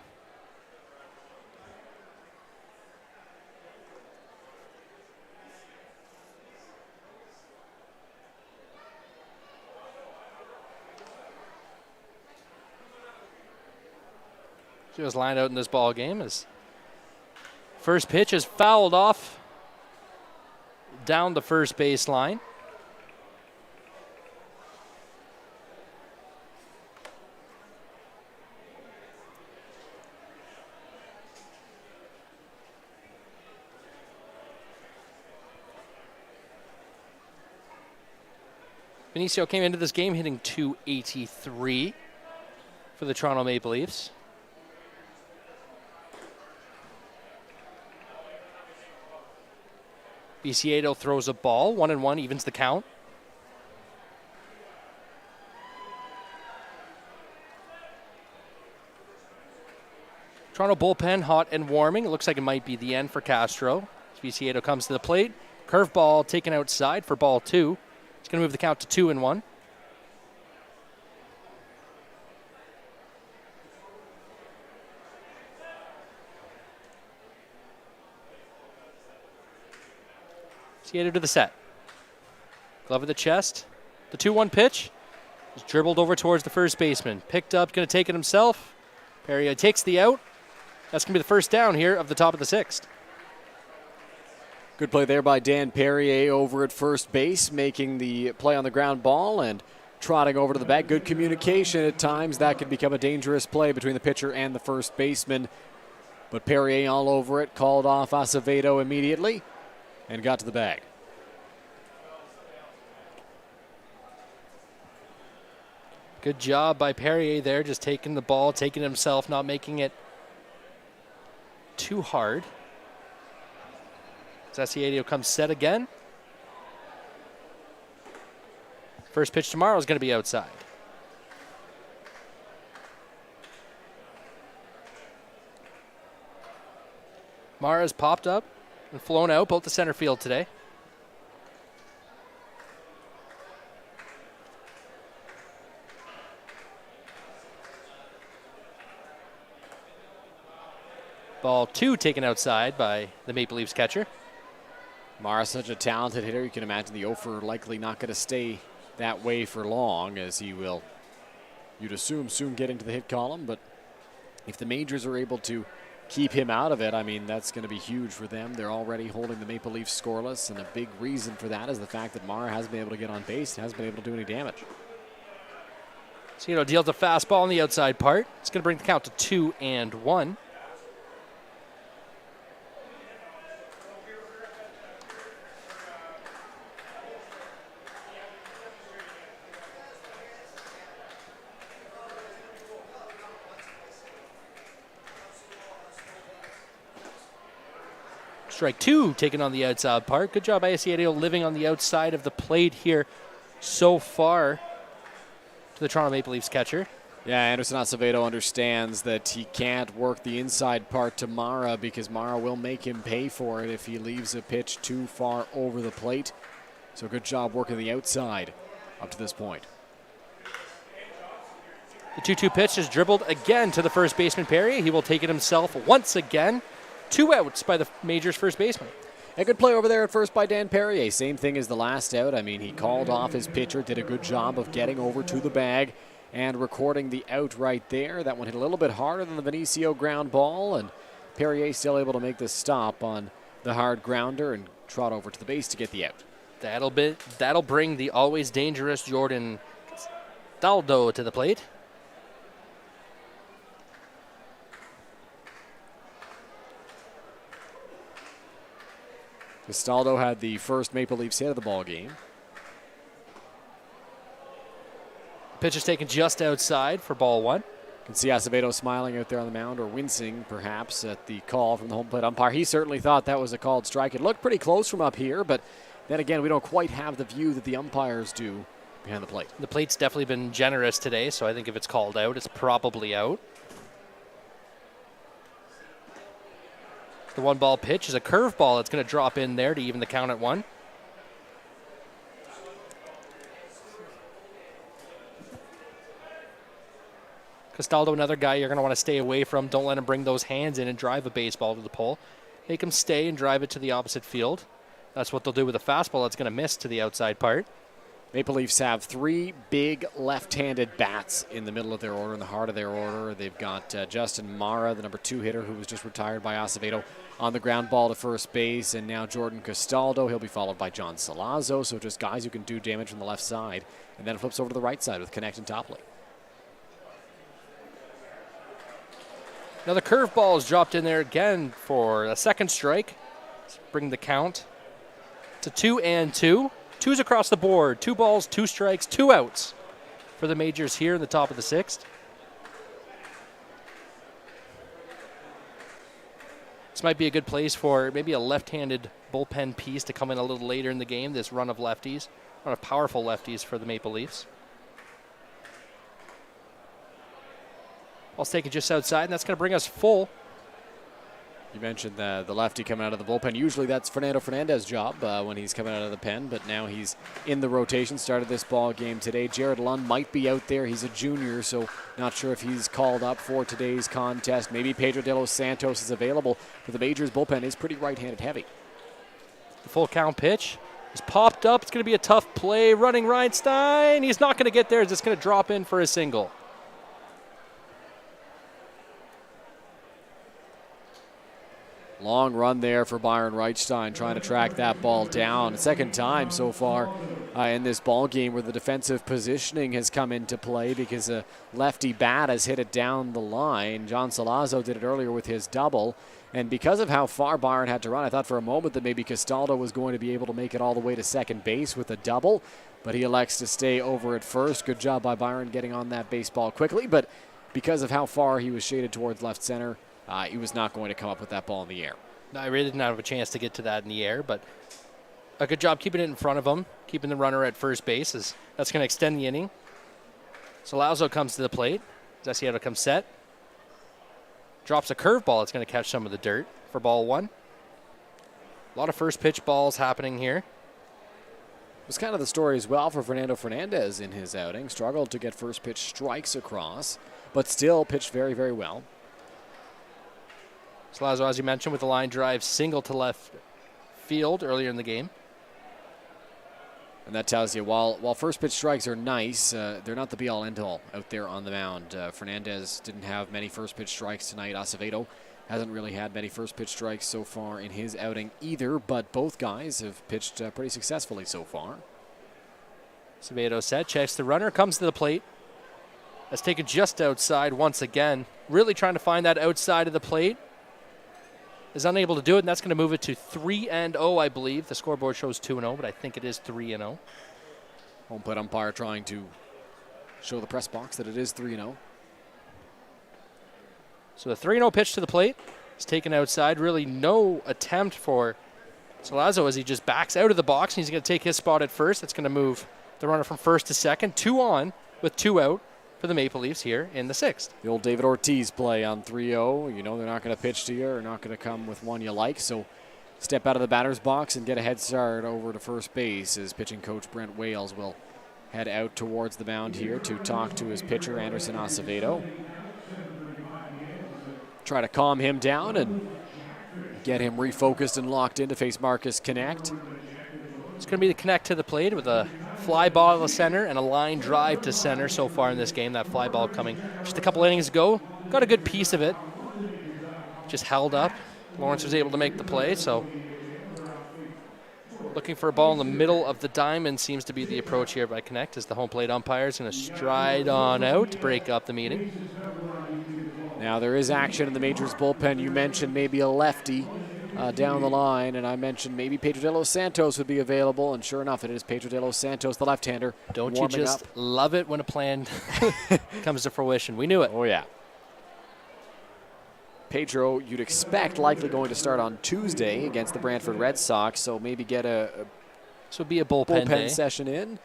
She was lined out in this ball game as first pitch is fouled off down the first base line. Benicio came into this game hitting .283 for the Toronto Maple Leafs. Biciedo throws a ball, 1-1, evens the count. Toronto bullpen hot and warming. It looks like it might be the end for Castro. Biciedo comes to the plate. Curveball taken outside for ball 2. It's going to move the count to 2-1. Skated to the set. Glove at the chest. The 2-1 pitch is dribbled over towards the first baseman. Picked up, going to take it himself. Perrier takes the out. That's going to be the first down here of the top of the 6th. Good play there by Dan Perrier over at first base, making the play on the ground ball and trotting over to the bag. Good communication at times. That could become a dangerous play between the pitcher and the first baseman. But Perrier all over it, called off Acevedo immediately and got to the bag. Good job by Perrier there, just taking the ball, taking it himself, not making it too hard. Acevedo comes set again. First pitch tomorrow is going to be outside. Mara's popped up and flown out both to center field today. Ball 2 taken outside by the Maple Leafs catcher. Mara's such a talented hitter. You can imagine the offer likely not going to stay that way for long, as he will, you'd assume, soon get into the hit column. But if the Majors are able to keep him out of it, I mean, that's going to be huge for them. They're already holding the Maple Leafs scoreless, and a big reason for that is the fact that Mara hasn't been able to get on base, hasn't been able to do any damage. So, deals a fastball on the outside part. It's going to bring the count to 2-1. Strike 2 taken on the outside part. Good job by Acevedo living on the outside of the plate here so far to the Toronto Maple Leafs catcher. Yeah, Anderson Acevedo understands that he can't work the inside part to Mara because Mara will make him pay for it if he leaves a pitch too far over the plate. So good job working the outside up to this point. The 2-2 pitch is dribbled again to the first baseman, Perry. He will take it himself once again. 2 outs by the Majors first baseman. A good play over there at first by Dan Perrier. Same thing as the last out. I mean, he called off his pitcher, did a good job of getting over to the bag and recording the out right there. That one hit a little bit harder than the Vinicio ground ball, and Perrier still able to make the stop on the hard grounder and trot over to the base to get the out. That'll bring the always dangerous Jordan Castaldo to the plate. Castaldo had the first Maple Leafs hit of the ball game. Pitch is taken just outside for ball one. You can see Acevedo smiling out there on the mound, or wincing perhaps at the call from the home plate umpire. He certainly thought that was a called strike. It looked pretty close from up here, but then again, we don't quite have the view that the umpires do behind the plate. The plate's definitely been generous today, so I think if it's called out, it's probably out. The 1-ball pitch is a curveball that's going to drop in there to even the count at 1. Castaldo, another guy you're going to want to stay away from. Don't let him bring those hands in and drive a baseball to the pole. Make him stay and drive it to the opposite field. That's what they'll do with a fastball that's going to miss to the outside part. Maple Leafs have 3 big left-handed bats in the middle of their order, in the heart of their order. They've got Justin Mara, the number 2 hitter, who was just retired by Acevedo, on the ground ball to first base, and now Jordan Castaldo. He'll be followed by John Salazzo, so just guys who can do damage from the left side. And then it flips over to the right side with Connect and Topley. Now the curveball is dropped in there again for a second strike. Let's bring the count to 2-2. 2s across the board. 2 balls, 2 strikes, 2 outs for the Majors here in the top of the 6th. This might be a good place for maybe a left-handed bullpen piece to come in a little later in the game, this run of lefties, run of powerful lefties for the Maple Leafs. Ball's taken just outside, and that's going to bring us full. You mentioned the lefty coming out of the bullpen. Usually that's Fernando Fernandez's job when he's coming out of the pen, but now he's in the rotation, started this ball game today. Jared Lund might be out there. He's a junior, so not sure if he's called up for today's contest. Maybe Pedro de los Santos is available, but the Majors bullpen is pretty right-handed heavy. The full count pitch is popped up. It's going to be a tough play. Running Reinstein. He's not going to get there. It's just going to drop in for a single. Long run there for Byron Reichstein, trying to track that ball down. Second time so far in this ball game where the defensive positioning has come into play because a lefty bat has hit it down the line. John Salazzo did it earlier with his double. And because of how far Byron had to run, I thought for a moment that maybe Castaldo was going to be able to make it all the way to second base with a double, but he elects to stay over at first. Good job by Byron getting on that baseball quickly, but because of how far he was shaded towards left center, he was not going to come up with that ball in the air. No, I really didn't have a chance to get to that in the air, but a good job keeping it in front of him, keeping the runner at first base. That's going to extend the inning. Salazzo comes to the plate. Zesiato comes set. Drops a curveball. It's going to catch some of the dirt for ball 1. A lot of first pitch balls happening here. It was kind of the story as well for Fernando Fernandez in his outing. Struggled to get first pitch strikes across, but still pitched very, very well. Salazzo, as you mentioned, with the line drive single to left field earlier in the game. And that tells you, while first pitch strikes are nice, they're not the be-all, end-all out there on the mound. Fernandez didn't have many first pitch strikes tonight. Acevedo hasn't really had many first pitch strikes so far in his outing either, but both guys have pitched pretty successfully so far. Acevedo set, checks the runner, comes to the plate. That's taken just outside once again. Really trying to find that outside of the plate. Is unable to do it, and that's going to move it to 3-0, I believe. The scoreboard shows 2-0, but I think it is 3-0. Home plate umpire trying to show the press box that it is 3-0. So the 3-0 pitch to the plate is taken outside. Really no attempt for Salazzo as he just backs out of the box, and he's going to take his spot at first. That's going to move the runner from first to second. 2 on with 2 out for the Maple Leafs here in the 6th. The old David Ortiz play on 3-0. You know they're not going to pitch to you or not going to come with one you like, so step out of the batter's box and get a head start over to first base as pitching coach Brent Wales will head out towards the mound here to talk to his pitcher, Anderson Acevedo. Try to calm him down and get him refocused and locked in to face Marcus Connect. It's going to be the connect to the plate with a fly ball to center and a line drive to center so far in this game. That fly ball coming just a couple innings ago. Got a good piece of it. Just held up. Lawrence was able to make the play, so looking for a ball in the middle of the diamond seems to be the approach here by Connect, as the home plate umpire is going to stride on out to break up the meeting. Now there is action in the Majors bullpen. You mentioned maybe a lefty down the line, and I mentioned maybe Pedro de los Santos would be available, and sure enough, it is Pedro de los Santos, the left-hander. Don't you just love it when a plan comes to fruition? We knew it. Oh, yeah. Pedro, you'd expect, likely going to start on Tuesday against the Brantford Red Sox, so maybe get this would be a bullpen session in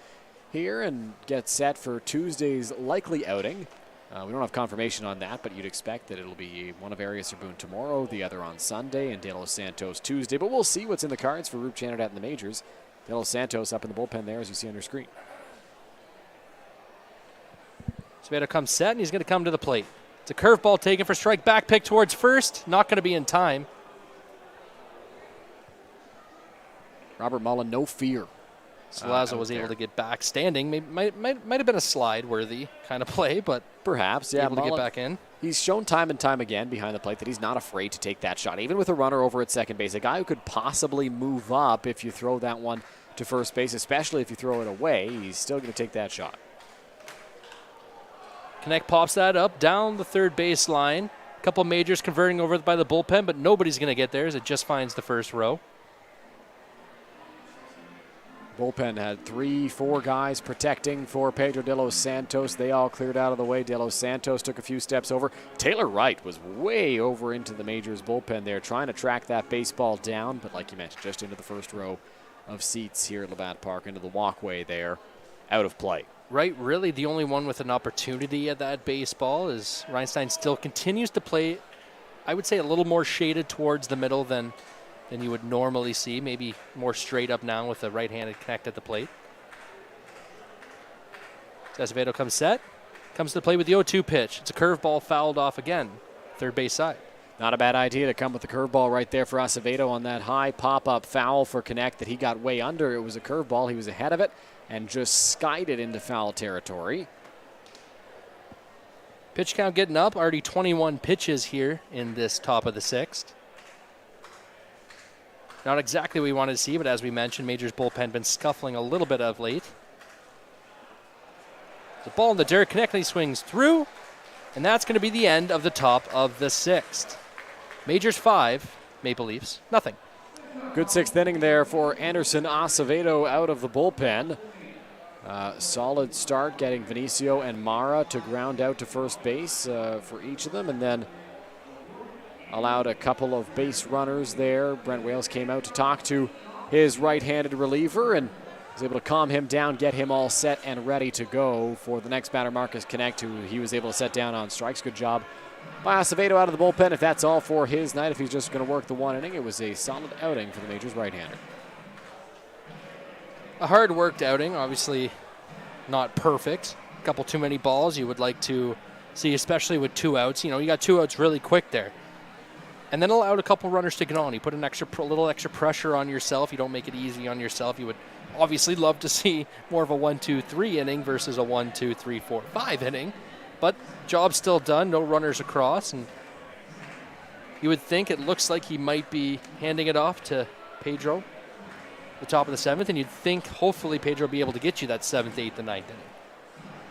here and get set for Tuesday's likely outing. We don't have confirmation on that, but you'd expect that it'll be one of Arias or Boone tomorrow, the other on Sunday, and De Los Santos Tuesday. But we'll see what's in the cards for Roop Janadat and the Majors. De Los Santos up in the bullpen there, as you see on your screen. Acevedo comes set, and he's going to come to the plate. It's a curveball taken for strike, back pick towards first. Not going to be in time. Robert Mullen, no fear. Salazzo was able to get back standing. Might have been a slide-worthy kind of play, but perhaps, yeah. Able to get back in. He's shown time and time again behind the plate that he's not afraid to take that shot, even with a runner over at second base. A guy who could possibly move up if you throw that one to first base, especially if you throw it away. He's still going to take that shot. Connect pops that up down the third base line. A couple Majors converting over by the bullpen, but nobody's going to get there as it just finds the first row. Bullpen had 3-4 guys protecting for Pedro de los Santos. They all cleared out of the way. De los Santos took a few steps over. Taylor Wright was way over into the Majors bullpen there, trying to track that baseball down, but like you mentioned, just into the first row of seats here at Labatt Park, into the walkway there, out of play. Wright really the only one with an opportunity at that baseball, as Reinstein still continues to play, I would say, a little more shaded towards the middle than you would normally see. Maybe more straight up now with a right-handed connect at the plate. Acevedo comes set. Comes to the plate with the 0-2 pitch. It's a curveball fouled off again. Third base side. Not a bad idea to come with the curveball right there for Acevedo on that high pop-up foul for Connect that he got way under. It was a curveball. He was ahead of it and just skied it into foul territory. Pitch count getting up. Already 21 pitches here in this top of the sixth. Not exactly what we wanted to see, but as we mentioned, Majors bullpen been scuffling a little bit of late. The ball in the dirt, Connect, he swings through, and that's going to be the end of the top of the sixth. Majors 5, Maple Leafs nothing. Good sixth inning there for Anderson Acevedo out of the bullpen. Solid start, getting Vinicio and Mara to ground out to first base for each of them, and then allowed a couple of base runners there. Brent Wales came out to talk to his right-handed reliever and was able to calm him down, get him all set and ready to go for the next batter, Marcus Connect, who he was able to set down on strikes. Good job by Acevedo out of the bullpen. If that's all for his night, if he's just going to work the one inning, it was a solid outing for the Majors right-hander. A hard-worked outing, obviously not perfect. A couple too many balls you would like to see, especially with 2 outs. You got 2 outs really quick there. And then allowed a couple runners to get on. You put a little extra pressure on yourself. You don't make it easy on yourself. You would obviously love to see more of a 1-2-3 inning versus a 1-2-3-4-5 inning. But job still done. No runners across. And you would think it looks like he might be handing it off to Pedro, the top of the 7th. And you'd think hopefully Pedro will be able to get you that 7th, 8th, and 9th inning.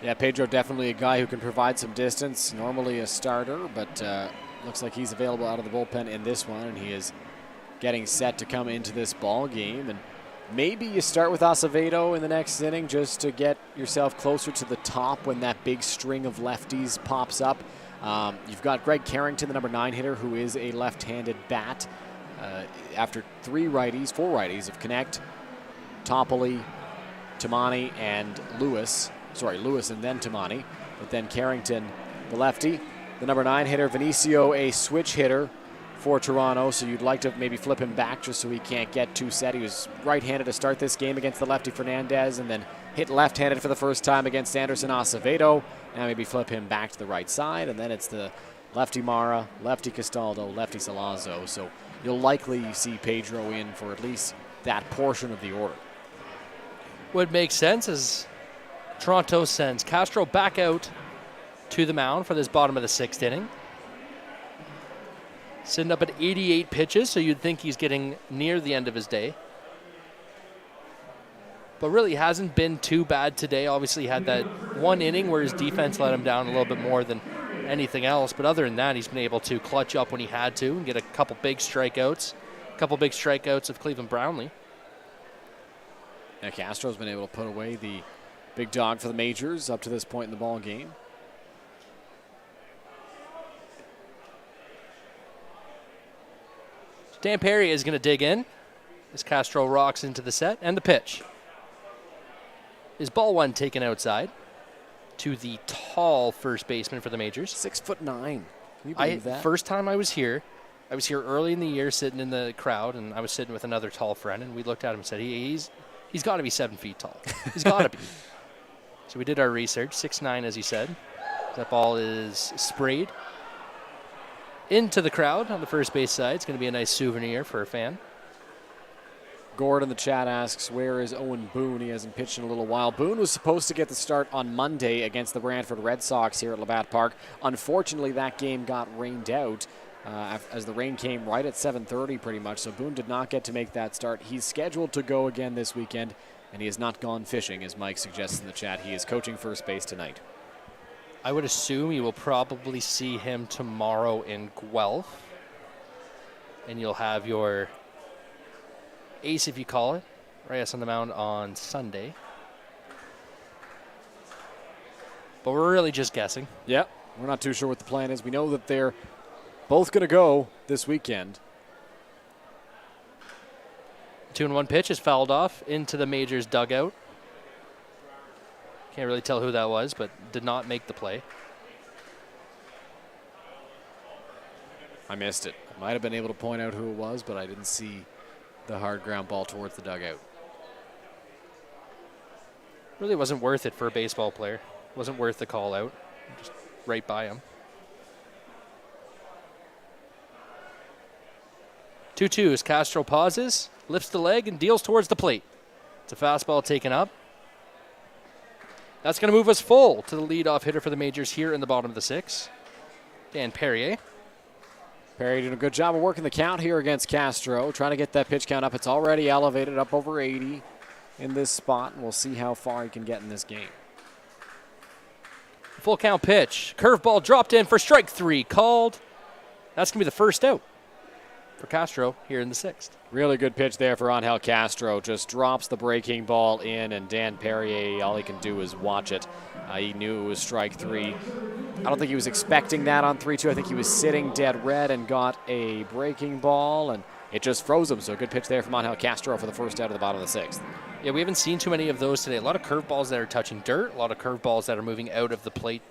Yeah, Pedro definitely a guy who can provide some distance. Normally a starter, but looks like he's available out of the bullpen in this one, and he is getting set to come into this ball game. And maybe you start with Acevedo in the next inning just to get yourself closer to the top when that big string of lefties pops up. You've got Greg Carrington, the number 9 hitter, who is a left-handed bat. After 4 righties of Connect, Toppoli, Tamani, and Lewis. Sorry, Lewis and then Tamani, but then Carrington, the lefty. The number 9 hitter, Vinicio, a switch hitter for Toronto, so you'd like to maybe flip him back just so he can't get too set. He was right-handed to start this game against the lefty Fernandez and then hit left-handed for the first time against Anderson Acevedo. Now maybe flip him back to the right side, and then it's the lefty Mara, lefty Castaldo, lefty Salazzo. So you'll likely see Pedro in for at least that portion of the order. Would make sense as Toronto sends Castro back out to the mound for this bottom of the 6th inning. Sitting up at 88 pitches, so you'd think he's getting near the end of his day. But really hasn't been too bad today. Obviously had that one inning where his defense let him down a little bit more than anything else. But other than that, he's been able to clutch up when he had to and get a couple big strikeouts. A couple big strikeouts of Cleveland Brownlee. Now Castro's been able to put away the big dog for the Majors up to this point in the ball game. Dan Perry is going to dig in as Castro rocks into the set, and the pitch is ball one taken outside to the tall first baseman for the Majors. 6'9". Can you believe that? First time I was here early in the year sitting in the crowd, and I was sitting with another tall friend, and we looked at him and said, he's got to be 7 feet tall. He's got to be. So we did our research, 6'9", as he said. That ball is sprayed into the crowd on the first base side. It's going to be a nice souvenir for a fan. Gord in the chat asks, where is Owen Boone? He hasn't pitched in a little while. Boone was supposed to get the start on Monday against the Brantford Red Sox here at Labatt Park. Unfortunately, that game got rained out as the rain came right at 7:30 pretty much, so Boone did not get to make that start. He's scheduled to go again this weekend, and he has not gone fishing, as Mike suggests in the chat. He is coaching first base tonight. I would assume you will probably see him tomorrow in Guelph, and you'll have your ace, if you call it, Reyes on the mound on Sunday. But we're really just guessing. Yep, we're not too sure what the plan is. We know that they're both going to go this weekend. 2-1 pitch is fouled off into the Majors dugout. Can't really tell who that was, but did not make the play. I missed it. I might have been able to point out who it was, but I didn't see the hard ground ball towards the dugout. Really wasn't worth it for a baseball player. Wasn't worth the call out. Just right by him. 2-2 as Castro pauses, lifts the leg, and deals towards the plate. It's a fastball taken up. That's going to move us full to the leadoff hitter for the Majors here in the bottom of the 6th, Dan Perrier. Perry doing a good job of working the count here against Castro, trying to get that pitch count up. It's already elevated up over 80 in this spot, and we'll see how far he can get in this game. Full count pitch. Curveball dropped in for strike 3. Called. That's going to be the first out for Castro here in the 6th. Really good pitch there for Angel Castro. Just drops the breaking ball in, and Dan Perrier, all he can do is watch it. He knew it was strike 3. I don't think he was expecting that on 3-2. I think he was sitting dead red and got a breaking ball, and it just froze him. So a good pitch there from Angel Castro for the first out of the bottom of the 6th. Yeah, we haven't seen too many of those today. A lot of curveballs that are touching dirt, a lot of curveballs that are moving out of the plate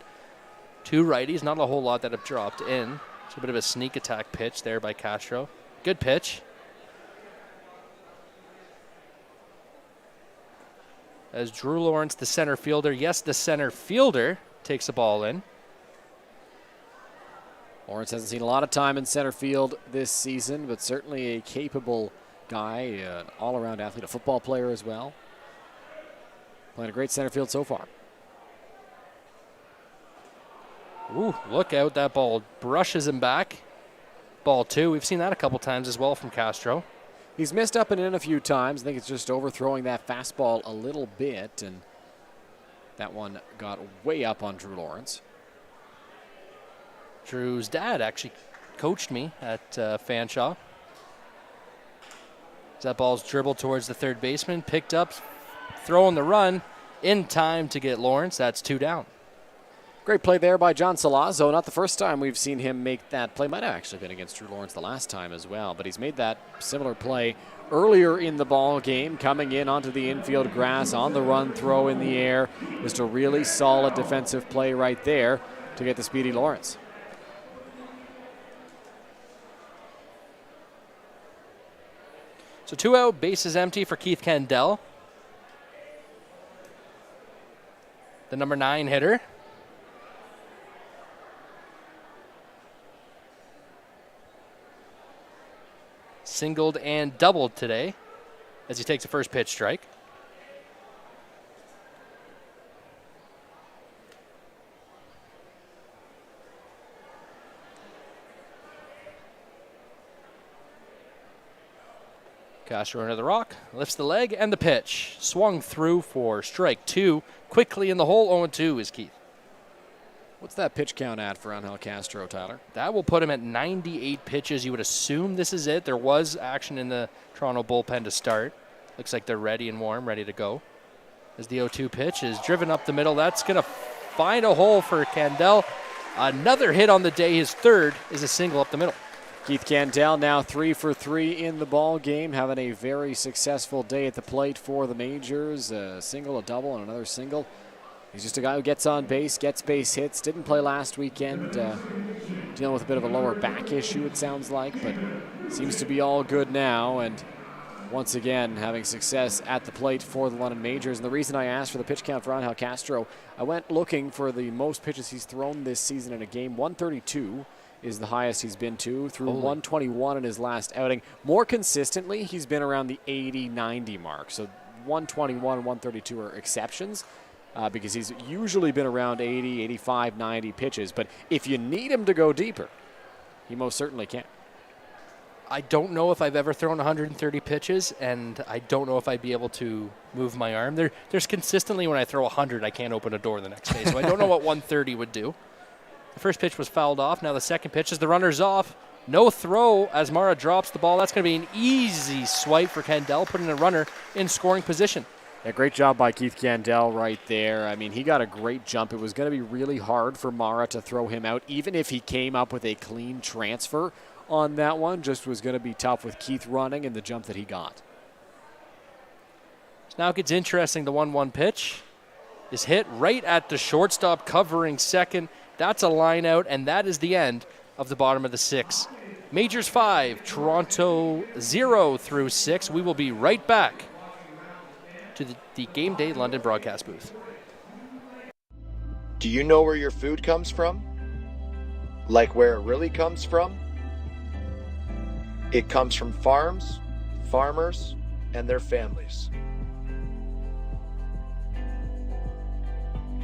to righties. Not a whole lot that have dropped in. It's a bit of a sneak attack pitch there by Castro. Good pitch. As Drew Lawrence, the center fielder, yes, the center fielder, takes the ball in. Lawrence hasn't seen a lot of time in center field this season, but certainly a capable guy, an all-around athlete, a football player as well. Playing a great center field so far. Ooh, look out, that ball brushes him back. Ball 2, we've seen that a couple times as well from Castro. He's missed up and in a few times. I think it's just overthrowing that fastball a little bit, and that one got way up on Drew Lawrence. Drew's dad actually coached me at Fanshawe. That ball's dribbled towards the third baseman, picked up, throwing the run in time to get Lawrence. That's 2 down. Great play there by John Salazzo. Not the first time we've seen him make that play. Might have actually been against Drew Lawrence the last time as well, but he's made that similar play earlier in the ball game, coming in onto the infield grass on the run, throw in the air. Just a really solid defensive play right there to get the speedy Lawrence. So 2 out, bases empty for Keith Kendall. The number 9 hitter. singled and doubled today as he takes a first pitch strike. Castro under the rock, lifts the leg, and the pitch. Swung through for strike 2. Quickly in the hole, 0-2 is Keith. What's that pitch count at for Angel Castro, Tyler? That will put him at 98 pitches. You would assume this is it. There was action in the Toronto bullpen to start. Looks like they're ready and warm, ready to go. As the 0-2 pitch is driven up the middle, that's going to find a hole for Candel. Another hit on the day. His third is a single up the middle. Keith Candel now 3 for 3 in the ball game, having a very successful day at the plate for the Majors. A single, a double, and another single. He's just a guy who gets on base, gets base hits. Didn't play last weekend, dealing with a bit of a lower back issue, it sounds like, but seems to be all good now. And once again, having success at the plate for the London Majors. And the reason I asked for the pitch count for Angel Castro, I went looking for the most pitches he's thrown this season in a game. 132 is the highest he's been to, through 121 in his last outing. More consistently, he's been around the 80-90 mark. So 121 and 132 are exceptions. Because he's usually been around 80, 85, 90 pitches. But if you need him to go deeper, he most certainly can. I don't know if I've ever thrown 130 pitches, and I don't know if I'd be able to move my arm. There's consistently when I throw 100, I can't open a door the next day. So I don't know what 130 would do. The first pitch was fouled off. Now the second pitch is the runner's off. No throw as Mara drops the ball. That's going to be an easy swipe for Candel, putting a runner in scoring position. Yeah, great job by Keith Candel right there. I mean, he got a great jump. It was going to be really hard for Mara to throw him out, even if he came up with a clean transfer on that one. Just was going to be tough with Keith running and the jump that he got. So now it gets interesting. The 1-1 pitch is hit right at the shortstop covering second. That's a line out, and that is the end of the bottom of the 6th. Majors 5, Toronto 0 through 6. We will be right back to the Game Day London broadcast booth. Do you know where your food comes from? Like where it really comes from? It comes from farms, farmers, and their families.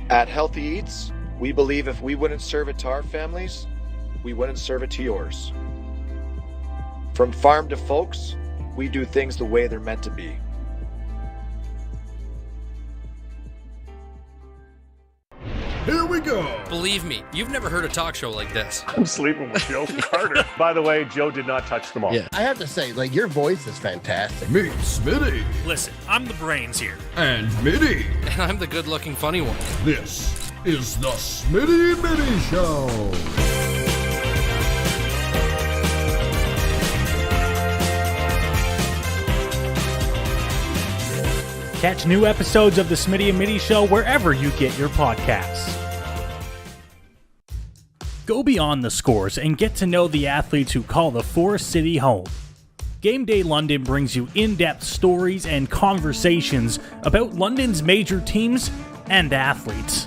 At Healthy Eats, we believe if we wouldn't serve it to our families, we wouldn't serve it to yours. From farm to folks, we do things the way they're meant to be. Here we go. Believe me, you've never heard a talk show like this. I'm sleeping with Joe Carter. By the way, Joe did not touch them all. Yeah, I have to say, like, your voice is fantastic. Meet Smitty. Listen, I'm the brains here. And Mitty. And I'm the good-looking funny one. This is the Smitty Mitty Show. Catch new episodes of the Smitty and Mitty Show wherever you get your podcasts. Go beyond the scores and get to know the athletes who call the Forest City home. Game Day London brings you in-depth stories and conversations about London's major teams and athletes.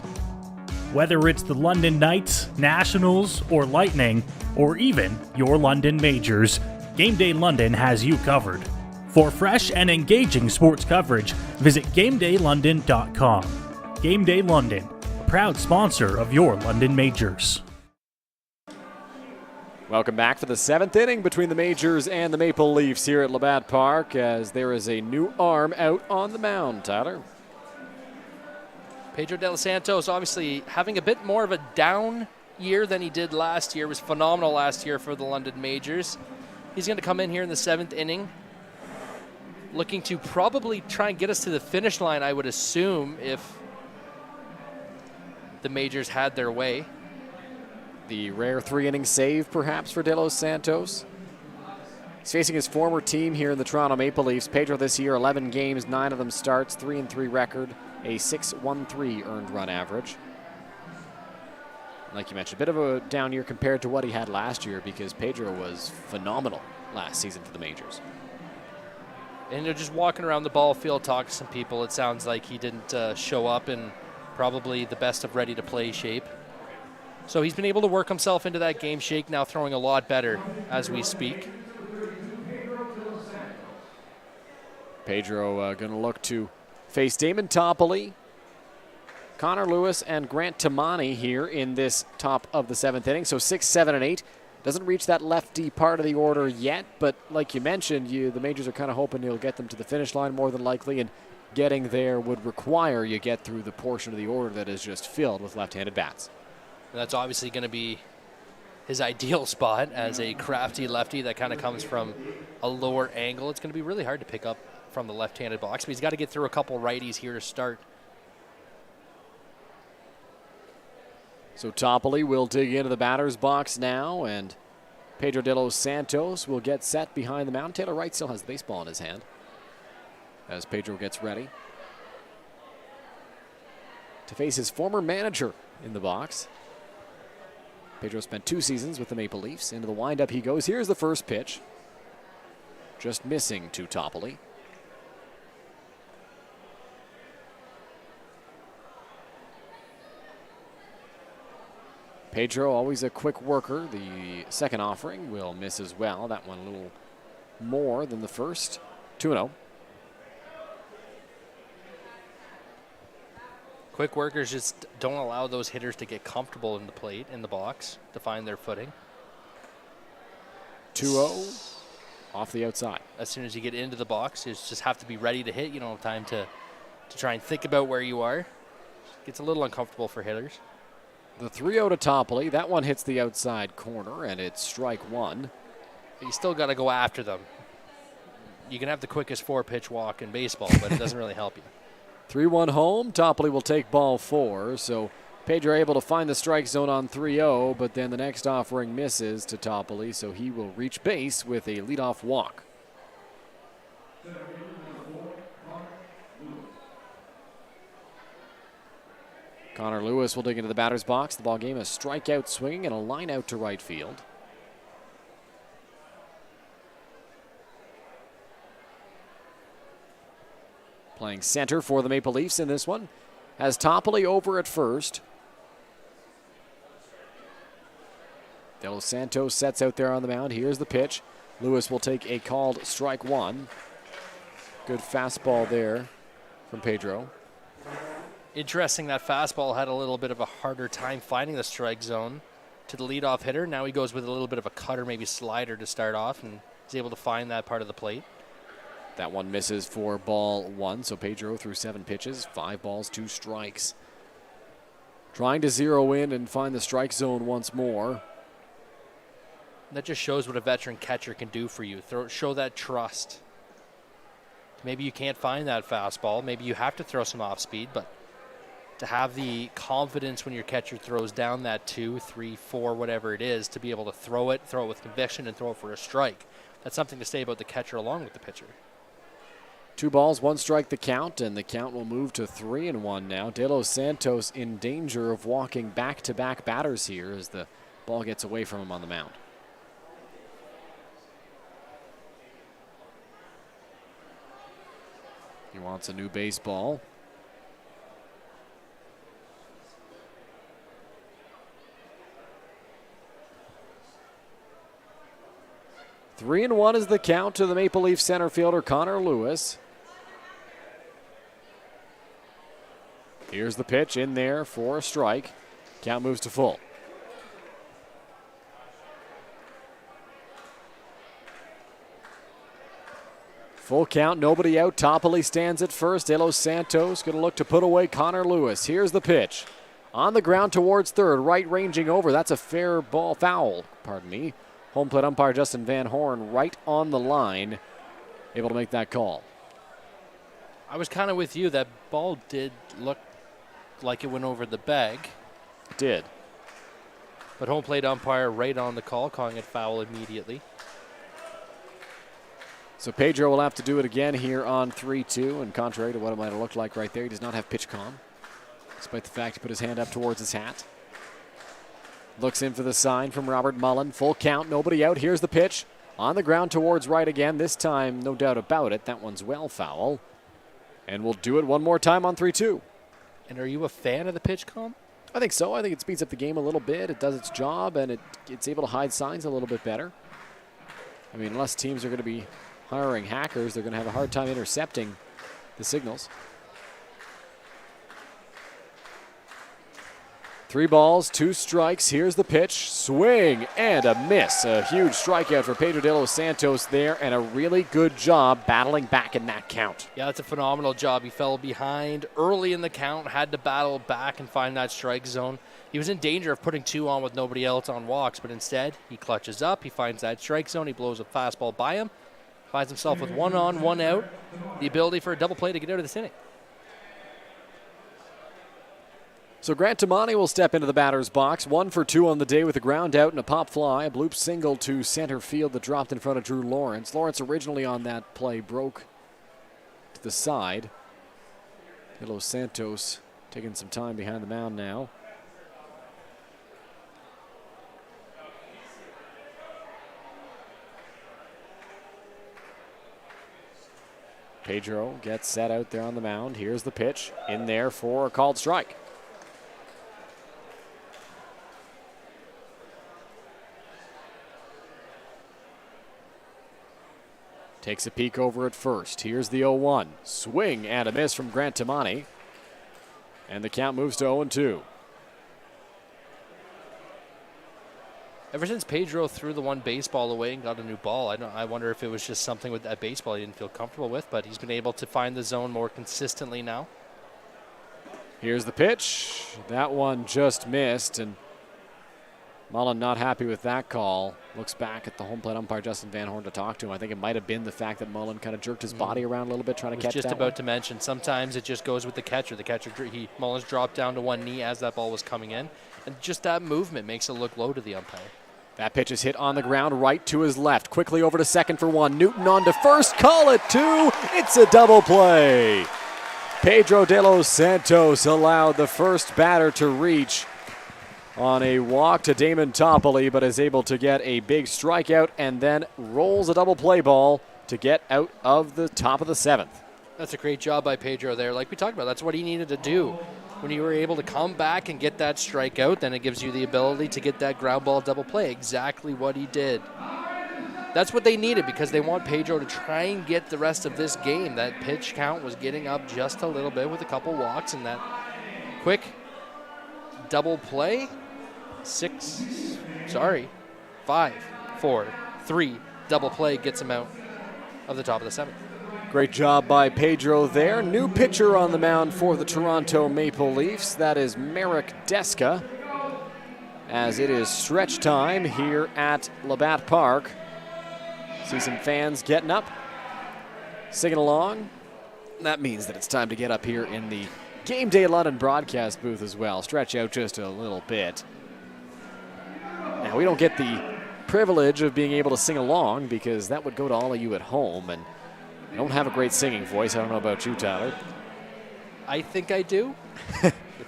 Whether it's the London Knights, Nationals, or Lightning, or even your London Majors, Game Day London has you covered. For fresh and engaging sports coverage, visit GameDayLondon.com. Game Day London, a proud sponsor of your London Majors. Welcome back for the 7th inning between the Majors and the Maple Leafs here at Labatt Park, as there is a new arm out on the mound, Tyler. Pedro De Los Santos obviously having a bit more of a down year than he did last year. Was phenomenal last year for the London Majors. He's going to come in here in the 7th inning, looking to probably try and get us to the finish line, I would assume, if the Majors had their way. The rare 3-inning save, perhaps, for De Los Santos. He's facing his former team here in the Toronto Maple Leafs. Pedro this year, 11 games, 9 of them starts, 3-3 record, a 6.13 earned run average. Like you mentioned, a bit of a down year compared to what he had last year, because Pedro was phenomenal last season for the Majors. And they're just walking around the ball field, talking to some people. It sounds like he didn't show up in probably the best of ready-to-play shape. So he's been able to work himself into that game shake, now throwing a lot better as we speak. Pedro going to look to face Damon Toppoli, Connor Lewis, and Grant Tamani here in this top of the 7th inning. So 6, 7, and 8. Doesn't reach that lefty part of the order yet, but like you mentioned, the Majors are kind of hoping you'll get them to the finish line more than likely, and getting there would require you get through the portion of the order that is just filled with left-handed bats. And that's obviously going to be his ideal spot as a crafty lefty that kind of comes from a lower angle. It's going to be really hard to pick up from the left-handed box, but he's got to get through a couple righties here to start. So Toppoli will dig into the batter's box now, and Pedro de los Santos will get set behind the mound. Taylor Wright still has the baseball in his hand as Pedro gets ready to face his former manager in the box. Pedro spent 2 seasons with the Maple Leafs. Into the windup he goes. Here's the first pitch. Just missing to Toppoli. Pedro, always a quick worker. The second offering will miss as well. That one a little more than the first. 2-0. Quick workers just don't allow those hitters to get comfortable in the plate, in the box, to find their footing. 2-0 off the outside. As soon as you get into the box, you just have to be ready to hit. You don't have time to try and think about where you are. It gets a little uncomfortable for hitters. The 3-0 to Toppoli. That one hits the outside corner, and it's strike one. But you still got to go after them. You can have the quickest 4-pitch walk in baseball, but it doesn't really help you. 3-1 home. Toppoli will take ball 4. So Pedro able to find the strike zone on 3-0, but then the next offering misses to Toppoli, so he will reach base with a leadoff walk. Connor Lewis will dig into the batter's box. The ball game, a strikeout swinging and a line out to right field. Playing center for the Maple Leafs in this one has Toppoli over at first. De Los Santos sets out there on the mound. Here's the pitch. Lewis will take a called strike one. Good fastball there from Pedro. Interesting, that fastball had a little bit of a harder time finding the strike zone to the leadoff hitter. Now he goes with a little bit of a cutter, maybe slider to start off, and is able to find that part of the plate. That one misses for ball 1, so Pedro threw 7 pitches, 5 balls, 2 strikes. Trying to zero in and find the strike zone once more. That just shows what a veteran catcher can do for you. Show that trust. Maybe you can't find that fastball. Maybe you have to throw some off speed, but to have the confidence when your catcher throws down that 2, 3, 4, whatever it is, to be able to throw it with conviction and throw it for a strike. That's something to say about the catcher along with the pitcher. 2 balls, 1 strike the count, and the count will move to 3-1 now. De Los Santos in danger of walking back-to-back batters here as the ball gets away from him on the mound. He wants a new baseball. Three and 1 is the count to the Maple Leaf center fielder, Connor Lewis. Here's the pitch in there for a strike. Count moves to full. Full count, nobody out. Toppoli stands at first. De Los Santos going to look to put away Connor Lewis. Here's the pitch. On the ground towards third, right ranging over. That's a fair ball, foul, pardon me. Home plate umpire Justin Van Horn right on the line, able to make that call. I was kind of with you. That ball did look like it went over the bag. It did. But home plate umpire right on the call, calling it foul immediately. So Pedro will have to do it again here on 3-2, and contrary to what it might have looked like right there, he does not have pitch comm, despite the fact he put his hand up towards his hat. Looks in for the sign from Robert Mullen. Full count, nobody out. Here's the pitch. On the ground towards right again. This time, no doubt about it, that one's well foul. And we'll do it one more time on 3-2. And are you a fan of the pitch comm? I think so. I think it speeds up the game a little bit. It does its job, and it's able to hide signs a little bit better. I mean, unless teams are going to be hiring hackers, they're going to have a hard time intercepting the signals. 3 balls, 2 strikes. Here's the pitch. Swing and a miss. A huge strikeout for Pedro de los Santos there, and a really good job battling back in that count. Yeah, that's a phenomenal job. He fell behind early in the count, had to battle back and find that strike zone. He was in danger of putting 2 on with nobody else on walks, but instead he clutches up. He finds that strike zone. He blows a fastball by him. Finds himself with 1 on, 1 out. The ability for a double play to get out of this inning. So Grant Tamani will step into the batter's box. 1 for 2 on the day with a ground out and a pop fly. A bloop single to center field that dropped in front of Drew Lawrence. Lawrence originally on that play broke to the side. De los Santos taking some time behind the mound now. Pedro gets set out there on the mound. Here's the pitch. In there for a called strike. Takes a peek over at first. Here's the 0-1. Swing and a miss from Grant Tamani. And the count moves to 0-2. Ever since Pedro threw the 1 baseball away and got a new ball, I wonder if it was just something with that baseball he didn't feel comfortable with, but he's been able to find the zone more consistently now. Here's the pitch. That one just missed, and Mullen not happy with that call. Looks back at the home plate umpire, Justin Van Horn, to talk to him. I think it might have been the fact that Mullen kind of jerked his body around a little bit trying to catch that. I was just about to mention, sometimes it just goes with the catcher. The catcher, Mullins dropped down to 1 knee as that ball was coming in, and just that movement makes it look low to the umpire. That pitch is hit on the ground right to his left. Quickly over to second for 1. Newton on to first. Call it 2. It's a double play. Pedro de los Santos allowed the first batter to reach on a walk to Damon Toppoli, but is able to get a big strikeout and then rolls a double play ball to get out of the top of the 7th. That's a great job by Pedro there. Like we talked about, that's what he needed to do. When you were able to come back and get that strikeout, then it gives you the ability to get that ground ball double play. Exactly what he did. That's what they needed because they want Pedro to try and get the rest of this game. That pitch count was getting up just a little bit with a couple walks, and that quick double play. 5, 4, 3 double play gets him out of the top of the 7th. Great job by Pedro there. New pitcher on the mound for the Toronto Maple Leafs. That is Marek Deska. As it is stretch time here at Labatt Park. See some fans getting up, singing along. That means that it's time to get up here in the Game Day London broadcast booth as well. Stretch out just a little bit. Now, we don't get the privilege of being able to sing along because that would go to all of you at home, and I don't have a great singing voice. I don't know about you, Tyler. I think I do.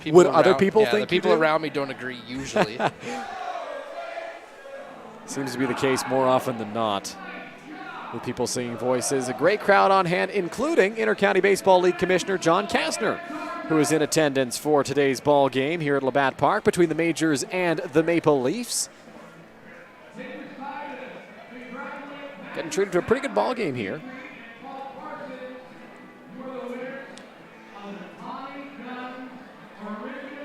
Would other people think the people around me don't agree usually. Seems to be the case more often than not with people singing voices. A great crowd on hand, including Inter-County Baseball League Commissioner John Kastner, who is in attendance for today's ball game here at Labatt Park between the Majors and the Maple Leafs. Getting treated to a pretty good ball game here.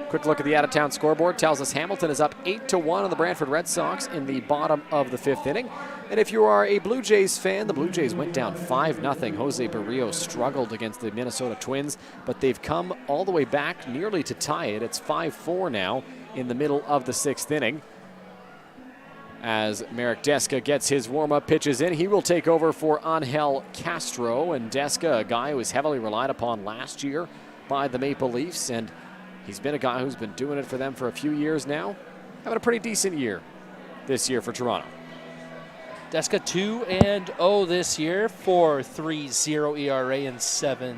Quick look at the out-of-town scoreboard tells us Hamilton is up 8-1 on the Brantford Red Sox in the bottom of the 5th inning. And if you are a Blue Jays fan, the Blue Jays went down 5-0. Jose Barrios struggled against the Minnesota Twins, but they've come all the way back nearly to tie it. It's 5-4 now in the middle of the 6th inning. As Marek Deska gets his warm-up pitches in, he will take over for Angel Castro. And Deska, a guy who was heavily relied upon last year by the Maple Leafs, and he's been a guy who's been doing it for them for a few years now. Having a pretty decent year this year for Toronto. Deska 2-0 this year, 4.30 ERA in 7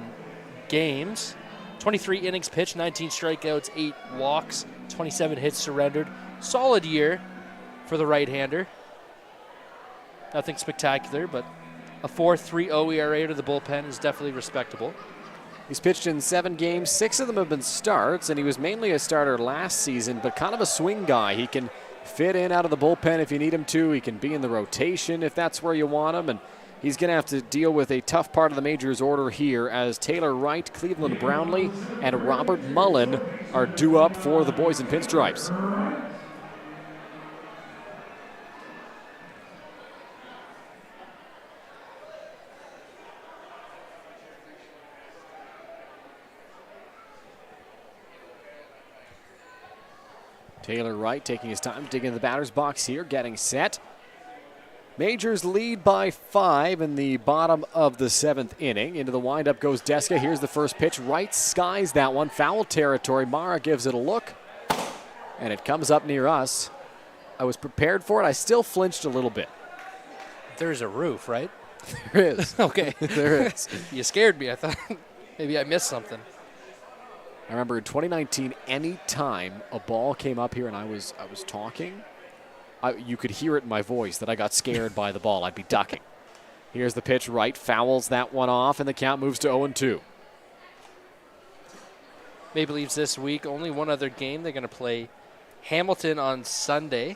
games. 23 innings pitched, 19 strikeouts, 8 walks, 27 hits surrendered. Solid year for the right-hander. Nothing spectacular, but a 4.30 ERA to the bullpen is definitely respectable. He's pitched in 7 games. 6 of them have been starts, and he was mainly a starter last season, but kind of a swing guy. He can fit in out of the bullpen if you need him to. He can be in the rotation if that's where you want him, and he's going to have to deal with a tough part of the Majors order here as Taylor Wright, Cleveland Brownlee, and Robert Mullen are due up for the boys in pinstripes. Taylor Wright taking his time, digging the batter's box here, getting set. Majors lead by 5 in the bottom of the 7th inning. Into the windup goes Deska. Here's the first pitch. Wright skies that one. Foul territory. Mara gives it a look, and it comes up near us. I was prepared for it. I still flinched a little bit. There's a roof, right? There is. Okay. There is. You scared me. I thought maybe I missed something. I remember in 2019, any time a ball came up here and I was talking, you could hear it in my voice that I got scared by the ball. I'd be ducking. Here's the pitch. Wright fouls that one off, and the count moves to 0-2. Maple Leafs this week, only one other game. They're going to play Hamilton on Sunday,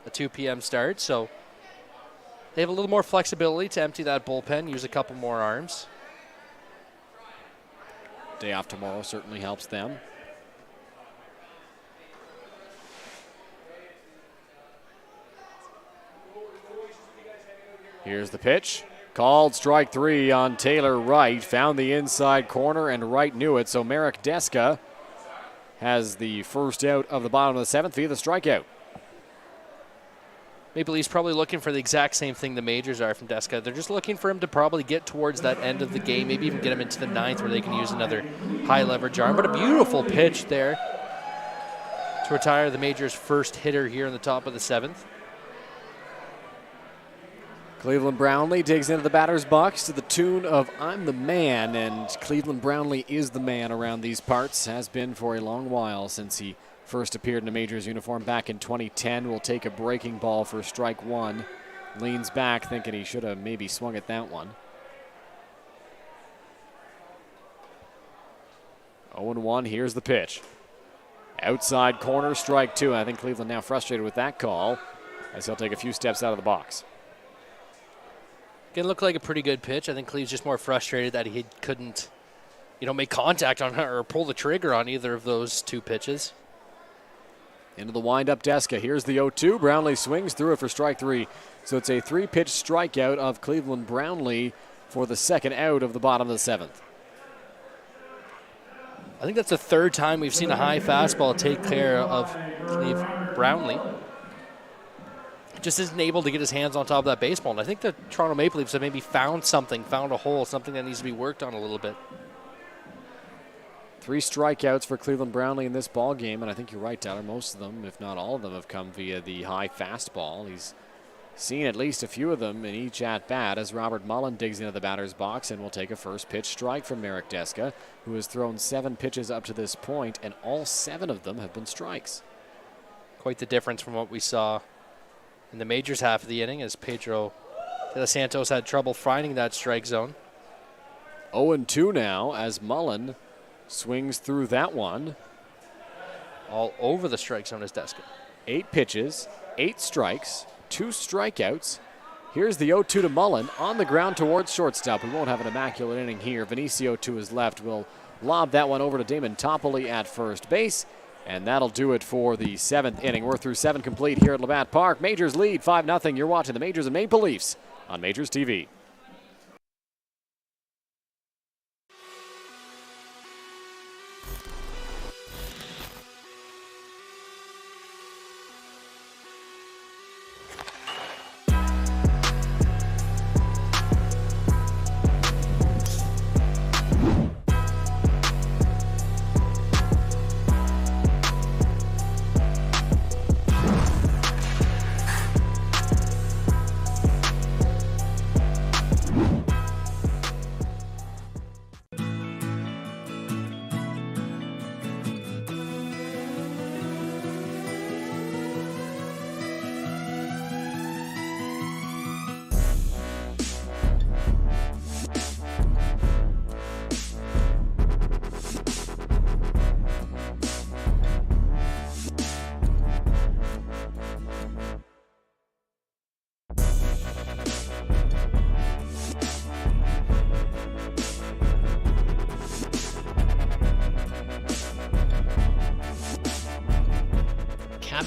a 2 p.m. start. So they have a little more flexibility to empty that bullpen, use a couple more arms. Day off tomorrow certainly helps them. Here's the pitch. Called strike 3 on Taylor Wright. Found the inside corner, and Wright knew it. So Marek Deska has the first out of the bottom of the 7th via the strikeout. Maple Leafs probably looking for the exact same thing the Majors are from Deska. They're just looking for him to probably get towards that end of the game, maybe even get him into the 9th where they can use another high leverage arm. But a beautiful pitch there to retire the Majors' first hitter here in the top of the 7th. Cleveland Brownlee digs into the batter's box to the tune of I'm the Man, and Cleveland Brownlee is the man around these parts, has been for a long while since he first appeared in a Majors uniform back in 2010. Will take a breaking ball for strike 1. Leans back thinking he should have maybe swung at that one. 0-1, here's the pitch. Outside corner, strike 2. I think Cleveland now frustrated with that call as he'll take a few steps out of the box. Going to look like a pretty good pitch. I think Cleve's just more frustrated that he couldn't, make contact on her or pull the trigger on either of those 2 pitches. Into the windup, Deska. Here's the 0-2. Brownlee swings through it for strike 3. So it's a 3-pitch strikeout of Cleveland Brownlee for the second out of the bottom of the 7th. I think that's the 3rd time we've seen a high fastball take care of Cleve Brownlee. Just isn't able to get his hands on top of that baseball. And I think the Toronto Maple Leafs have maybe found a hole, something that needs to be worked on a little bit. 3 strikeouts for Cleveland Brownlee in this ball game, and I think you're right, Tyler. Most of them, if not all of them, have come via the high fastball. He's seen at least a few of them in each at-bat as Robert Mullen digs into the batter's box and will take a first pitch strike from Marek Deska, who has thrown 7 pitches up to this point, and all 7 of them have been strikes. Quite the difference from what we saw in the Majors half of the inning as Pedro de los Santos had trouble finding that strike zone. 0-2 now as Mullen swings through that one. All over the strike zone is Deska. 8 pitches, 8 strikes, 2 strikeouts. Here's the 0-2 to Mullen on the ground towards shortstop. We won't have an immaculate inning here. Vinicio to his left will lob that one over to Damon Toppoli at first base. And that'll do it for the 7th inning. We're through 7 complete here at Labatt Park. Majors lead 5-0. You're watching the Majors and Maple Leafs on Majors TV.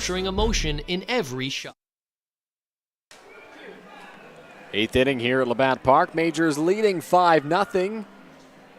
capturing emotion in every shot. 8th inning here at Labatt Park. Majors leading 5-0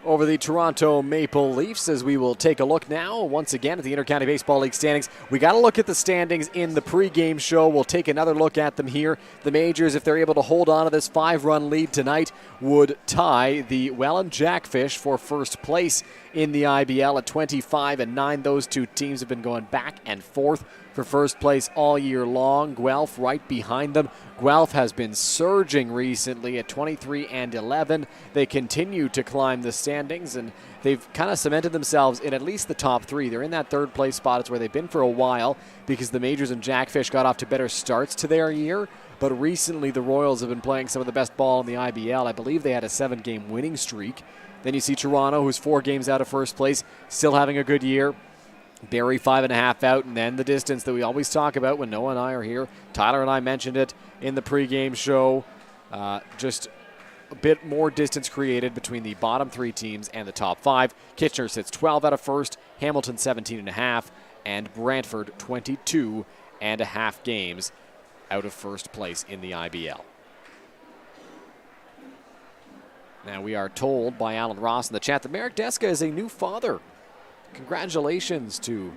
over the Toronto Maple Leafs, as we will take a look now once again at the Intercounty Baseball League standings. We got to look at the standings in the pregame show. We'll take another look at them here. The Majors, if they're able to hold on to this 5-run lead tonight, would tie the Welland Jackfish for first place in the IBL at 25-9. Those two teams have been going back and forth for first place all year long. Guelph right behind them. Guelph has been surging recently at 23-11. They continue to climb the standings, and they've kind of cemented themselves in at least the top three. They're in that third place spot. It's where they've been for a while because the Majors and Jackfish got off to better starts to their year. But recently the Royals have been playing some of the best ball in the IBL. I believe they had a 7-game winning streak. Then you see Toronto, who's 4 games out of first place, still having a good year. Barrie 5.5 out, and then the distance that we always talk about when Noah and I are here. Tyler and I mentioned it in the pregame show. Just a bit more distance created between the bottom 3 teams and the top 5. Kitchener sits 12 out of first, Hamilton 17.5, and Brantford 22.5 games out of first place in the IBL. Now we are told by Alan Ross in the chat that Merrick Deska is a new father. Congratulations to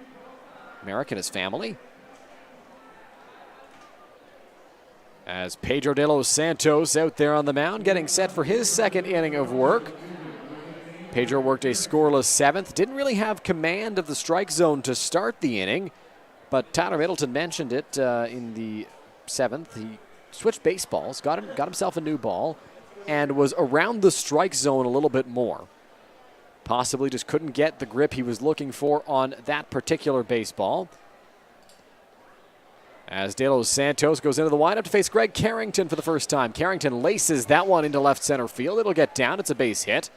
Merrick and his family. As Pedro de los Santos out there on the mound getting set for his second inning of work. Pedro worked a scoreless 7th. Didn't really have command of the strike zone to start the inning, but Tyler Middleton mentioned it in the 7th. He switched baseballs, got himself a new ball, and was around the strike zone a little bit more. Possibly just couldn't get the grip he was looking for on that particular baseball. As De Los Santos goes into the windup to face Greg Carrington for the first time. Carrington laces that one into left center field. It'll get down. It's a base hit.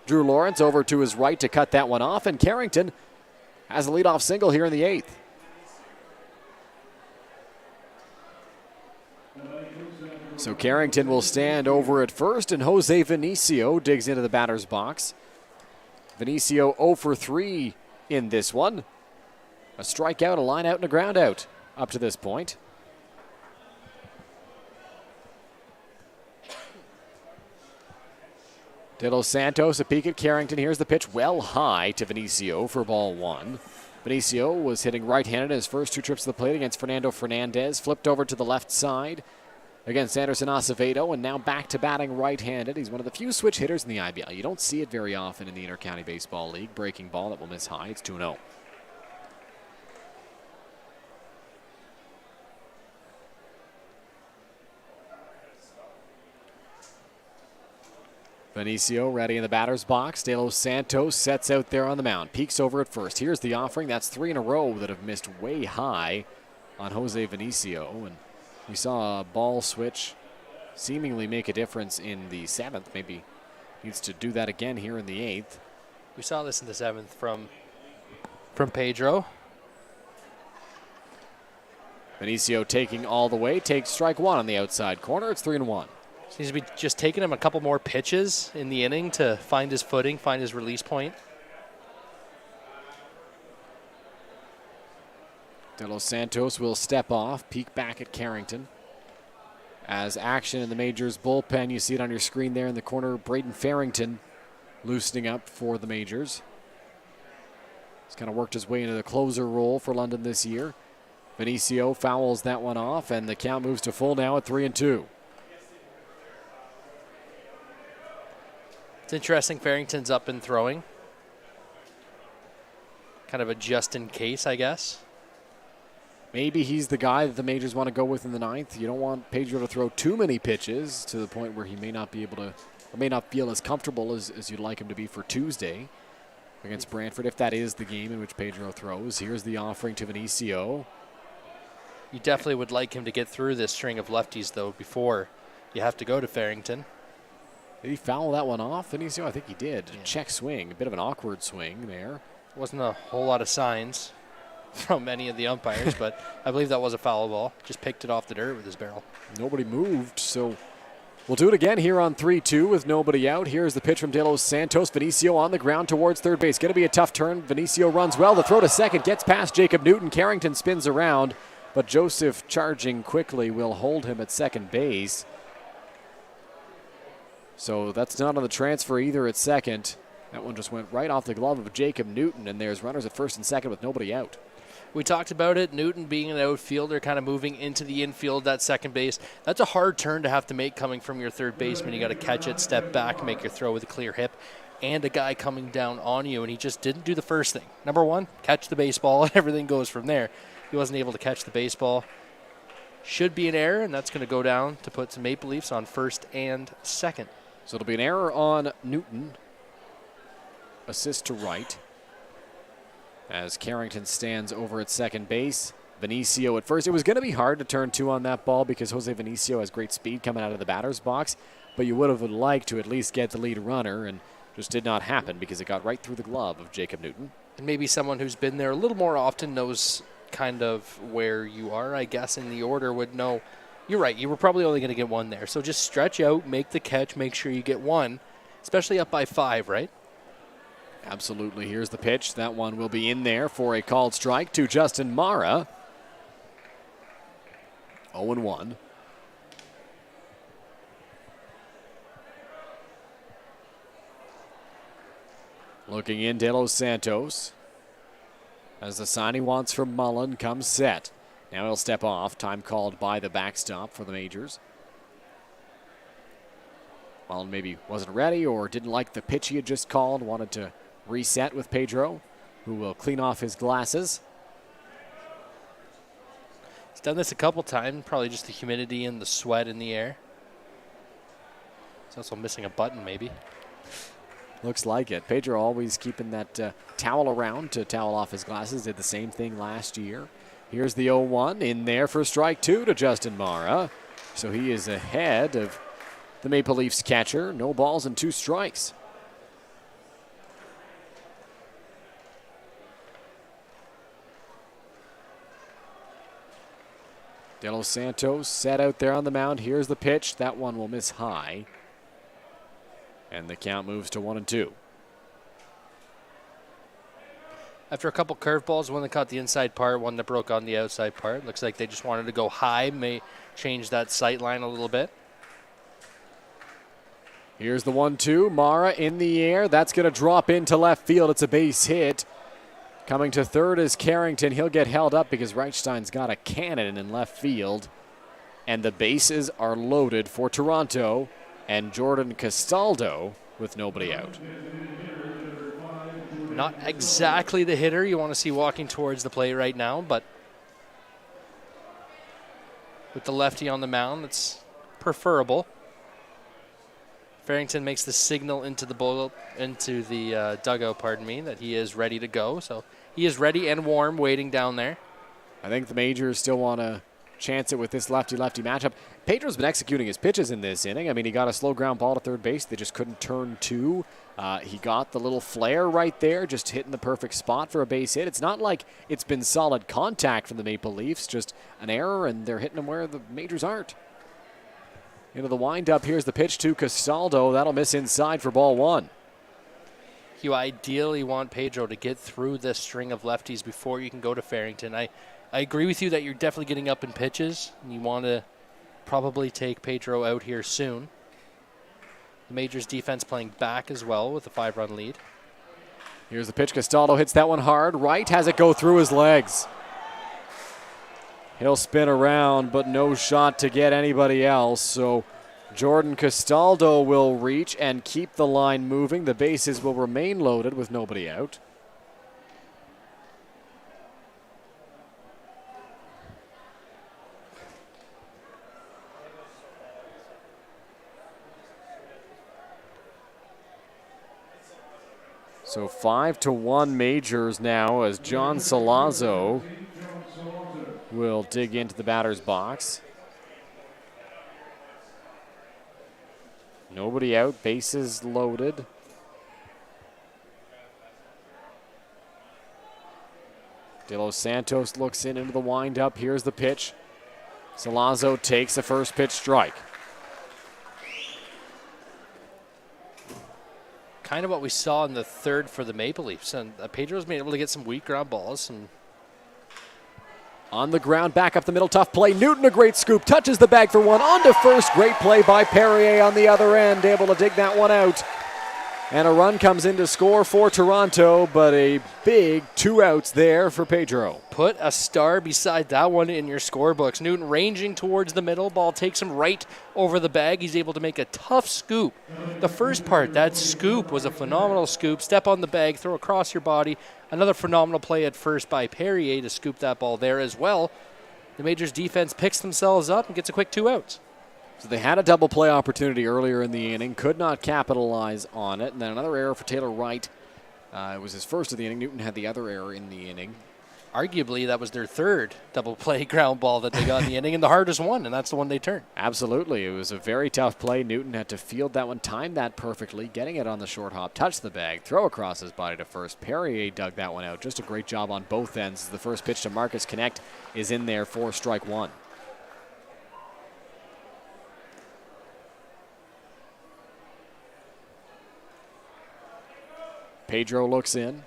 Drew Lawrence over to his right to cut that one off, and Carrington has a leadoff single here in the 8th. So Carrington will stand over at first, and Jose Vinicio digs into the batter's box. Vinicio 0 for 3 in this one. A strikeout, a line out, and a ground out up to this point. De Los Santos, a peek at Carrington. Here's the pitch well high to Vinicio for ball 1. Vinicio was hitting right-handed in his first 2 trips to the plate against Fernando Fernandez. Flipped over to the left side against Anderson Acevedo, and now back to batting right-handed. He's one of the few switch hitters in the IBL. You don't see it very often in the Intercounty Baseball League. Breaking ball that will miss high. It's 2-0. Vinicio ready in the batter's box. De Los Santos sets out there on the mound. Peeks over at first. Here's the offering. That's 3 in a row that have missed way high on Jose Vinicio. And we saw a ball switch seemingly make a difference in the 7th. Maybe needs to do that again here in the 8th. We saw this in the 7th from Pedro. Vinicio taking all the way. Takes strike 1 on the outside corner. It's 3-1. Seems to be just taking him a couple more pitches in the inning to find his footing, find his release point. De Los Santos will step off, peek back at Carrington. As action in the Majors bullpen, you see it on your screen there in the corner, Braden Farrington loosening up for the Majors. He's kind of worked his way into the closer role for London this year. Vinicio fouls that one off, and the count moves to full now at 3-2. It's interesting, Farrington's up and throwing. Kind of a just in case, I guess. Maybe he's the guy that the Majors want to go with in the 9th. You don't want Pedro to throw too many pitches to the point where he may not be able to, or may not feel as comfortable as you'd like him to be for Tuesday against Brantford, if that is the game in which Pedro throws. Here's the offering to Vinicio. You definitely would like him to get through this string of lefties, though, before you have to go to Farrington. Did he foul that one off, Vinicio? I think he did. Yeah. Check swing. A bit of an awkward swing there. Wasn't a whole lot of signs from any of the umpires, but I believe that was a foul ball. Just picked it off the dirt with his barrel. Nobody moved, so we'll do it again here on 3-2 with nobody out. Here's the pitch from De Los Santos. Vinicio on the ground towards third base. Going to be a tough turn. Vinicio runs well. The throw to second gets past Jacob Newton. Carrington spins around but Joseph charging quickly will hold him at second base. So that's not on the transfer either at second. That one just went right off the glove of Jacob Newton, and there's runners at first and second with nobody out. We talked about it, Newton being an outfielder, kind of moving into the infield, that second base. That's a hard turn to have to make coming from your third baseman. You got to catch it, step back, make your throw with a clear hip, and a guy coming down on you, and he just didn't do the first thing. Number one, catch the baseball, and everything goes from there. He wasn't able to catch the baseball. Should be an error, and that's going to go down to put some Maple Leafs on first and second. So it'll be an error on Newton. Assist to right. As Carrington stands over at second base. Vinicio at first. It was going to be hard to turn two on that ball because Jose Vinicio has great speed coming out of the batter's box, but you would have liked to at least get the lead runner, and just did not happen because it got right through the glove of Jacob Newton. And maybe someone who's been there a little more often knows kind of where you are, I guess, in the order would know. You're right, you were probably only going to get one there. So just stretch out, make the catch, make sure you get one, especially up by 5, right? Absolutely. Here's the pitch. That one will be in there for a called strike to Justin Mara. 0-1. Looking in, De Los Santos. As the sign he wants from Mullen comes set. Now he'll step off. Time called by the backstop for the Majors. Mullen maybe wasn't ready or didn't like the pitch he had just called. Wanted to reset with Pedro, who will clean off his glasses. He's done this a couple times. Probably just the humidity and the sweat in the air. He's also missing a button, maybe. Looks like it. Pedro always keeping that towel around to towel off his glasses. Did the same thing last year. Here's the 0-1 in there for strike 2 to Justin Mara. So he is ahead of the Maple Leafs catcher. No balls and 2 strikes. De Los Santos set out there on the mound. Here's the pitch. That one will miss high. And the count moves to 1-2. After a couple curveballs, one that caught the inside part, one that broke on the outside part. Looks like they just wanted to go high, may change that sight line a little bit. Here's the 1-2. Mara in the air. That's going to drop into left field. It's a base hit. Coming to third is Carrington. He'll get held up because Reichstein's got a cannon in left field. And the bases are loaded for Toronto. And Jordan Castaldo with nobody out. Not exactly the hitter you want to see walking towards the plate right now, but with the lefty on the mound, it's preferable. Farrington makes the signal into the dugout, that he is ready to go. So he is ready and warm, waiting down there. I think the Majors still want to chance it with this lefty-lefty matchup. Pedro's been executing his pitches in this inning. I mean, he got a slow ground ball to third base. They just couldn't turn two. He got the little flare right there, just hitting the perfect spot for a base hit. It's not like it's been solid contact from the Maple Leafs, just an error, and they're hitting them where the Majors aren't. Into the windup, here's the pitch to Castaldo. That'll miss inside for ball 1. You ideally want Pedro to get through this string of lefties before you can go to Farrington. I agree with you that you're definitely getting up in pitches, and you want to probably take Pedro out here soon. The Majors defense playing back as well with a 5-run lead. Here's the pitch. Castaldo hits that one hard. Right has it go through his legs. He'll spin around, but no shot to get anybody else. So Jordan Castaldo will reach and keep the line moving. The bases will remain loaded with nobody out. So 5-1 Majors now as John Salazzo will dig into the batter's box. Nobody out, bases loaded. De Los Santos looks into the windup. Here's the pitch. Salazzo takes the first pitch strike. Kind of what we saw in the third for the Maple Leafs. And Pedro's been able to get some weak ground balls. And On the ground, back up the middle, tough play. Newton, a great scoop, touches the bag for one, on to first. Great play by Perrier on the other end, able to dig that one out. And a run comes in to score for Toronto, but a big 2 outs there for Pedro. Put a star beside that one in your scorebooks. Newton ranging towards the middle. Ball takes him right over the bag. He's able to make a tough scoop. The first part, that scoop was a phenomenal scoop. Step on the bag, throw across your body. Another phenomenal play at first by Perrier to scoop that ball there as well. The Majors defense picks themselves up and gets a quick 2 outs. So they had a double play opportunity earlier in the inning, could not capitalize on it. And then another error for Taylor Wright. It was his first of the inning. Newton had the other error in the inning. Arguably, that was their third double play ground ball that they got in the inning, and the hardest one, and that's the one they turned. Absolutely. It was a very tough play. Newton had to field that one, time that perfectly, getting it on the short hop, touch the bag, throw across his body to first. Perrier dug that one out. Just a great job on both ends. The first pitch to Marcus Connect is in there for strike one. Pedro looks in.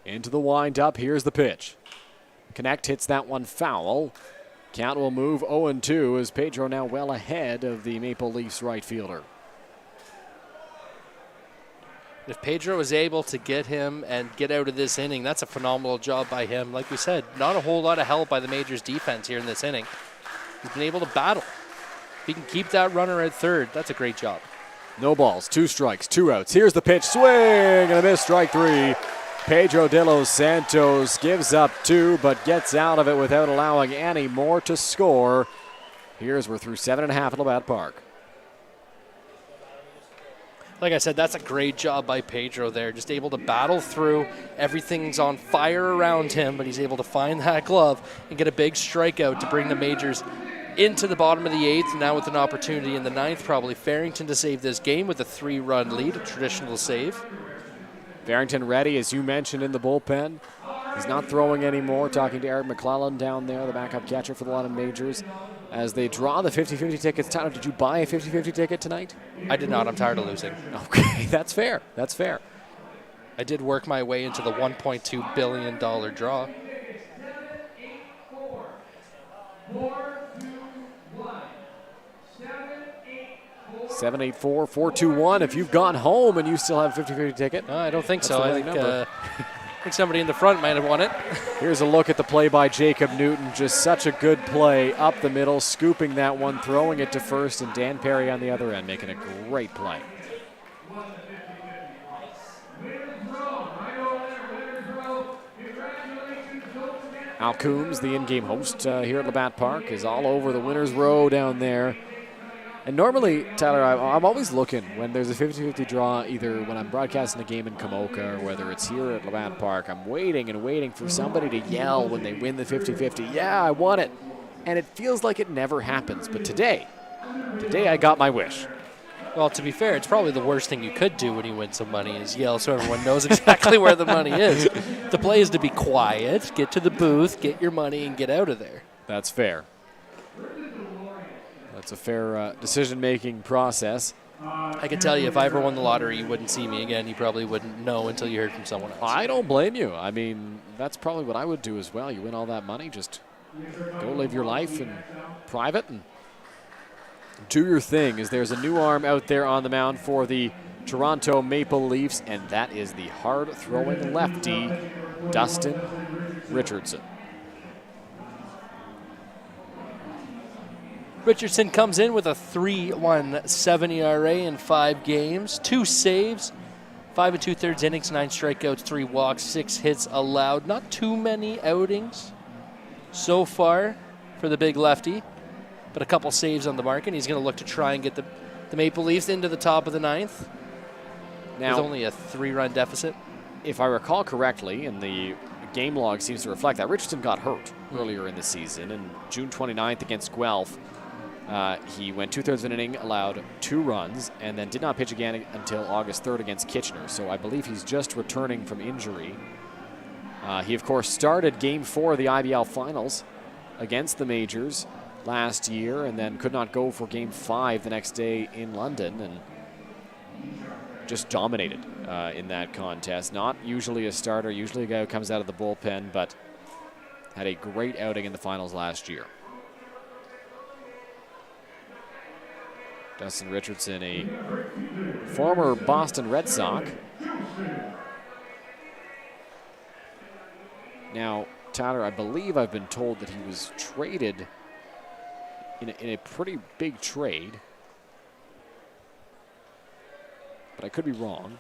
Into the windup. Here's the pitch. Connect hits that one foul. Count will move 0-2 as Pedro now well ahead of the Maple Leafs right fielder. If Pedro is able to get him and get out of this inning, that's a phenomenal job by him. Like we said, not a whole lot of help by the Majors defense here in this inning. He's been able to battle. If he can keep that runner at third, that's a great job. No balls, 2 strikes, 2 outs. Here's the pitch, swing and a miss, strike 3. Pedro de los Santos gives up 2, but gets out of it without allowing any more to score. Here's we're through 7.5 at Labatt Park. Like I said, that's a great job by Pedro there. Just able to battle through. Everything's on fire around him, but he's able to find that glove and get a big strikeout to bring the Majors into the bottom of the 8th, now with an opportunity in the 9th, probably Farrington to save this game with a 3-run lead, a traditional save. Farrington ready, as you mentioned, in the bullpen. He's not throwing anymore. Talking to Eric McClellan down there, the backup catcher for the London Majors. As they draw the 50-50 tickets. Tyler, did you buy a 50-50 ticket tonight? I did not. I'm tired of losing. Okay, that's fair. That's fair. I did work my way into the $1.2 billion draw. 784-421. If you've gone home and you still have a 50-50 ticket. I don't think so. I think somebody in the front might have won it. Here's a look at the play by Jacob Newton. Just such a good play up the middle, scooping that one, throwing it to first, and Dan Perry on the other end making a great play. Al Coombs, the in-game host here at Labatt Park, is all over the winner's row down there. And normally, Tyler, I'm always looking when there's a 50-50 draw, either when I'm broadcasting a game in Kamoka or whether it's here at Labatt Park. I'm waiting and waiting for somebody to yell when they win the 50-50, yeah, I won it. And it feels like it never happens. But today I got my wish. Well, to be fair, it's probably the worst thing you could do when you win some money is yell so everyone knows exactly where the money is. The play is to be quiet, get to the booth, get your money, and get out of there. That's fair. That's a fair decision-making process. I can tell you, if I ever won the lottery, you wouldn't see me again. You probably wouldn't know until you heard from someone else. I don't blame you. I mean, that's probably what I would do as well. You win all that money, just go live your life in private and do your thing. As there's a new arm out there on the mound for the Toronto Maple Leafs, and that is the hard-throwing lefty, Dustin Richardson. Richardson comes in with a 3.17 ERA in 5 games, 2 saves, 5 2/3 innings, 9 strikeouts, 3 walks, 6 hits allowed. Not too many outings so far for the big lefty, but a couple saves on the mark, and he's going to look to try and get the Maple Leafs into the top of the 9th. Now, with only a 3-run deficit. If I recall correctly, and the game log seems to reflect that, Richardson got hurt earlier in the season, and June 29th against Guelph, he went 2/3 of an inning, allowed 2 runs, and then did not pitch again until August 3rd against Kitchener. So I believe he's just returning from injury. He, of course, started Game 4 of the IBL Finals against the Majors last year, and then could not go for Game 5 the next day in London, and just dominated in that contest. Not usually a starter, usually a guy who comes out of the bullpen, but had a great outing in the finals last year. Dustin Richardson, a former Boston Red Sox. Now, Tyler, I believe I've been told that he was traded in a pretty big trade, but I could be wrong.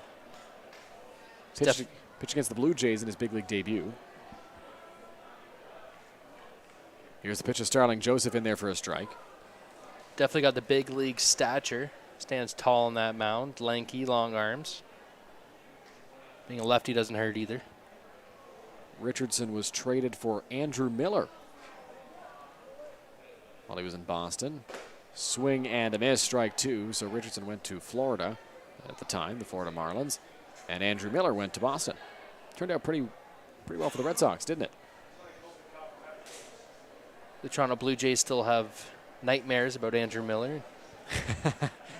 Pitched against the Blue Jays in his big league debut. Here's the pitch of Starling Joseph in there for a strike. Definitely got the big league stature. Stands tall on that mound. Lanky, long arms. Being a lefty doesn't hurt either. Richardson was traded for Andrew Miller while he was in Boston. Swing and a miss, strike two. So Richardson went to Florida at the time, the Florida Marlins, and Andrew Miller went to Boston. Turned out pretty well for the Red Sox, didn't it? The Toronto Blue Jays still have nightmares about Andrew Miller.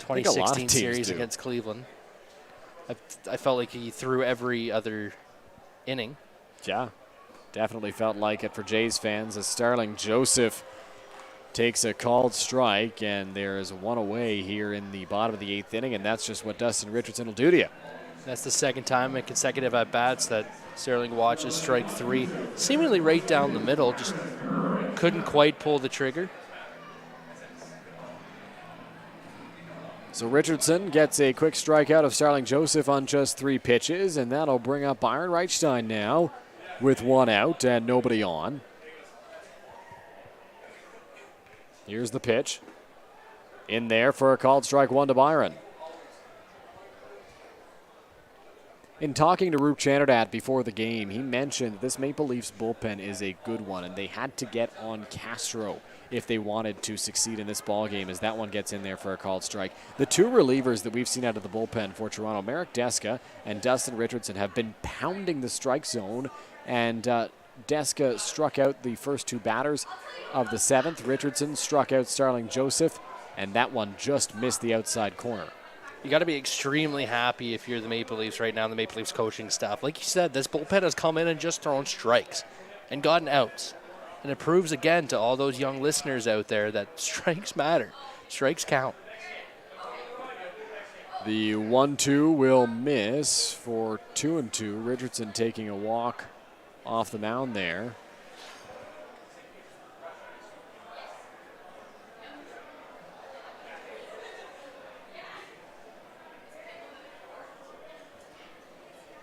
2016 series against Cleveland. I felt like he threw every other inning. Yeah, definitely felt like it for Jays fans as Starling Joseph takes a called strike, and there is one away here in the bottom of the 8th inning, and that's just what Dustin Richardson will do to you. That's the second time in consecutive at-bats that Starling watches strike three, seemingly right down the middle, just couldn't quite pull the trigger. So Richardson gets a quick strikeout of Starling Joseph on just 3 pitches, and that'll bring up Byron Reichstein now with 1 out and nobody on. Here's the pitch. In there for a called strike 1 to Byron. In talking to Roop Chanderdat before the game, he mentioned that this Maple Leafs bullpen is a good one, and they had to get on Castro if they wanted to succeed in this ballgame, as that one gets in there for a called strike. The 2 relievers that we've seen out of the bullpen for Toronto, Marek Deska and Dustin Richardson, have been pounding the strike zone, and Deska struck out the first 2 batters of the 7th. Richardson struck out Starling Joseph, and that one just missed the outside corner. You got to be extremely happy if you're the Maple Leafs right now, the Maple Leafs coaching staff. Like you said, this bullpen has come in and just thrown strikes and gotten outs. And it proves again to all those young listeners out there that strikes matter. Strikes count. The 1-2 will miss for 2-2. Richardson taking a walk off the mound there.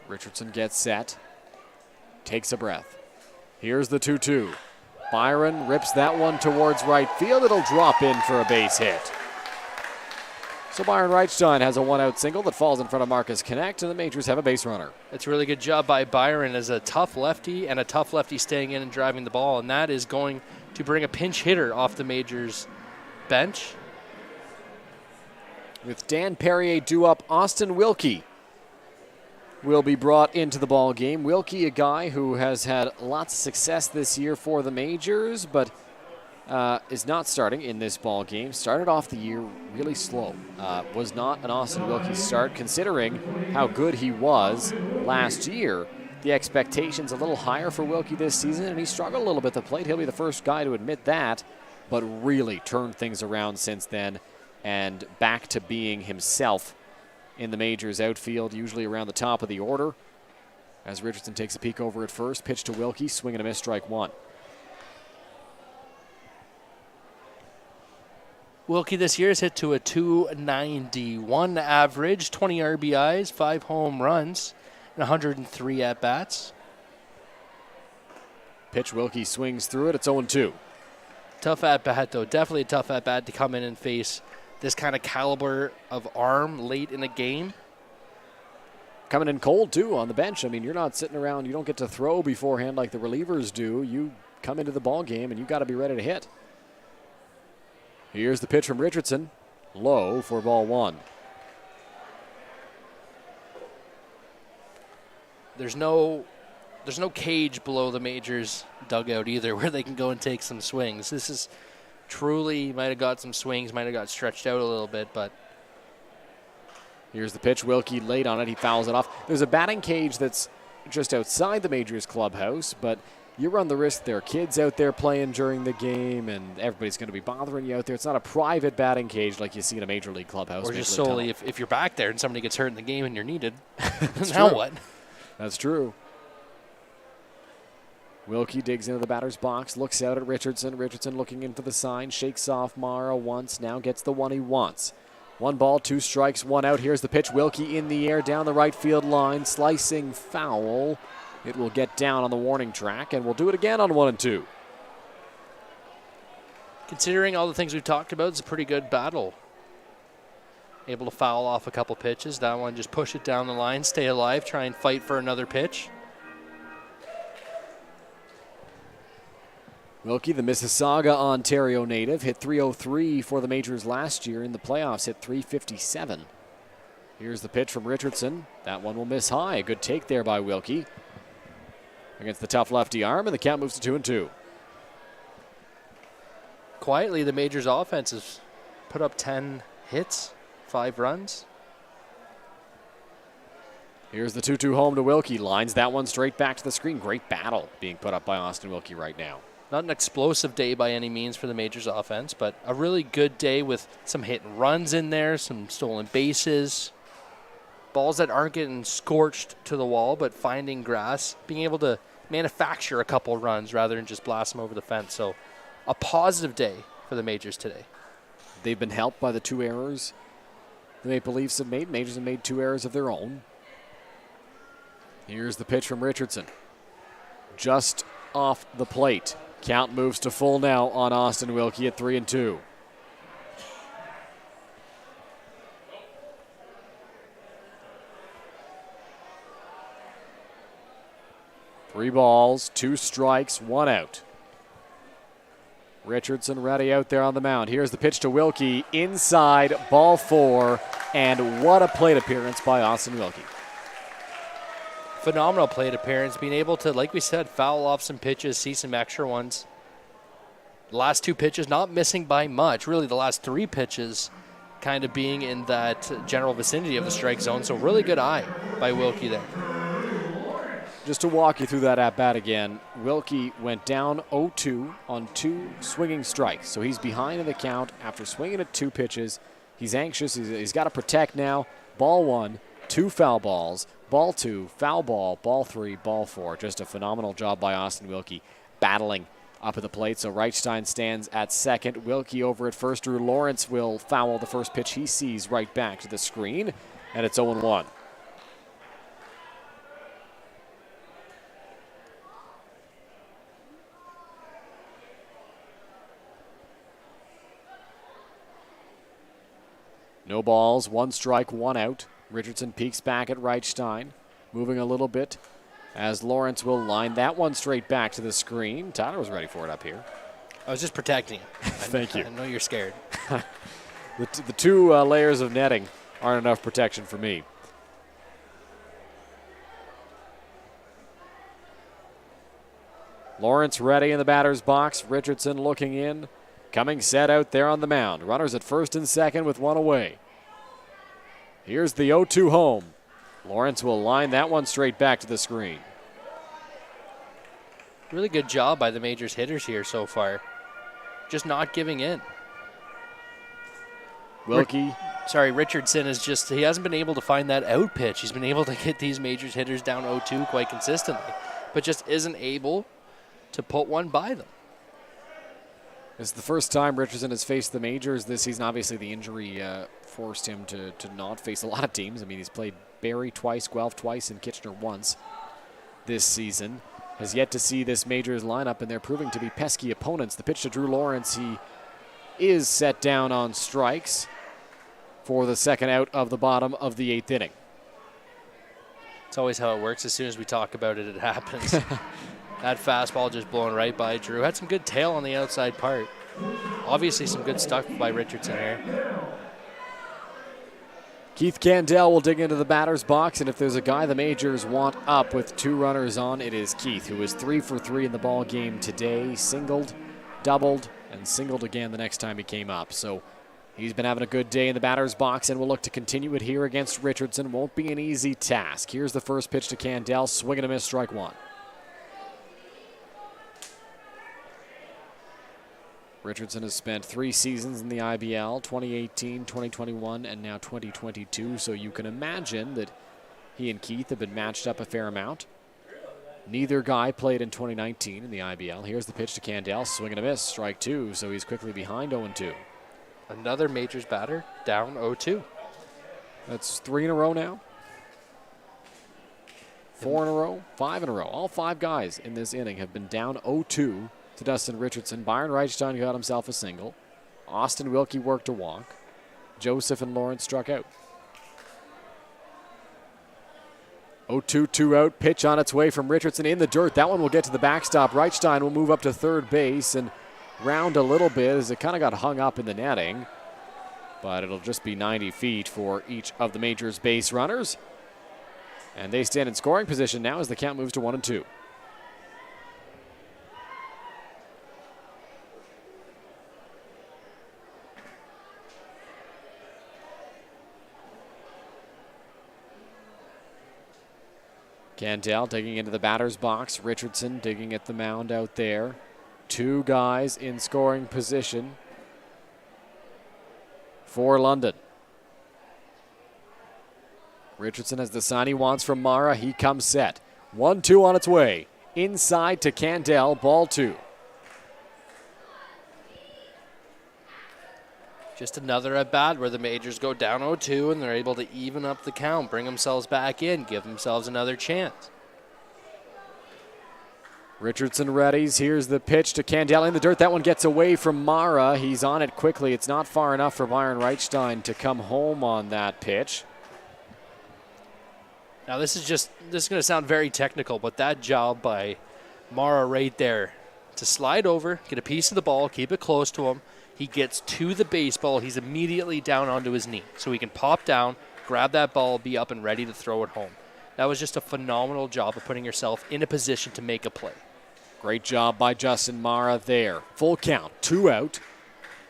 Richardson gets set, takes a breath. Here's the 2-2. Byron rips that one towards right field. It'll drop in for a base hit. So Byron Reichstein has a 1-out single that falls in front of Marcus Connect, and the Majors have a base runner. It's a really good job by Byron as a tough lefty, and a tough lefty staying in and driving the ball, and that is going to bring a pinch hitter off the Majors bench. With Dan Perrier due up, Austin Wilkie will be brought into the ball game. Wilkie, a guy who has had lots of success this year for the Majors, but is not starting in this ball game. Started off the year really slow. Was not an Austin Wilkie start, considering how good he was last year. The expectations a little higher for Wilkie this season, and he struggled a little bit at the plate. He'll be the first guy to admit that, but really turned things around since then and back to being himself in the Majors outfield, usually around the top of the order. As Richardson takes a peek over at first, pitch to Wilkie, swing and a miss, strike 1. Wilkie this year has hit to a .291 average, 20 RBIs, 5 home runs, and 103 at-bats. Pitch, Wilkie swings through it. It's 0-2. Tough at-bat, though. Definitely a tough at-bat to come in and face this kind of caliber of arm late in a game. Coming in cold, too, on the bench. I mean, you're not sitting around. You don't get to throw beforehand like the relievers do. You come into the ball game, and you got to be ready to hit. Here's the pitch from Richardson. Low for ball 1. There's no cage below the Majors dugout either where they can go and take some swings. This is truly, might have got some swings, might have got stretched out a little bit, but. Here's the pitch. Wilkie late on it. He fouls it off. There's a batting cage that's just outside the Majors clubhouse, but you run the risk there are kids out there playing during the game, and everybody's going to be bothering you out there. It's not a private batting cage like you see in a Major League clubhouse. Or just solely if you're back there and somebody gets hurt in the game and you're needed. Now what? That's true. Wilkie digs into the batter's box, looks out at Richardson. Richardson looking into the sign, shakes off Mara once, now gets the one he wants. 1 ball, 2 strikes, 1 out. Here's the pitch. Wilkie in the air down the right field line, slicing foul. It will get down on the warning track, and we'll do it again on 1 and 2. Considering all the things we've talked about, it's a pretty good battle. Able to foul off a couple pitches. That one, just push it down the line, stay alive, try and fight for another pitch. Wilkie, the Mississauga, Ontario native, hit .303 for the Majors last year. In the playoffs, hit .357. Here's the pitch from Richardson. That one will miss high. A good take there by Wilkie against the tough lefty arm, and the count moves to 2 and 2. Quietly, the Majors offense has put up 10 hits, 5 runs. Here's the 2-2 home to Wilkie. Lines that one straight back to the screen. Great battle being put up by Austin Wilkie right now. Not an explosive day by any means for the Majors offense, but a really good day with some hit and runs in there, some stolen bases, balls that aren't getting scorched to the wall, but finding grass, being able to manufacture a couple runs rather than just blast them over the fence. So a positive day for the Majors today. They've been helped by the 2 errors the Maple Leafs have made. Majors have made 2 errors of their own. Here's the pitch from Richardson. Just off the plate. Count moves to full now on Austin Wilkie at 3 and 2. Three balls, 2 strikes, 1 out. Richardson ready out there on the mound. Here's the pitch to Wilkie. Inside, ball 4, and what a plate appearance by Austin Wilkie. Phenomenal plate appearance, being able to, like we said, foul off some pitches, see some extra ones. The last 2 pitches not missing by much. Really, the last 3 pitches kind of being in that general vicinity of the strike zone. So really good eye by Wilkie there. Just to walk you through that at-bat again, Wilkie went down 0-2 on 2 swinging strikes. So he's behind in the count after swinging at 2 pitches. He's anxious. He's got to protect now. Ball 1, 2 foul balls. Ball 2, foul ball, ball 3, ball 4. Just a phenomenal job by Austin Wilkie battling up at the plate. So Reichstein stands at second. Wilkie over at first. Drew Lawrence will foul the first pitch he sees right back to the screen. And it's 0-1. No balls, 1 strike, 1 out. Richardson peeks back at Reichstein, moving a little bit as Lawrence will line that one straight back to the screen. Tyler was ready for it up here. I was just protecting him. Thank you. I know you're scared. The 2 layers of netting aren't enough protection for me. Lawrence ready in the batter's box. Richardson looking in. Coming set out there on the mound. Runners at first and second with 1 away. Here's the 0-2 home. Lawrence will line that one straight back to the screen. Really good job by the Majors hitters here so far. Just not giving in. Richardson is just, he hasn't been able to find that out pitch. He's been able to get these Majors hitters down 0-2 quite consistently, but just isn't able to put one by them. This is the first time Richardson has faced the Majors this season. Obviously, the injury forced him to not face a lot of teams. I mean, he's played Barrie twice, Guelph twice, and Kitchener once this season. Has yet to see this Majors lineup, and they're proving to be pesky opponents. The pitch to Drew Lawrence, he is set down on strikes for the second out of the bottom of the 8th inning. It's always how it works. As soon as we talk about it, it happens. That fastball just blowing right by Drew. Had some good tail on the outside part. Obviously some good stuff by Richardson here. Keith Candell will dig into the batter's box, and if there's a guy the Majors want up with 2 runners on, it is Keith, who is 3 for 3 in the ball game today. Singled, doubled, and singled again the next time he came up. So he's been having a good day in the batter's box, and will look to continue it here against Richardson. Won't be an easy task. Here's the first pitch to Candell. Swing and a miss, strike 1. Richardson has spent 3 seasons in the IBL, 2018, 2021, and now 2022, so you can imagine that he and Keith have been matched up a fair amount. Neither guy played in 2019 in the IBL. Here's the pitch to Candell, swing and a miss, strike 2, so he's quickly behind 0-2. Another Majors batter down 0-2. That's 3 in a row now. 4 in a row, 5 in a row. All 5 guys in this inning have been down 0-2 to Dustin Richardson. Byron Reichstein got himself a single. Austin Wilkie worked a walk. Joseph and Lawrence struck out. 0-2, 2 out. Pitch on its way from Richardson in the dirt. That one will get to the backstop. Reichstein will move up to third base and round a little bit as it kind of got hung up in the netting. But it'll just be 90 feet for each of the Majors base runners. And they stand in scoring position now as the count moves to 1-2. Candell digging into the batter's box. Richardson digging at the mound out there. 2 guys in scoring position for London. Richardson has the sign he wants from Mara. He comes set. 1-2 on its way. Inside to Candell. Ball 2. Just another at-bat where the Majors go down 0-2 and they're able to even up the count, bring themselves back in, give themselves another chance. Richardson readies. Here's the pitch to Candell in the dirt. That one gets away from Mara. He's on it quickly. It's not far enough for Byron Reichstein to come home on that pitch. Now this is going to sound very technical, but that job by Mara right there to slide over, get a piece of the ball, keep it close to him. He gets to the baseball. He's immediately down onto his knee. So he can pop down, grab that ball, be up and ready to throw it home. That was just a phenomenal job of putting yourself in a position to make a play. Great job by Justin Mara there. Full count, 2 out.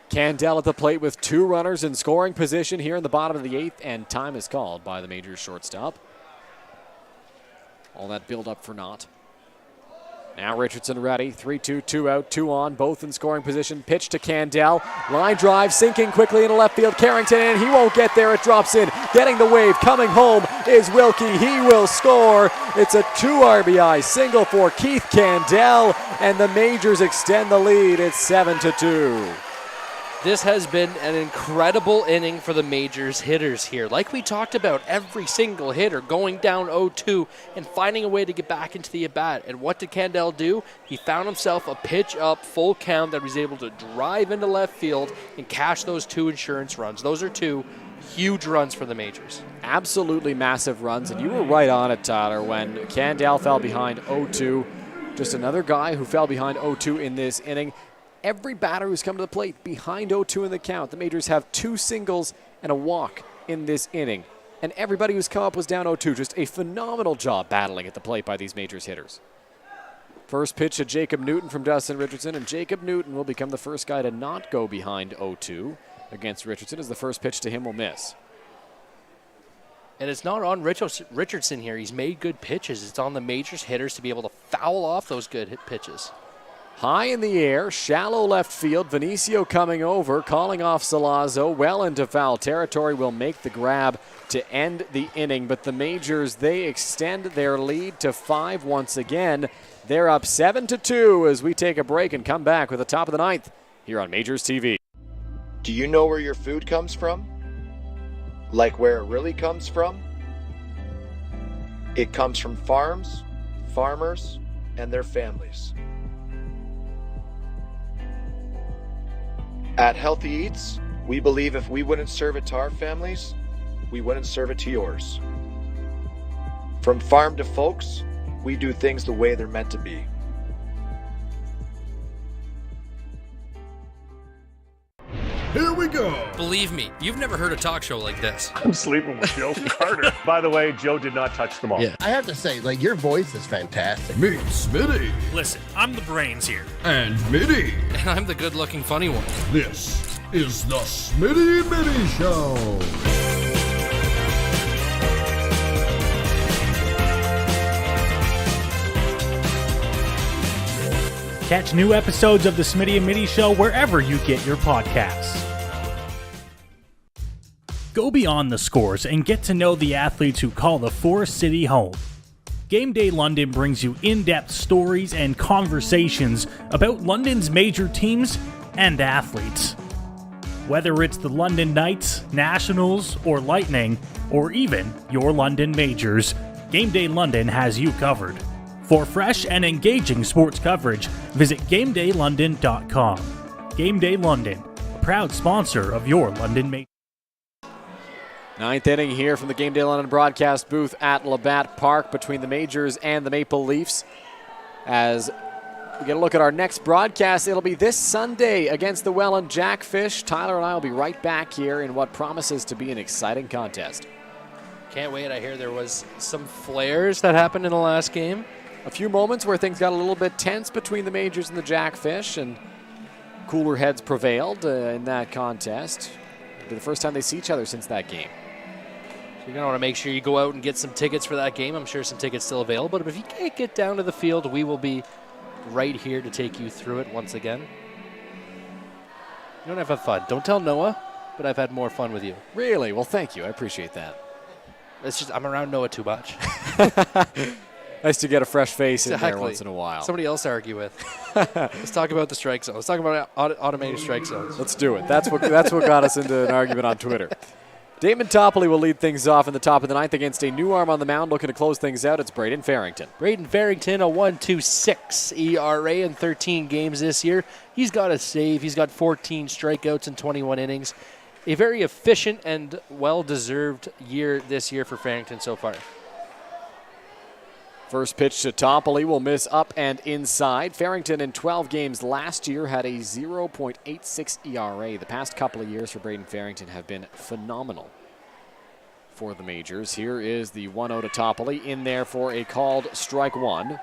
Candell at the plate with 2 runners in scoring position here in the bottom of the 8th, and time is called by the Majors shortstop. All that build up for naught. Now Richardson ready. 3-2, 2 out, 2 on, both in scoring position. Pitch to Candell. Line drive, sinking quickly into left field. Carrington in. He won't get there. It drops in. Getting the wave. Coming home is Wilkie. He will score. It's a 2 RBI single for Keith Candell, and the Majors extend the lead. It's 7-2. This has been an incredible inning for the Majors hitters here. Like we talked about, every single hitter going down 0-2 and finding a way to get back into the at-bat. And what did Candell do? He found himself a pitch up, full count that he was able to drive into left field and cash those 2 insurance runs. Those are 2 huge runs for the Majors. Absolutely massive runs, and you were right on it, Tyler, when Candell fell behind 0-2. Just another guy who fell behind 0-2 in this inning. Every batter who's come to the plate behind 0-2 in the count. The Majors have 2 singles and a walk in this inning. And everybody who's come up was down 0-2. Just a phenomenal job battling at the plate by these Majors hitters. First pitch to Jacob Newton from Dustin Richardson, and Jacob Newton will become the first guy to not go behind 0-2 against Richardson, as the first pitch to him will miss. And it's not on Richardson here. He's made good pitches. It's on the Majors hitters to be able to foul off those good hit pitches. High in the air, shallow left field. Vinicio coming over, calling off Salazzo. Well into foul territory, will make the grab to end the inning. But the Majors, they extend their lead to 5 once again. They're up 7-2 as we take a break and come back with the top of the 9th here on Majors TV. Do you know where your food comes from? Like where it really comes from? It comes from farms, farmers, and their families. At Healthy Eats, we believe if we wouldn't serve it to our families, we wouldn't serve it to yours. From farm to folks, we do things the way they're meant to be. Here we go. Believe me, you've never heard a talk show like this. I'm sleeping with Joe Carter. By the way, Joe did not touch them all. Yeah. I have to say, like, your voice is fantastic. Meet Smitty. Listen, I'm the brains here. And Mitty. And I'm the good-looking funny one. This is the Smitty Mitty Show. Catch new episodes of The Smitty and Mitty Show wherever you get your podcasts. Go beyond the scores and get to know the athletes who call the Forest City home. Game Day London brings you in-depth stories and conversations about London's major teams and athletes. Whether it's the London Knights, Nationals, or Lightning, or even your London Majors, Game Day London has you covered. For fresh and engaging sports coverage, visit GameDayLondon.com. Game Day London, a proud sponsor of your London Majors. Ninth inning here from the Game Day London broadcast booth at Labatt Park between the Majors and the Maple Leafs. As we get a look at our next broadcast, it'll be this Sunday against the Welland Jackfish. Tyler and I will be right back here in what promises to be an exciting contest. Can't wait. I hear there was some flares that happened in the last game. A few moments where things got a little bit tense between the Majors and the Jackfish, and cooler heads prevailed in that contest. It'll be the first time they see each other since that game. You're going to want to make sure you go out and get some tickets for that game. I'm sure some tickets still available. But if you can't get down to the field, we will be right here to take you through it once again. You don't have fun. Don't tell Noah, but I've had more fun with you. Really? Well, thank you. I appreciate that. It's just I'm around Noah too much. Nice to get a fresh face in there once in a while. Somebody else to argue with. Let's talk about the strike zone. Let's talk about automated strike zones. Let's do it. That's what got us into an argument on Twitter. Damon Topley will lead things off in the top of the ninth against a new arm on the mound looking to close things out. It's Braden Farrington. Braden Farrington, a 1.26 ERA in 13 games this year. He's got a save. He's got 14 strikeouts in 21 innings. A very efficient and well-deserved year this year for Farrington so far. First pitch to Topley will miss up and inside. Farrington in 12 games last year had a 0.86 ERA. The past couple of years for Braden Farrington have been phenomenal for the Majors. Here is the 1-0 to Topley, in there for a called strike one.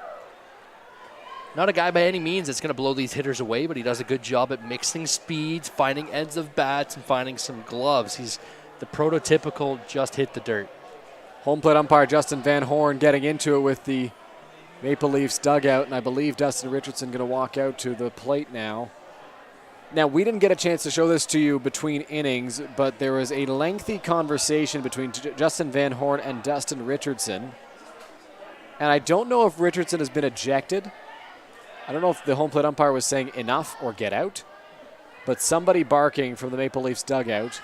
Not a guy by any means that's going to blow these hitters away, but he does a good job at mixing speeds, finding ends of bats, and finding some gloves. He's the prototypical just hit the dirt. Home plate umpire Justin Van Horn getting into it with the Maple Leafs dugout, and I believe Dustin Richardson going to walk out to the plate now. Now, we didn't get a chance to show this to you between innings, but there was a lengthy conversation between Justin Van Horn and Dustin Richardson. And I don't know if Richardson has been ejected. I don't know if the home plate umpire was saying enough or get out, but somebody barking from the Maple Leafs dugout,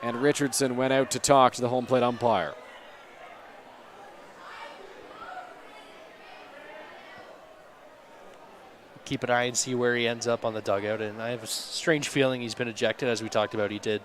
and Richardson went out to talk to the home plate umpire. Keep an eye and see where he ends up on the dugout, and I have a strange feeling he's been ejected. As we talked about, he did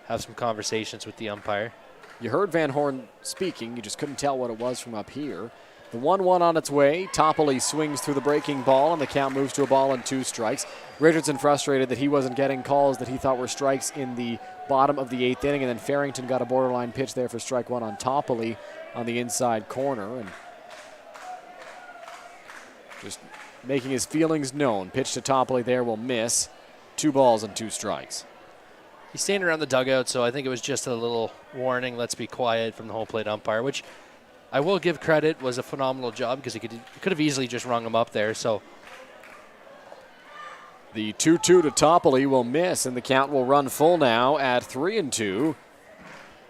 have some conversations with the umpire. You heard Van Horn speaking, you just couldn't tell what it was from up here. The 1-1 on its way. Topley swings through the breaking ball, and the count moves to a ball and 2 strikes. Richardson frustrated that he wasn't getting calls that he thought were strikes in the bottom of the 8th inning, and then Farrington got a borderline pitch there for strike one on Topley on the inside corner, and just making his feelings known. Pitch to Topley there will miss. 2 balls and 2 strikes. He's standing around the dugout, so I think it was just a little warning, let's be quiet, from the home plate umpire, which I will give credit, was a phenomenal job, because he could have easily just rung him up there. So the 2-2 to Topley will miss, and the count will run full now at 3-2.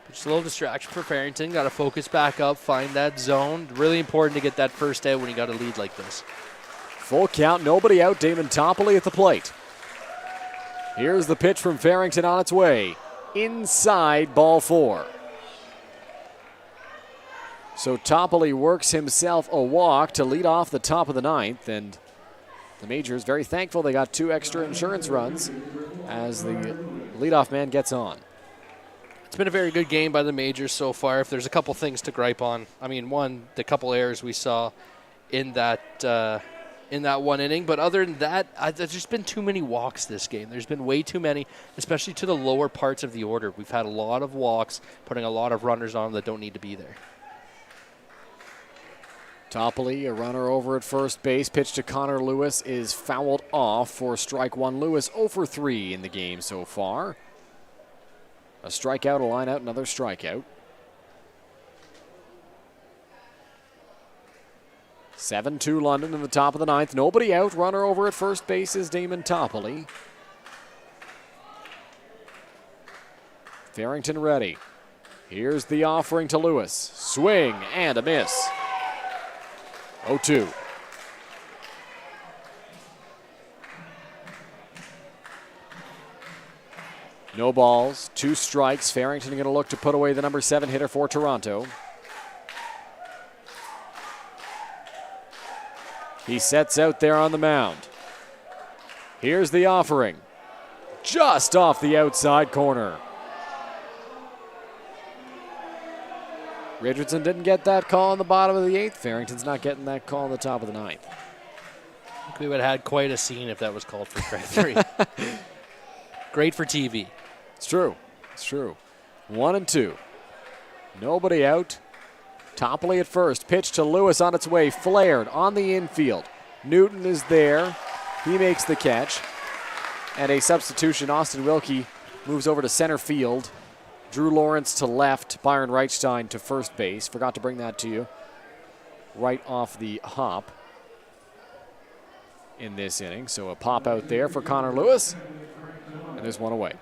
Just a little distraction for Farrington. Got to focus back up, find that zone. Really important to get that first out when you got a lead like this. Full count, nobody out. Damon Topley at the plate. Here's the pitch from Farrington on its way. Inside, ball 4. So Topley works himself a walk to lead off the top of the 9th, and the Majors very thankful they got 2 extra insurance runs as the leadoff man gets on. It's been a very good game by the Majors so far. If there's a couple things to gripe on, I mean, one, the couple errors we saw in that one inning, but other than that, there's just been too many walks this game. There's been way too many, especially to the lower parts of the order. We've had a lot of walks, putting a lot of runners on that don't need to be there. Topley, a runner over at first base. Pitch to Connor Lewis is fouled off for strike one. Lewis 0 for 3 in the game so far. A strikeout, a line out, another strikeout. 7-2 London in the top of the ninth. Nobody out. Runner over at first base is Damon Toppoli. Farrington ready. Here's the offering to Lewis. Swing and a miss. 0-2. No balls, 2 strikes. Farrington going to look to put away the number 7 hitter for Toronto. He sets out there on the mound. Here's the offering. Just off the outside corner. Richardson didn't get that call in the bottom of the 8th. Farrington's not getting that call in the top of the 9th. I think we would have had quite a scene if that was called for strike 3. Great for TV. It's true. It's true. 1-2. Nobody out. Toppoli at first. Pitch to Lewis on its way. Flared on the infield. Newton is there. He makes the catch. And a substitution. Austin Wilkie moves over to center field. Drew Lawrence to left. Byron Reichstein to first base. Forgot to bring that to you. Right off the hop in this inning. So a pop out there for Connor Lewis. And there's one away.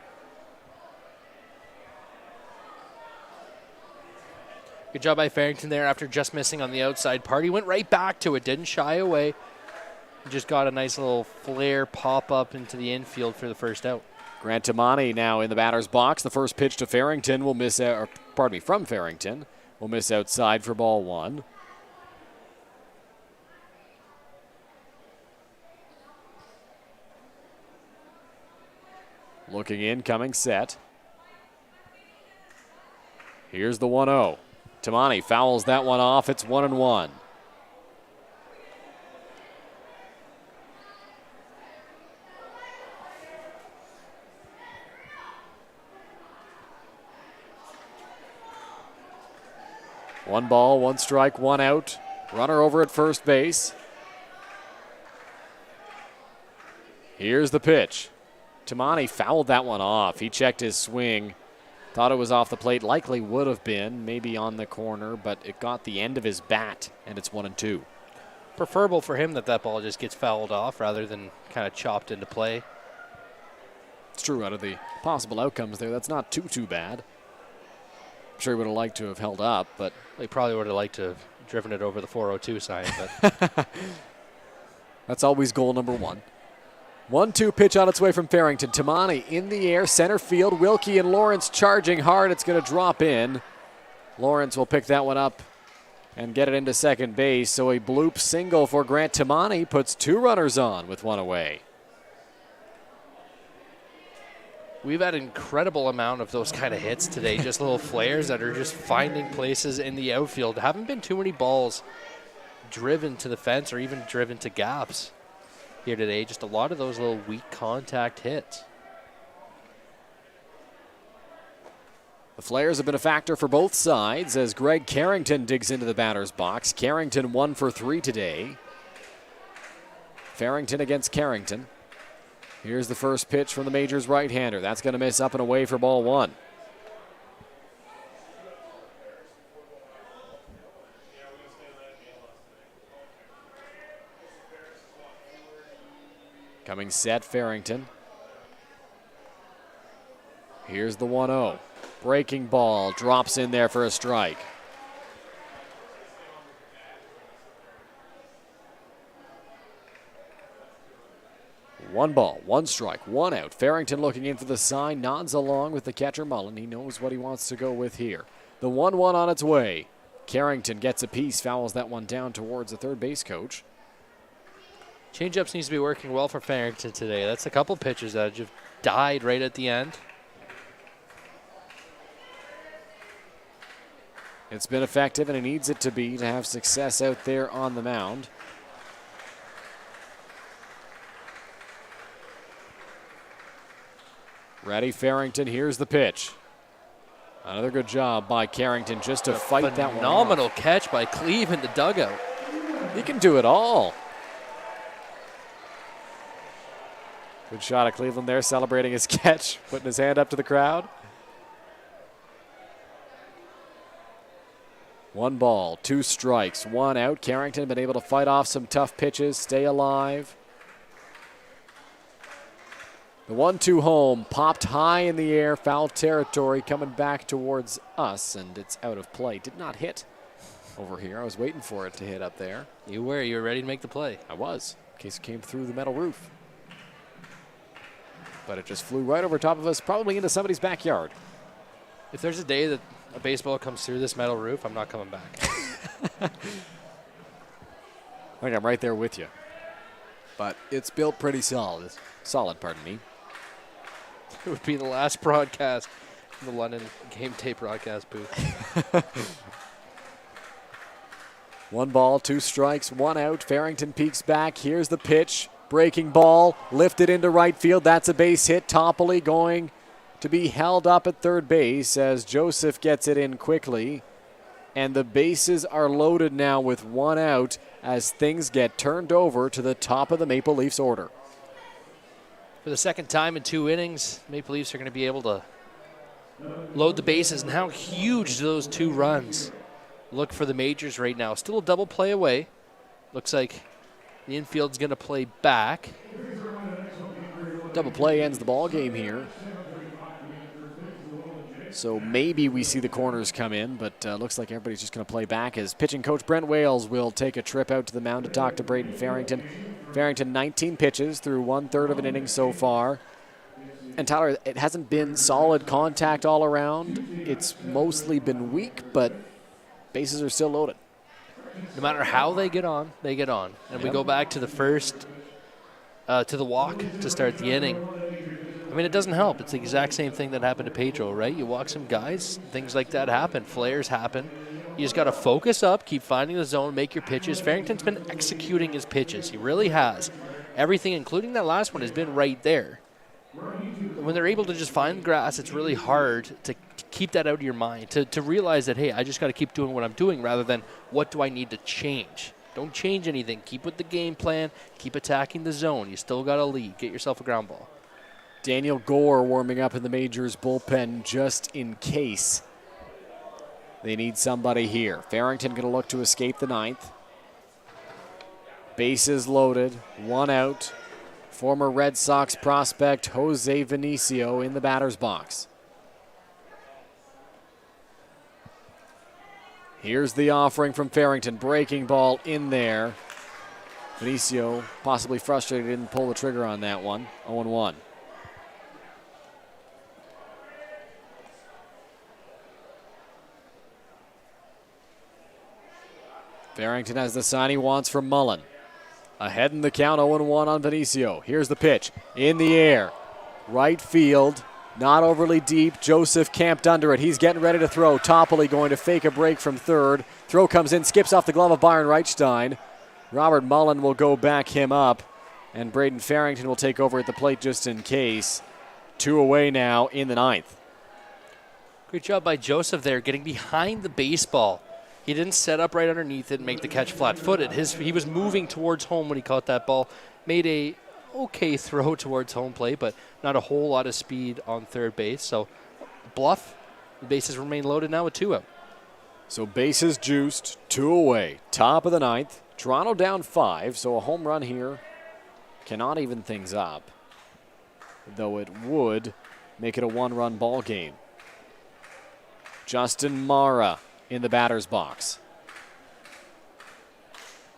Good job by Farrington there after just missing on the outside part. He went right back to it, didn't shy away. Just got a nice little flare pop up into the infield for the first out. Grant Tamani now in the batter's box. The first pitch to Farrington will miss out, from Farrington. Will miss outside for ball 1. Looking in, coming set. Here's the 1-0. Tamani fouls that one off. It's 1-1. One ball, 1 strike, 1 out. Runner over at first base. Here's the pitch. Tamani fouled that one off. He checked his swing. Thought it was off the plate. Likely would have been, maybe on the corner, but it got the end of his bat, and it's 1-2. Preferable for him that ball just gets fouled off rather than kind of chopped into play. It's true, out of the possible outcomes there, that's not too bad. I'm sure he would have liked to have held up, but... He probably would have liked to have driven it over the 402 sign, but... That's always goal number 1. 1-2 pitch on its way from Farrington. Tamani in the air, center field. Wilkie and Lawrence charging hard. It's going to drop in. Lawrence will pick that one up and get it into second base. So a bloop single for Grant Tamani puts 2 runners on with 1 away. We've had an incredible amount of those kind of hits today. Just little flares that are just finding places in the outfield. Haven't been too many balls driven to the fence or even driven to gaps here today. Just a lot of those little weak contact hits. The flares have been a factor for both sides as Greg Carrington digs into the batter's box. Carrington 1 for 3 today. Farrington against Carrington. Here's the first pitch from the Majors right-hander. That's going to miss up and away for ball 1. Coming set, Farrington. Here's the 1-0. Breaking ball, drops in there for a strike. One ball, 1 strike, 1 out. Farrington looking in for the sign, nods along with the catcher Mullen. He knows what he wants to go with here. The 1-1 on its way. Carrington gets a piece, fouls that one down towards the third base coach. Changeups needs to be working well for Farrington today. That's a couple pitches that just died right at the end. It's been effective, and it needs it to be to have success out there on the mound. Ready, Farrington. Here's the pitch. Another good job by Carrington just to fight that one. Phenomenal catch by Cleve in the dugout. He can do it all. Good shot at Cleveland there, celebrating his catch, putting his hand up to the crowd. 1 ball, 2 strikes, 1 out. Carrington been able to fight off some tough pitches, stay alive. The 1-2 home popped high in the air, foul territory coming back towards us, and it's out of play. Did not hit over here. I was waiting for it to hit up there. You were ready to make the play. I was, in case it came through the metal roof. But it just flew right over top of us, probably into somebody's backyard. If there's a day that a baseball comes through this metal roof, I'm not coming back. I think I'm right there with you. But it's built pretty solid. Solid, pardon me. It would be the last broadcast in the London game tape broadcast booth. 1 ball, 2 strikes, 1 out. Farrington peeks back. Here's the pitch. Breaking ball, lifted into right field. That's a base hit. Toppoli going to be held up at third base as Joseph gets it in quickly. And the bases are loaded now with 1 out as things get turned over to the top of the Maple Leafs order. For the second time in 2 innings, Maple Leafs are going to be able to load the bases. And how huge do those 2 runs look for the Majors right now? Still a double play away. Looks like the infield's going to play back. Double play ends the ball game here. So maybe we see the corners come in, but looks like everybody's just going to play back as pitching coach Brent Wales will take a trip out to the mound to talk to Braden Farrington. Farrington 19 pitches through 1/3 of an inning so far. And Tyler, it hasn't been solid contact all around. It's mostly been weak, but bases are still loaded. No matter how they get on, they get on. And we go back to the first, to the walk to start the inning. I mean, it doesn't help. It's the exact same thing that happened to Pedro, right? You walk some guys, things like that happen. Flares happen. You just got to focus up, keep finding the zone, make your pitches. Farrington's been executing his pitches. He really has. Everything, including that last one, has been right there. When they're able to just find the grass, it's really hard to keep that out of your mind, to realize that, hey, I just got to keep doing what I'm doing rather than what do I need to change. Don't change anything. Keep with the game plan. Keep attacking the zone. You still got a lead. Get yourself a ground ball. Daniel Gore warming up in the Majors bullpen just in case they need somebody here. Farrington going to look to escape the 9th. Bases loaded, 1 out. Former Red Sox prospect Jose Vinicio in the batter's box. Here's the offering from Farrington. Breaking ball in there. Vinicio possibly frustrated, didn't pull the trigger on that one. 0-1. Farrington has the sign he wants from Mullen. Ahead in the count, 0-1 on Vinicio. Here's the pitch. In the air. Right field. Not overly deep. Joseph camped under it. He's getting ready to throw. Toppoli going to fake a break from third. Throw comes in, skips off the glove of Byron Reichstein. Robert Mullen will go back him up. And Braden Farrington will take over at the plate just in case. 2 away now in the 9th. Great job by Joseph there, getting behind the baseball. He didn't set up right underneath it and make the catch flat-footed. He was moving towards home when he caught that ball. Made a okay throw towards home plate, but not a whole lot of speed on third base. So bluff. The bases remain loaded now with 2 out. So bases juiced, 2 away. Top of the 9th. Toronto down 5, so a home run here cannot even things up, though it would make it a 1-run ball game. Justin Mara in the batter's box.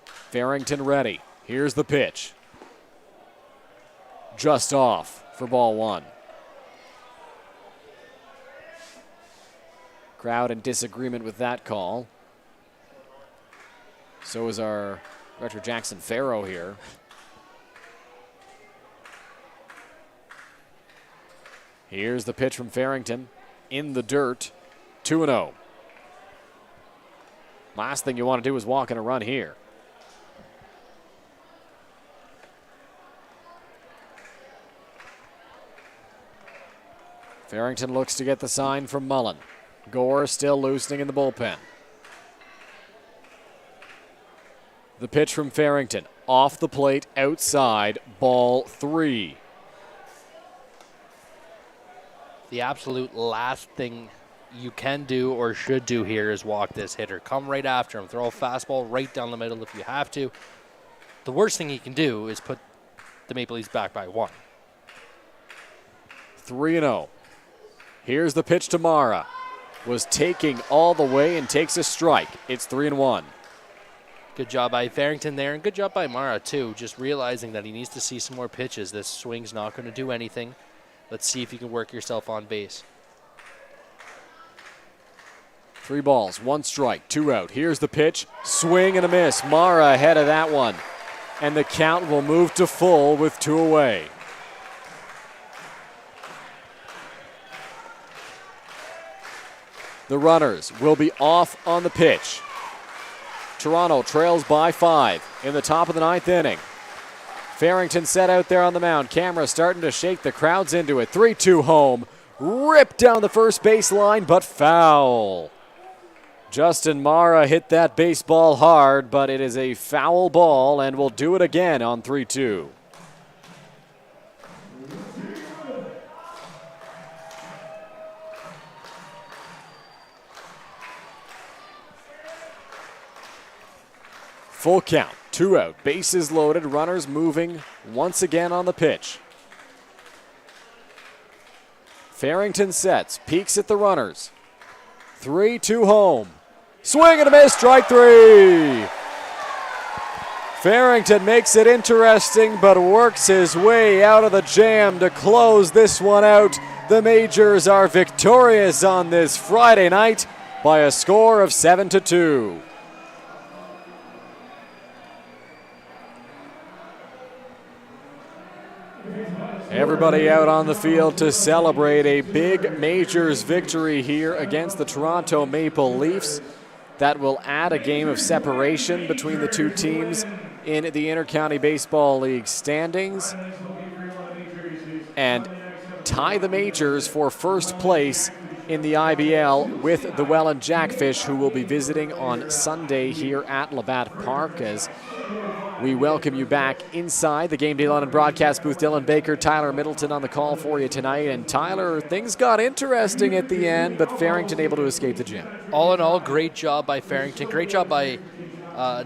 Farrington ready. Here's the pitch. Just off for ball 1. Crowd in disagreement with that call. So is our director Jackson Farrow here. Here's the pitch from Farrington. In the dirt. 2-0. Last thing you want to do is walk in a run here. Farrington looks to get the sign from Mullen. Gore still loosening in the bullpen. The pitch from Farrington. Off the plate, outside, ball 3. The absolute last thing you can do or should do here is walk this hitter. Come right after him. Throw a fastball right down the middle if you have to. The worst thing he can do is put the Maple Leafs back by 1. 3-0. Here's the pitch to Mara. Was taking all the way and takes a strike. It's 3-1. Good job by Farrington there, and good job by Mara, too. Just realizing that he needs to see some more pitches. This swing's not going to do anything. Let's see if you can work yourself on base. 3 balls, 1 strike, 2 out. Here's the pitch. Swing and a miss. Mara ahead of that one. And the count will move to full with 2 away. The runners will be off on the pitch. Toronto trails by 5 in the top of the 9th inning. Farrington set out there on the mound. Camera starting to shake the crowds into it. 3-2 home. Ripped down the first baseline, but foul. Justin Mara hit that baseball hard, but it is a foul ball and will do it again on 3-2. Full count, 2 out, bases loaded, runners moving once again on the pitch. Farrington sets, peeks at the runners. 3-2 home. Swing and a miss, strike 3. Farrington makes it interesting, but works his way out of the jam to close this one out. The Majors are victorious on this Friday night by a score of 7-2. Everybody out on the field to celebrate a big Majors victory here against the Toronto Maple Leafs. That will add a game of separation between the two teams in the Intercounty Baseball League standings and tie the Majors for first place in the IBL with the Welland Jackfish, who will be visiting on Sunday here at Labatt Park as we welcome you back inside the Game Day London broadcast booth. Dylan Baker, Tyler Middleton on the call for you tonight. And Tyler, things got interesting at the end, but Farrington able to escape the jam. All in all, great job by Farrington. Great job by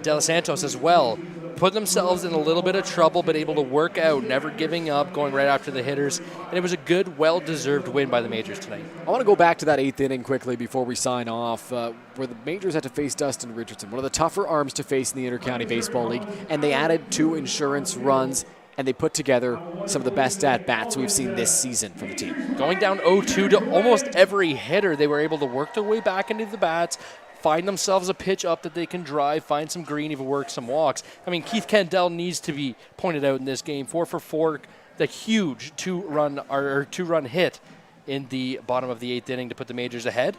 De Los Santos as well. Put themselves in a little bit of trouble, but able to work out, never giving up, going right after the hitters. And it was a good, well-deserved win by the Majors tonight. I want to go back to that 8th inning quickly before we sign off, where the Majors had to face Dustin Richardson, one of the tougher arms to face in the Intercounty Baseball League, and they added 2 insurance runs, and they put together some of the best at-bats we've seen this season from the team. Going down 0-2 to almost every hitter, they were able to work their way back into the bats, find themselves a pitch up that they can drive, find some green, even work some walks. I mean, Keith Kendall needs to be pointed out in this game. 4 for 4, the huge two-run hit in the bottom of the 8th inning to put the Majors ahead.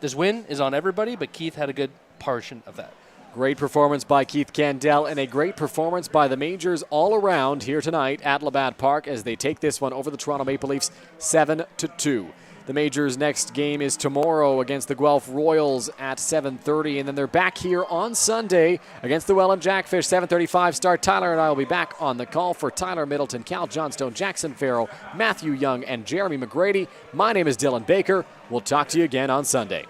This win is on everybody, but Keith had a good portion of that. Great performance by Keith Candell and a great performance by the Majors all around here tonight at Labatt Park as they take this one over the Toronto Maple Leafs 7-2. The Majors' next game is tomorrow against the Guelph Royals at 7:30, and then they're back here on Sunday against the Welland Jackfish, 7:35 start. Tyler and I will be back on the call for Tyler Middleton, Cal Johnstone, Jackson Farrow, Matthew Young, and Jeremy McGrady. My name is Dylan Baker. We'll talk to you again on Sunday.